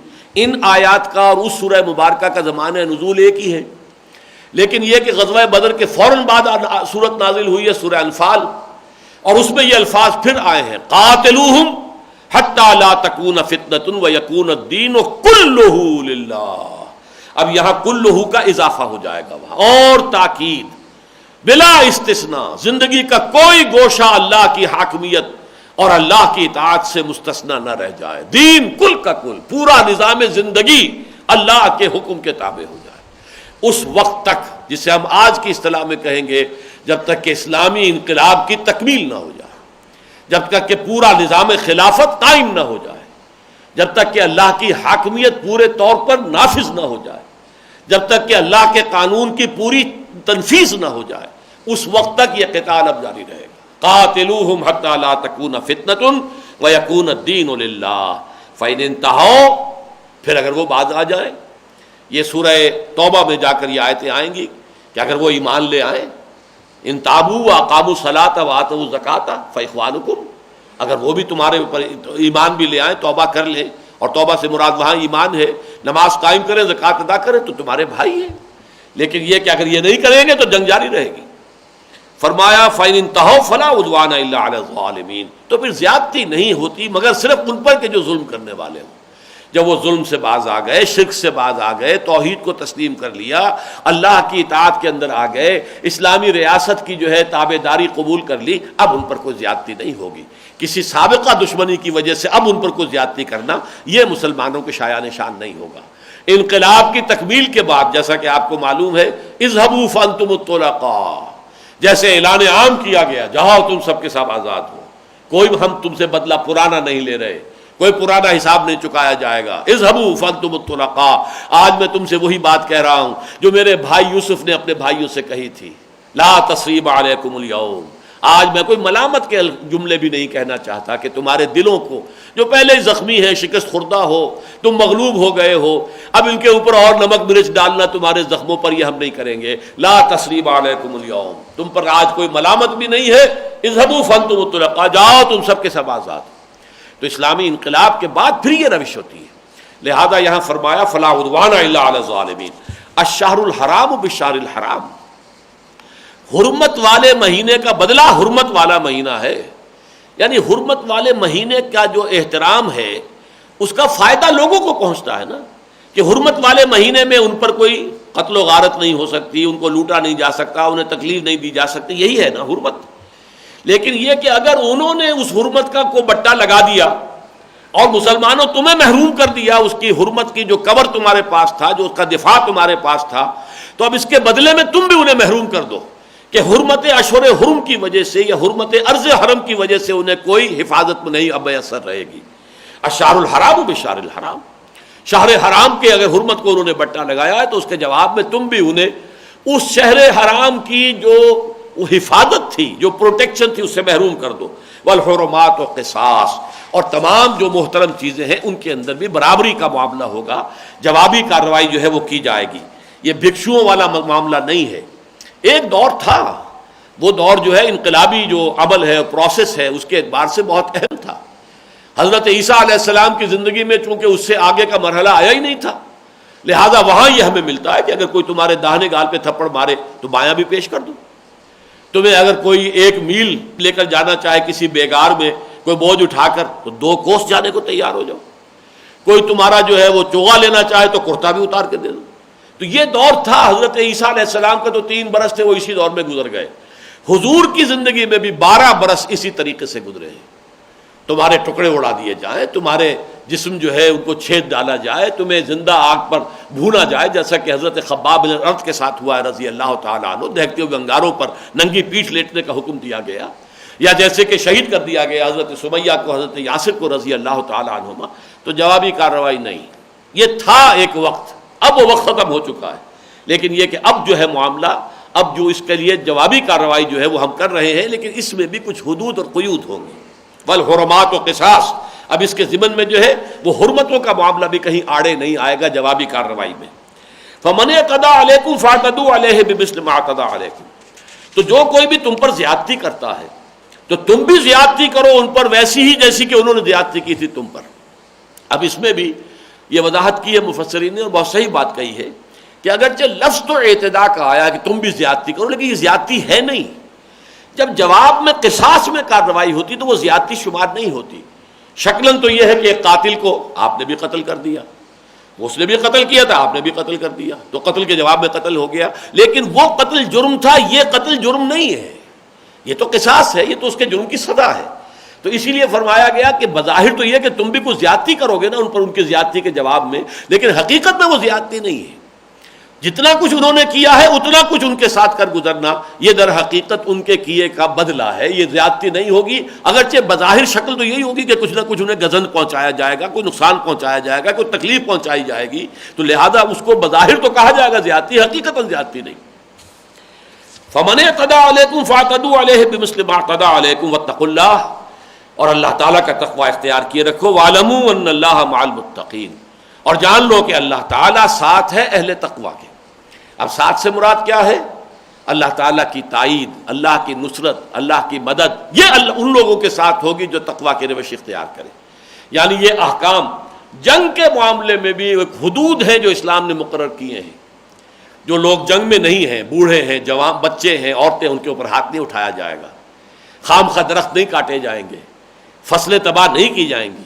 ان آیات کا اور اس سورہ مبارکہ کا زمانہ نزول ایک ہی ہے، لیکن یہ کہ غزوہ بدر کے فوراً بعد سورت نازل ہوئی ہے سورہ انفال، اور اس میں یہ الفاظ پھر آئے ہیں قاتلوہم حتی لا تکون فتنۃ ویکون الدین کلہ للہ۔ اب یہاں کلہ کا اضافہ ہو جائے گا وہاں، اور تاکید بلا استثناء، زندگی کا کوئی گوشہ اللہ کی حاکمیت اور اللہ کی اطاعت سے مستثنی نہ رہ جائے، دین کل کا کل، پورا نظام زندگی اللہ کے حکم کے تابع ہو جائے۔ اس وقت تک، جسے ہم آج کی اصطلاح میں کہیں گے، جب تک کہ اسلامی انقلاب کی تکمیل نہ ہو جائے، جب تک کہ پورا نظام خلافت قائم نہ ہو جائے، جب تک کہ اللہ کی حاکمیت پورے طور پر نافذ نہ ہو جائے، جب تک کہ اللہ کے قانون کی پوری تنفیذ نہ ہو جائے، اس وقت تک یہ قتال اب جاری رہے گا۔ قاتلوہم حتی لا تکون فتنۃ ویکون الدین للہ فإن انتہوا، پھر اگر وہ باز آ جائیں، یہ سورہ توبہ میں جا کر یہ آیتیں آئیں گی کہ اگر وہ ایمان لے آئیں، ان تابوا واقاموا الصلاۃ وآتوا الزکاۃ فاخوانکم، اگر وہ بھی تمہارے اوپر ایمان بھی لے آئیں، توبہ کر لیں، اور توبہ سے مراد وہاں ایمان ہے، نماز قائم کریں، زکوٰۃ ادا کریں، تو تمہارے بھائی ہیں۔ لیکن یہ کہ اگر یہ نہیں کریں گے تو جنگ جاری رہے گی۔ فرمایا فَإِنِ انتَهَوْا فَلَا عُدْوَانَ إِلَّا عَلَى الظَّالِمِينَ، تو پھر زیادتی نہیں ہوتی مگر صرف ان پر کہ جو ظلم کرنے والے ہوں۔ جب وہ ظلم سے باز آ گئے، شرک سے باز آ گئے، توحید کو تسلیم کر لیا، اللہ کی اطاعت کے اندر آ گئے، اسلامی ریاست کی جو ہے تابع داری قبول کر لی، اب ان پر کوئی زیادتی نہیں ہوگی۔ کسی سابقہ دشمنی کی وجہ سے اب ان پر کوئی زیادتی کرنا یہ مسلمانوں کے شایان شان نہیں ہوگا۔ انقلاب کی تکمیل کے بعد، جیسا کہ آپ کو معلوم ہے، اذهبوا فانتم الطلقاء، جیسے اعلان عام کیا گیا، جاؤ تم سب کے سب آزاد ہو، کوئی ہم تم سے بدلہ پرانا نہیں لے رہے، کوئی پرانا حساب نہیں چکایا جائے گا۔ اذهبوا فانتم الطلقاء، آج میں تم سے وہی بات کہہ رہا ہوں جو میرے بھائی یوسف نے اپنے بھائیوں سے کہی تھی، لا تصریب علیکم اليوم۔ آج میں کوئی ملامت کے جملے بھی نہیں کہنا چاہتا کہ تمہارے دلوں کو جو پہلے زخمی ہے، شکست خوردہ ہو، تم مغلوب ہو گئے ہو، اب ان کے اوپر اور نمک مرچ ڈالنا تمہارے زخموں پر، یہ ہم نہیں کریں گے۔ لا تصریب علیکم اليوم، تم پر آج کوئی ملامت بھی نہیں ہے۔ اذهبوا فانتم الطلقاء، جاؤ تم سب کے سب آزاد۔ تو اسلامی انقلاب کے بعد پھر یہ روش ہوتی ہے، لہذا یہاں فرمایا فلا عدوان الا علی الظالمین۔ الشہر الحرام بالشہر الحرام، حرمت والے مہینے کا بدلہ حرمت والا مہینہ ہے، یعنی حرمت والے مہینے کا جو احترام ہے اس کا فائدہ لوگوں کو پہنچتا ہے نا، کہ حرمت والے مہینے میں ان پر کوئی قتل و غارت نہیں ہو سکتی، ان کو لوٹا نہیں جا سکتا، انہیں تکلیف نہیں دی جا سکتی، یہی ہے نا حرمت۔ لیکن یہ کہ اگر انہوں نے اس حرمت کا کو بٹا لگا دیا اور مسلمانوں تمہیں محروم کر دیا اس کی حرمت کی جو کور تمہارے پاس تھا، جو اس کا دفاع تمہارے پاس تھا، تو اب اس کے بدلے میں تم بھی انہیں محروم کر دو کہ حرمت اشہر حرم کی وجہ سے یا حرمت ارض حرم کی وجہ سے انہیں کوئی حفاظت میں نہیں اب میسر رہے گی۔ الشہر الحرام بالشہر الحرام، شہر حرام کے اگر حرمت کو انہوں نے بٹا لگایا ہے تو اس کے جواب میں تم بھی انہیں اس شہر حرام کی جو حفاظت تھی، جو پروٹیکشن تھی، اس سے محروم کر دو۔ والحرمات و قصاص، اور تمام جو محترم چیزیں ہیں ان کے اندر بھی برابری کا معاملہ ہوگا، جوابی کارروائی جو ہے وہ کی جائے گی۔ یہ بھکشوؤں والا معاملہ نہیں ہے۔ ایک دور تھا، وہ دور جو ہے انقلابی جو عمل ہے، پروسیس ہے، اس کے اعتبار سے بہت اہم تھا۔ حضرت عیسیٰ علیہ السلام کی زندگی میں چونکہ اس سے آگے کا مرحلہ آیا ہی نہیں تھا، لہذا وہاں یہ ہمیں ملتا ہے کہ اگر کوئی تمہارے داہنے گال پہ تھپڑ مارے تو بایاں بھی پیش کر دو۔ تمہیں اگر کوئی 1 میل لے کر جانا چاہے کسی بیگار میں کوئی بوجھ اٹھا کر تو 2 کوس جانے کو تیار ہو جاؤ۔ کوئی تمہارا جو ہے وہ چوغا لینا چاہے تو کرتا بھی اتار کے دے دو۔ تو یہ دور تھا حضرت عیسیٰ علیہ السلام کا، تو 3 برس تھے وہ اسی دور میں گزر گئے۔ حضور کی زندگی میں بھی 12 برس اسی طریقے سے گزرے ہیں۔ تمہارے ٹکڑے اڑا دیے جائیں، تمہارے جسم جو ہے ان کو چھید ڈالا جائے، تمہیں زندہ آگ پر بھونا جائے، جیسا کہ حضرت خباب بن الارت کے ساتھ ہوا ہے رضی اللہ تعالیٰ عنہ، دہکتے ہوئے انگاروں پر ننگی پیٹھ لیٹنے کا حکم دیا گیا، یا جیسے کہ شہید کر دیا گیا حضرت سمیہ کو، حضرت یاسر کو رضی اللہ تعالیٰ عنہما، تو جوابی کارروائی نہیں۔ یہ تھا ایک وقت، اب وہ وقت ختم ہو چکا ہے، لیکن یہ کہ اب جو ہے معاملہ، اب جو اس کے لیے جوابی کارروائی جو ہے وہ ہم کر رہے ہیں، لیکن اس میں بھی کچھ حدود اور قیود ہوں گے۔ والحرمات و قصاص، اب اس کے ضمن میں جو ہے وہ حرمتوں کا معاملہ بھی کہیں آڑے نہیں آئے گا جوابی کارروائی میں۔ فمن اعتدی علیکم فاعتدوا علیہ بمثل ما اعتدی علیکم، تو جو کوئی بھی تم پر زیادتی کرتا ہے تو تم بھی زیادتی کرو ان پر ویسی ہی جیسی کہ انہوں نے زیادتی کی تھی تم پر۔ اب اس میں بھی یہ وضاحت کی ہے مفسرین نے، اور بہت صحیح بات کہی ہے کہ اگرچہ لفظ تو اعتداء کا آیا کہ تم بھی زیادتی کرو، لیکن یہ زیادتی ہے نہیں۔ جب جواب میں قصاص میں کارروائی ہوتی تو وہ زیادتی شمار نہیں ہوتی۔ شکلاً تو یہ ہے کہ ایک قاتل کو آپ نے بھی قتل کر دیا، اس نے بھی قتل کیا تھا، آپ نے بھی قتل کر دیا، تو قتل کے جواب میں قتل ہو گیا، لیکن وہ قتل جرم تھا، یہ قتل جرم نہیں ہے، یہ تو قصاص ہے، یہ تو اس کے جرم کی سزا ہے۔ تو اسی لیے فرمایا گیا کہ بظاہر تو یہ کہ تم بھی کچھ زیادتی کرو گے نا ان پر ان کی زیادتی کے جواب میں، لیکن حقیقت میں وہ زیادتی نہیں ہے۔ جتنا کچھ انہوں نے کیا ہے اتنا کچھ ان کے ساتھ کر گزرنا، یہ در حقیقت ان کے کیے کا بدلہ ہے، یہ زیادتی نہیں ہوگی۔ اگرچہ بظاہر شکل تو یہی ہوگی کہ کچھ نہ کچھ انہیں گزند پہنچایا جائے گا، کوئی نقصان پہنچایا جائے گا، کوئی تکلیف پہنچائی جائے گی، تو لہذا اس کو بظاہر تو کہا جائے گا زیادتی، حقیقتاً زیادتی نہیں۔ فمن اعتدى علیکم فاعتدوا علیہ بمثل ما اعتدى علیکم واتقوا اللہ، اور اللہ تعالیٰ کا تقوی اختیار کیے رکھو، وَاعْلَمُوا أَنَّ اللَّهَ مَعَ الْمُتَّقِينَ، اور جان لو کہ اللہ تعالیٰ ساتھ ہے اہل تقوی کے۔ اب ساتھ سے مراد کیا ہے؟ اللہ تعالیٰ کی تائید، اللہ کی نصرت، اللہ کی مدد، یہ ان لوگوں کے ساتھ ہوگی جو تقوی کی روش اختیار کرے۔ یعنی یہ احکام جنگ کے معاملے میں بھی ایک حدود ہیں جو اسلام نے مقرر کیے ہیں۔ جو لوگ جنگ میں نہیں ہیں، بوڑھے ہیں، جوان بچے ہیں، عورتیں، ان کے اوپر ہاتھ نہیں اٹھایا جائے گا، خام خواہ درخت نہیں کاٹے جائیں گے، فصلیں تباہ نہیں کی جائیں گی،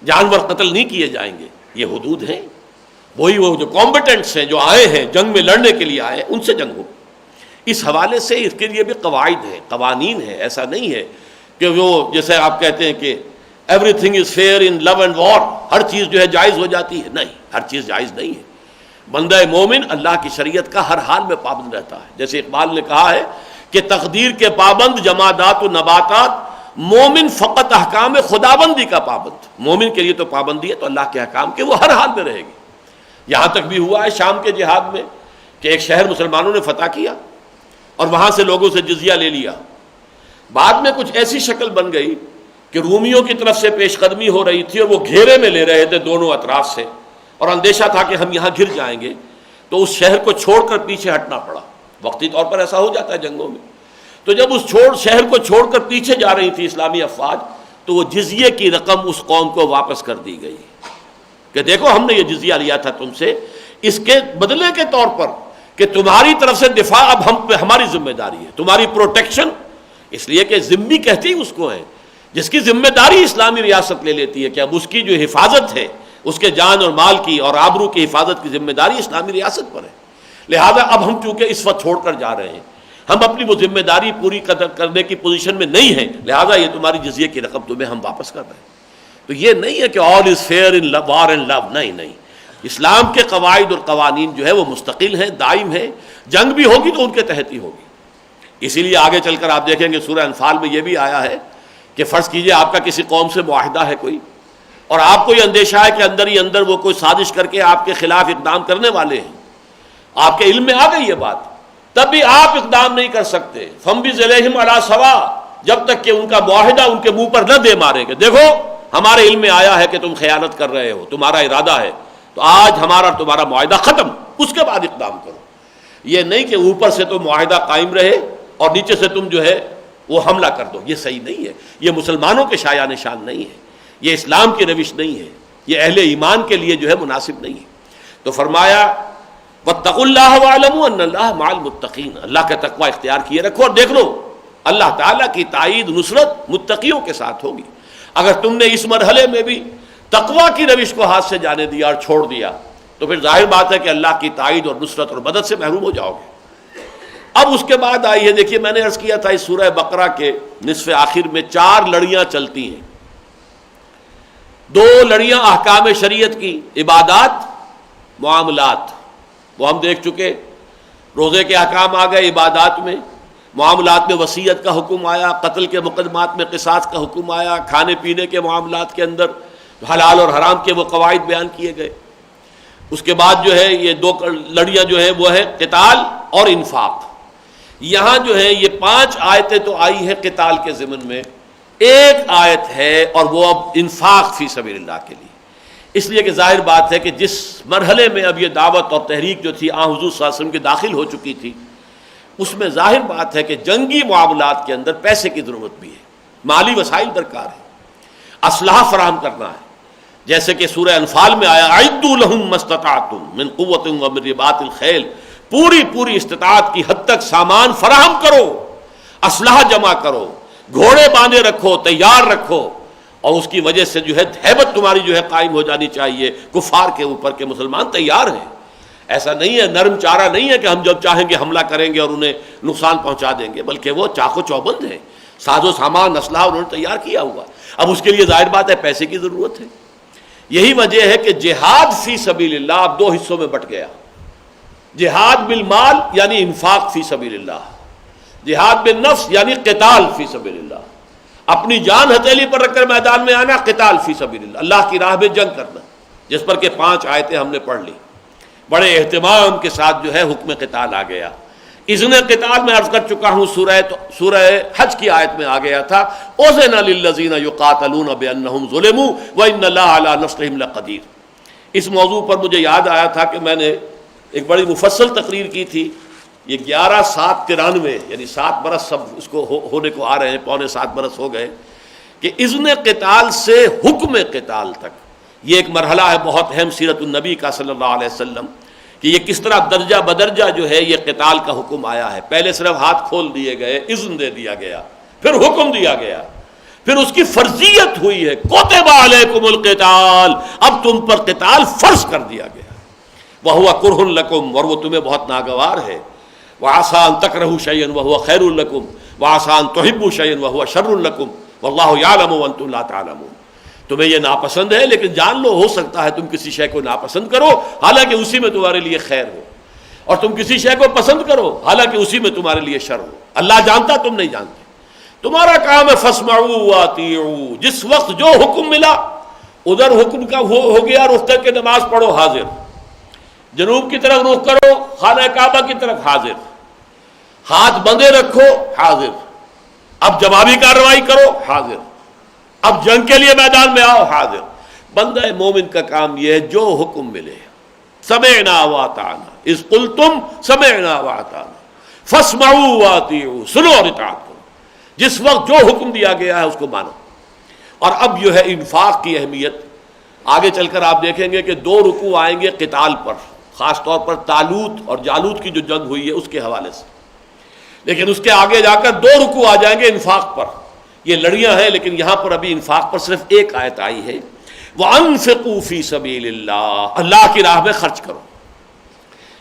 جانور قتل نہیں کیے جائیں گے، یہ حدود ہیں۔ وہی وہ جو کمبیٹنٹس ہیں، جو آئے ہیں جنگ میں لڑنے کے لیے آئے ہیں، ان سے جنگ ہو۔ اس حوالے سے اس کے لیے بھی قواعد ہیں، قوانین ہیں۔ ایسا نہیں ہے کہ وہ جیسے آپ کہتے ہیں کہ everything is fair in love and war, ہر چیز جو ہے جائز ہو جاتی ہے، نہیں، ہر چیز جائز نہیں ہے۔ بندہ مومن اللہ کی شریعت کا ہر حال میں پابند رہتا ہے۔ جیسے اقبال نے کہا ہے کہ تقدیر کے پابند جمادات و نباتات، مومن فقط احکام خدابندی کا پابند۔ مومن کے لیے تو پابندی ہے تو اللہ کے احکام کے، وہ ہر حال میں رہے گی۔ یہاں تک بھی ہوا ہے شام کے جہاد میں کہ ایک شہر مسلمانوں نے فتح کیا اور وہاں سے لوگوں سے جزیہ لے لیا، بعد میں کچھ ایسی شکل بن گئی کہ رومیوں کی طرف سے پیش قدمی ہو رہی تھی اور وہ گھیرے میں لے رہے تھے دونوں اطراف سے، اور اندیشہ تھا کہ ہم یہاں گر جائیں گے، تو اس شہر کو چھوڑ کر پیچھے ہٹنا پڑا۔ وقتی طور پر ایسا ہو جاتا ہے جنگوں میں۔ تو جب اس شہر کو چھوڑ کر پیچھے جا رہی تھی اسلامی افواج، تو وہ جزیے کی رقم اس قوم کو واپس کر دی گئی کہ دیکھو ہم نے یہ جزیہ لیا تھا تم سے، اس کے بدلے کے طور پر کہ تمہاری طرف سے دفاع اب ہم پہ ہماری ذمہ داری ہے، تمہاری پروٹیکشن، اس لیے کہ ذمہ کہتے ہی اس کو ہے جس کی ذمہ داری اسلامی ریاست لے لیتی ہے کہ اب اس کی جو حفاظت ہے، اس کے جان اور مال کی اور آبرو کی حفاظت کی ذمہ داری اسلامی ریاست پر ہے۔ لہذا اب ہم چونکہ اس وقت چھوڑ کر جا رہے ہیں، ہم اپنی وہ ذمہ داری پوری کرنے کی پوزیشن میں نہیں ہیں، لہذا یہ تمہاری جزیے کی رقم تمہیں ہم واپس کر رہے ہیں۔ تو یہ نہیں ہے کہ آل از فیئر ان وار اینڈ لو، نہیں۔ اسلام کے قواعد اور قوانین جو ہے وہ مستقل ہیں، دائم ہیں، جنگ بھی ہوگی تو ان کے تحت ہی ہوگی۔ اسی لیے آگے چل کر آپ دیکھیں گے سورہ انفال میں یہ بھی آیا ہے کہ فرض کیجئے آپ کا کسی قوم سے معاہدہ ہے کوئی، اور آپ کو یہ اندیشہ ہے کہ اندر ہی اندر وہ کوئی سازش کر کے آپ کے خلاف اقدام کرنے والے ہیں، آپ کے علم میں آ گئی یہ بات، تب بھی آپ اقدام نہیں کر سکتے۔ فَمْبِزْ عَلَيْهِمْ عَلَىٰ سَوَاءٍ، جب تک کہ ان کا معاہدہ ان کے منہ پر نہ دے ماریں گے، دیکھو ہمارے علم میں آیا ہے کہ تم خیانت کر رہے ہو، تمہارا ارادہ ہے، تو آج ہمارا تمہارا معاہدہ ختم، اس کے بعد اقدام کرو۔ یہ نہیں کہ اوپر سے تو معاہدہ قائم رہے اور نیچے سے تم جو ہے وہ حملہ کر دو، یہ صحیح نہیں ہے، یہ مسلمانوں کے شایان نشان نہیں ہے، یہ اسلام کی روش نہیں ہے، یہ اہل ایمان کے لیے جو ہے مناسب نہیں ہے۔ تو فرمایا واتقوا اللہ واعلموا ان اللہ مع المتقین، اللہ کا تقوی اختیار کیے رکھو اور دیکھ لو اللہ تعالیٰ کی تائید نصرت متقیوں کے ساتھ ہوگی۔ اگر تم نے اس مرحلے میں بھی تقوی کی روش کو ہاتھ سے جانے دیا اور چھوڑ دیا تو پھر ظاہر بات ہے کہ اللہ کی تائید اور نصرت اور مدد سے محروم ہو جاؤ گے۔ اب اس کے بعد آئی ہے، دیکھیے میں نے عرض کیا تھا اس سورہ بقرہ کے نصف آخر میں 4 لڑیاں چلتی ہیں۔ دو لڑیاں احکام شریعت کی، عبادات، معاملات، وہ ہم دیکھ چکے. روزے کے احکام آ گئے عبادات میں، معاملات میں وصیت کا حکم آیا، قتل کے مقدمات میں قصاص کا حکم آیا، کھانے پینے کے معاملات کے اندر حلال اور حرام کے وہ قواعد بیان کیے گئے. اس کے بعد جو ہے یہ دو لڑیاں جو ہیں وہ ہے قتال اور انفاق. یہاں جو ہے یہ 5 آیتیں تو آئی ہیں قتال کے ضمن میں، ایک آیت ہے اور وہ اب انفاق فی سبیل اللہ کے لیے. اس لیے کہ ظاہر بات ہے کہ جس مرحلے میں اب یہ دعوت اور تحریک جو تھی حضور صلی اللہ علیہ وسلم کی داخل ہو چکی تھی، اس میں ظاہر بات ہے کہ جنگی معاملات کے اندر پیسے کی ضرورت بھی ہے، مالی وسائل درکار ہے، اسلحہ فراہم کرنا ہے. جیسے کہ سورہ انفال میں آیا اعدوا لهم ما استطعتم من قوۃ ومن رباط الخیل، پوری استطاعت کی حد تک سامان فراہم کرو، اسلحہ جمع کرو، گھوڑے باندھے رکھو، تیار رکھو، اور اس کی وجہ سے جو ہے ہیبت تمہاری جو ہے قائم ہو جانی چاہیے کفار کے اوپر کہ مسلمان تیار ہیں. ایسا نہیں ہے، نرم چارہ نہیں ہے کہ ہم جب چاہیں گے حملہ کریں گے اور انہیں نقصان پہنچا دیں گے، بلکہ وہ چاق و چوبند ہیں، ساز و سامان اسلحہ انہوں نے تیار کیا ہوا. اب اس کے لیے ظاہر بات ہے پیسے کی ضرورت ہے. یہی وجہ ہے کہ جہاد فی سبیل اللہ اب 2 حصوں میں بٹ گیا. جہاد بالمال یعنی انفاق فی سبیل اللہ، جہاد بالنفس یعنی قتال فی سبیل اللہ. اپنی جان ہتھیلی پر رکھ کر میدان میں آنا، قتال فی سبیل اللہ، اللہ کی راہ میں جنگ کرنا، جس پر کہ 5 آیتیں ہم نے پڑھ لی. بڑے اہتمام کے ساتھ جو ہے حکم قتال آ گیا. اذن قتال میں عرض کر چکا ہوں، سورہ حج کی آیت میں آ گیا تھا اذن للذین یقاتلون بانہم ظلموا وان اللہ علی نصرہم لقدیر. اس موضوع پر مجھے یاد آیا تھا کہ میں نے ایک بڑی مفصل تقریر کی تھی. یہ 11/7/93 یعنی 7 برس سب اس کو ہونے کو آ رہے ہیں، 6.25 برس ہو گئے کہ اذن قتال سے حکم قتال تک یہ ایک مرحلہ ہے بہت اہم سیرت النبی کا صلی اللہ علیہ وسلم، کہ یہ کس طرح درجہ بدرجہ جو ہے یہ قتال کا حکم آیا ہے. پہلے صرف ہاتھ کھول دیے گئے، اذن دے دیا گیا، پھر حکم دیا گیا، پھر اس کی فرضیت ہوئی ہے کتب علیکم القتال، اب تم پر قتال فرض کر دیا گیا. وہو کرہ لکم، اور وہ تمہیں بہت ناگوار ہے. وعسى ان تکرہوا شیئا وہو خیر لکم وعسى ان تحبوا شیئا وہو شر لکم واللہ یعلم وانتم لا تعلمون. تمہیں یہ ناپسند ہے لیکن جان لو ہو سکتا ہے تم کسی شے کو ناپسند کرو حالانکہ اسی میں تمہارے لیے خیر ہو، اور تم کسی شے کو پسند کرو حالانکہ اسی میں تمہارے لیے شر ہو. اللہ جانتا، تم نہیں جانتے. تمہارا کام ہے فاسمعوا واطیعوا، جس وقت جو حکم ملا ادھر حکم کا ہو گیا رخ کر کے نماز پڑھو حاضر، جنوب کی طرف رخ کرو خانہ کعبہ کی طرف حاضر، ہاتھ بندھے رکھو حاضر، اب جوابی کارروائی کرو حاضر، اب جنگ کے لیے میدان میں آؤ حاضر. بندہ مومن کا کام یہ ہے جو حکم ملے سمعنا واطعنا اذ قلتم سمعنا واطعنا فاسمعوا واطیعوا، سنو اور اطاعت کرو، جس وقت جو حکم دیا گیا ہے اس کو مانو. اور اب جو ہے انفاق کی اہمیت آگے چل کر آپ دیکھیں گے کہ 2 رکوع آئیں گے قتال پر، خاص طور پر طالوت اور جالوت کی جو جنگ ہوئی ہے اس کے حوالے سے، لیکن اس کے آگے جا کر 2 رکوع آ جائیں گے انفاق پر. یہ لڑیاں ہیں لیکن یہاں پر ابھی انفاق پر صرف ایک آیت آئی ہے، وَأَنفِقُوا فِي سَبِيلِ اللَّهِ، اللہ کی راہ میں خرچ کرو.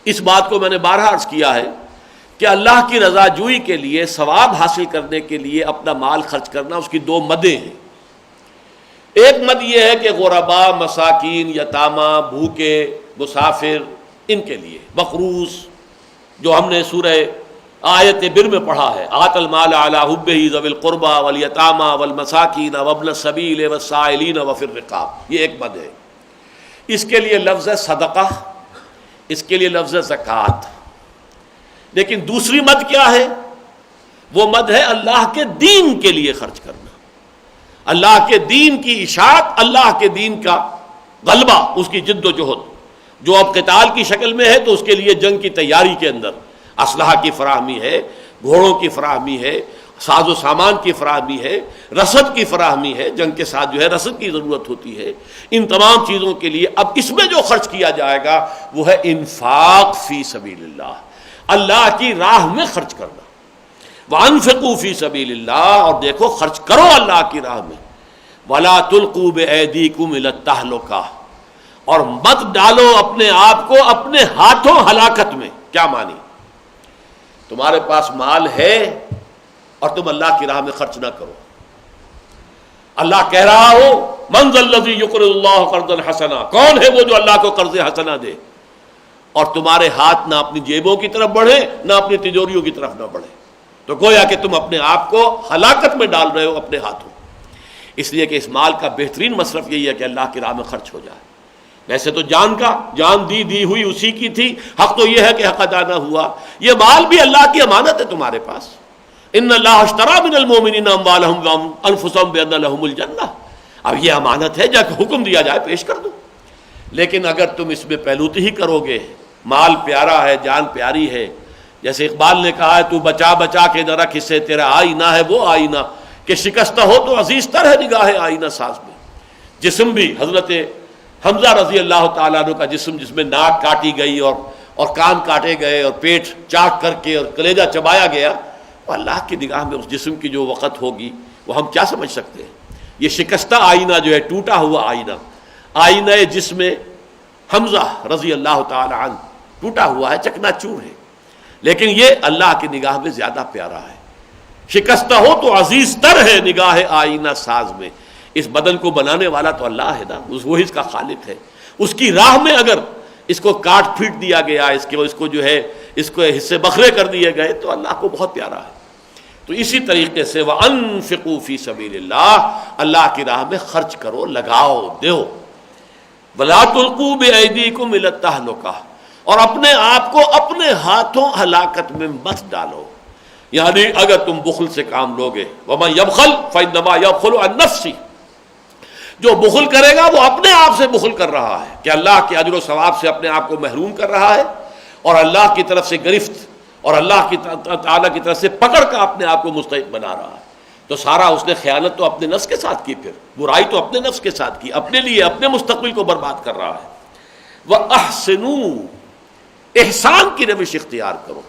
اس بات کو میں نے بارہا عرض کیا ہے کہ اللہ کی رضا جوئی کے لیے، ثواب حاصل کرنے کے لیے اپنا مال خرچ کرنا، اس کی 2 مدیں ہیں. ایک مد یہ ہے کہ غربا، مساکین، یتامہ، بھوکے، مسافر، ان کے لیے مقروض، جو ہم نے سورہ آیت بر میں پڑھا ہے، آت المال علی حبہ ذوی القربى والیتامى والمساکین وابن السبیل والسائلین وفی الرقاب. یہ ایک مد ہے. اس کے لیے لفظ ہے صدقہ، اس کے لیے لفظ ہے زکوٰۃ. لیکن دوسری مد کیا ہے؟ وہ مد ہے اللہ کے دین کے لیے خرچ کرنا، اللہ کے دین کی اشاعت، اللہ کے دین کا غلبہ، اس کی جد و جہد جو اب قتال کی شکل میں ہے تو اس کے لیے جنگ کی تیاری کے اندر اسلحہ کی فراہمی ہے، گھوڑوں کی فراہمی ہے، ساز و سامان کی فراہمی ہے، رسد کی فراہمی ہے، جنگ کے ساتھ جو ہے رسد کی ضرورت ہوتی ہے. ان تمام چیزوں کے لیے اب اس میں جو خرچ کیا جائے گا وہ ہے انفاق فی سبیل اللہ، اللہ کی راہ میں خرچ کرنا. وَأَنفِقُوا فِي سَبِيلِ اللَّهِ، اور دیکھو خرچ کرو اللہ کی راہ میں. وَلَا تُلْقُوا بِأَيْدِيكُمْ إِلَى التَّهْلُكَةِ، اور مت ڈالو اپنے آپ کو اپنے ہاتھوں ہلاکت میں. کیا مانی؟ تمہارے پاس مال ہے اور تم اللہ کی راہ میں خرچ نہ کرو. اللہ کہہ رہا ہو من ذا الذی یقرض اللہ قرضا حسنا، کون ہے وہ جو اللہ کو قرض حسنا دے، اور تمہارے ہاتھ نہ اپنی جیبوں کی طرف بڑھے نہ اپنی تجوریوں کی طرف نہ بڑھے، تو گویا کہ تم اپنے آپ کو ہلاکت میں ڈال رہے ہو اپنے ہاتھوں۔ اس لیے کہ اس مال کا بہترین مصرف یہی ہے کہ اللہ کی راہ میں خرچ ہو جائے۔ ویسے تو جان دی ہوئی اسی کی تھی، حق تو یہ ہے کہ حق ادا نہ ہوا۔ یہ مال بھی اللہ کی امانت ہے تمہارے پاس، ان اللہ اشتری من المؤمنین اموالهم وانفسهم بان لهم الجنہ، اب یہ امانت ہے، جب حکم دیا جائے پیش کر دو۔ لیکن اگر تم اس میں پہلوتی ہی کرو گے، مال پیارا ہے، جان پیاری ہے، جیسے اقبال نے کہا ہے تو بچا کے نہ رکھ اسے، تیرا آئینہ ہے وہ آئینہ کہ شکستہ ہو تو عزیز تر ہے نگاہ آئینہ ساز میں۔ جسم بھی حضرت حمزہ رضی اللہ تعالیٰ عنہ کا جسم، جس میں ناک کاٹی گئی اور کان کاٹے گئے اور پیٹ چاک کر کے اور کلیجہ چبایا گیا، وہ اللہ کی نگاہ میں اس جسم کی جو وقت ہوگی وہ ہم کیا سمجھ سکتے ہیں۔ یہ شکستہ آئینہ جو ہے، ٹوٹا ہوا آئینہ جسم حمزہ رضی اللہ تعالیٰ عنہ ٹوٹا ہوا ہے، چکنا چور ہے، لیکن یہ اللہ کی نگاہ میں زیادہ پیارا ہے۔ شکستہ ہو تو عزیز تر ہے نگاہ آئینہ ساز میں۔ اس بدن کو بنانے والا تو اللہ ہے نا، وہی اس کا خالق ہے۔ اس کی راہ میں اگر اس کو کاٹ پھیٹ دیا گیا، اس کو جو ہے اس کو حصے بکھرے کر دیے گئے، تو اللہ کو بہت پیارا ہے۔ تو اسی طریقے سے وَأَنفِقُوا فِي سَبِيلِ اللَّهِ، اللہ کی راہ میں خرچ کرو، لگاؤ، دو۔ وَلَا تُلْقُوا بِأَيْدِيكُمْ إِلَى التَّهْلُكَةِ، اور اپنے آپ کو اپنے ہاتھوں ہلاکت میں مت ڈالو۔ یعنی اگر تم بخل سے کام لوگے، وَمَن يَبْخَلْ فَإِنَّمَا يَبْخَلُ عَن نَفْسِهِ، جو بخل کرے گا وہ اپنے آپ سے بخل کر رہا ہے، کہ اللہ کے اجر و ثواب سے اپنے آپ کو محروم کر رہا ہے، اور اللہ کی طرف سے گرفت اور اللہ کی تعالیٰ کی طرف سے پکڑ کا اپنے آپ کو مستحق بنا رہا ہے۔ تو سارا اس نے خیانت تو اپنے نفس کے ساتھ کی، پھر برائی تو اپنے نفس کے ساتھ کی، اپنے لیے اپنے مستقبل کو برباد کر رہا ہے۔ وَأَحْسِنُوا، احسان کی روش اختیار کرو۔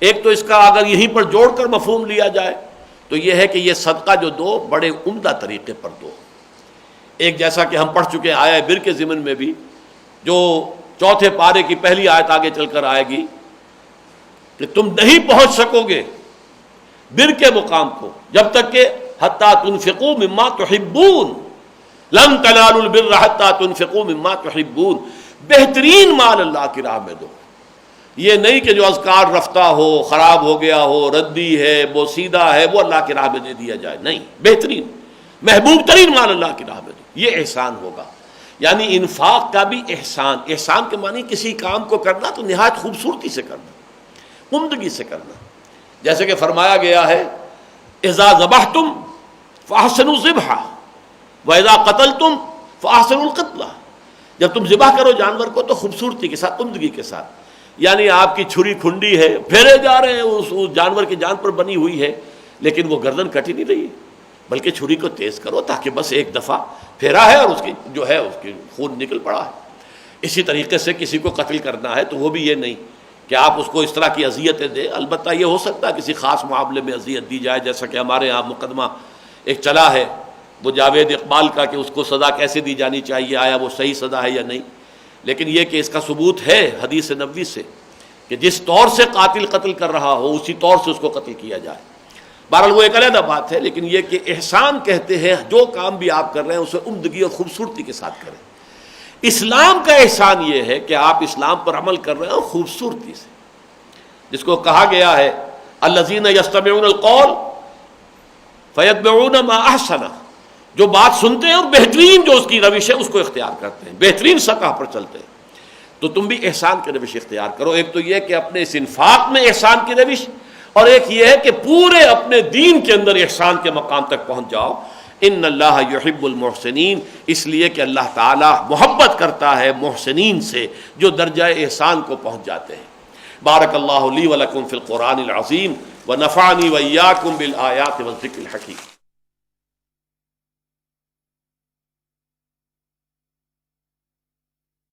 ایک تو اس کا اگر یہیں پر جوڑ کر مفہوم لیا جائے تو یہ ہے کہ یہ صدقہ جو دو بڑے عمدہ طریقے پر دو۔ ایک جیسا کہ ہم پڑھ چکے ہیں آیہ بر کے ضمن میں بھی، جو چوتھے پارے کی پہلی آیت آگے چل کر آئے گی، کہ تم نہیں پہنچ سکو گے بر کے مقام کو جب تک کہ حتیٰ تنفقوا مما تحبون، لن تنالوا البر حتیٰ تنفقوا مما تحبون، بہترین مال اللہ کی راہ میں دو۔ یہ نہیں کہ جو اذکار رفتہ ہو، خراب ہو گیا ہو، ردی ہے، بوسیدہ ہے، وہ اللہ کی راہ میں دے دیا جائے، نہیں، بہترین محبوب ترین مال اللہ کی راہ میں دو، یہ احسان ہوگا۔ یعنی انفاق کا بھی احسان، احسان کے معنی کسی کام کو کرنا تو نہایت خوبصورتی سے کرنا، عمدگی سے کرنا۔ جیسے کہ فرمایا گیا ہے اذا ذبحتم فاحسنوا الذبح واذا قتلتم فاحسنوا القتلہ، جب تم ذبح کرو جانور کو تو خوبصورتی کے ساتھ، عمدگی کے ساتھ۔ یعنی آپ کی چھری کھنڈی ہے، پھیرے جا رہے ہیں، اس جانور کی جان پر بنی ہوئی ہے، لیکن وہ گردن کٹ ہی نہیں رہی ہے، بلکہ چھری کو تیز کرو تاکہ بس ایک دفعہ پھیرا ہے اور اس کی جو ہے اس کی خون نکل پڑا ہے۔ اسی طریقے سے کسی کو قتل کرنا ہے تو وہ بھی یہ نہیں کہ آپ اس کو اس طرح کی اذیتیں دیں۔ البتہ یہ ہو سکتا ہے کسی خاص معاملے میں اذیت دی جائے، جیسا کہ ہمارے ہاں مقدمہ ایک چلا ہے وہ جاوید اقبال کا، کہ اس کو سزا کیسے دی جانی چاہیے، آیا وہ صحیح سزا ہے یا نہیں۔ لیکن یہ کہ اس کا ثبوت ہے حدیث نبوی سے کہ جس طور سے قاتل قتل کر رہا ہو اسی طور سے اس کو قتل کیا جائے۔ بہرحال وہ ایک علیحدہ بات ہے، لیکن یہ کہ احسان کہتے ہیں جو کام بھی آپ کر رہے ہیں اسے عمدگی اور خوبصورتی کے ساتھ کریں۔ اسلام کا احسان یہ ہے کہ آپ اسلام پر عمل کر رہے ہیں خوبصورتی سے، جس کو کہا گیا ہے الذین یستمعون القول فیتبعون ما احسنہ، جو بات سنتے ہیں اور بہترین جو اس کی روش ہے اس کو اختیار کرتے ہیں، بہترین سطح پر چلتے ہیں۔ تو تم بھی احسان کی روش اختیار کرو۔ ایک تو یہ کہ اپنے اس انفاق میں احسان کی روش، اور ایک یہ ہے کہ پورے اپنے دین کے اندر احسان کے مقام تک پہنچ جاؤ۔ ان اللہ یحب المحسنین، اس لیے کہ اللہ تعالیٰ محبت کرتا ہے محسنین سے جو درجہ احسان کو پہنچ جاتے ہیں۔ بارک اللہ لی ولکم فی القرآن العظیم ونفعنی وإیاکم بالآیات والذکر الحکیم۔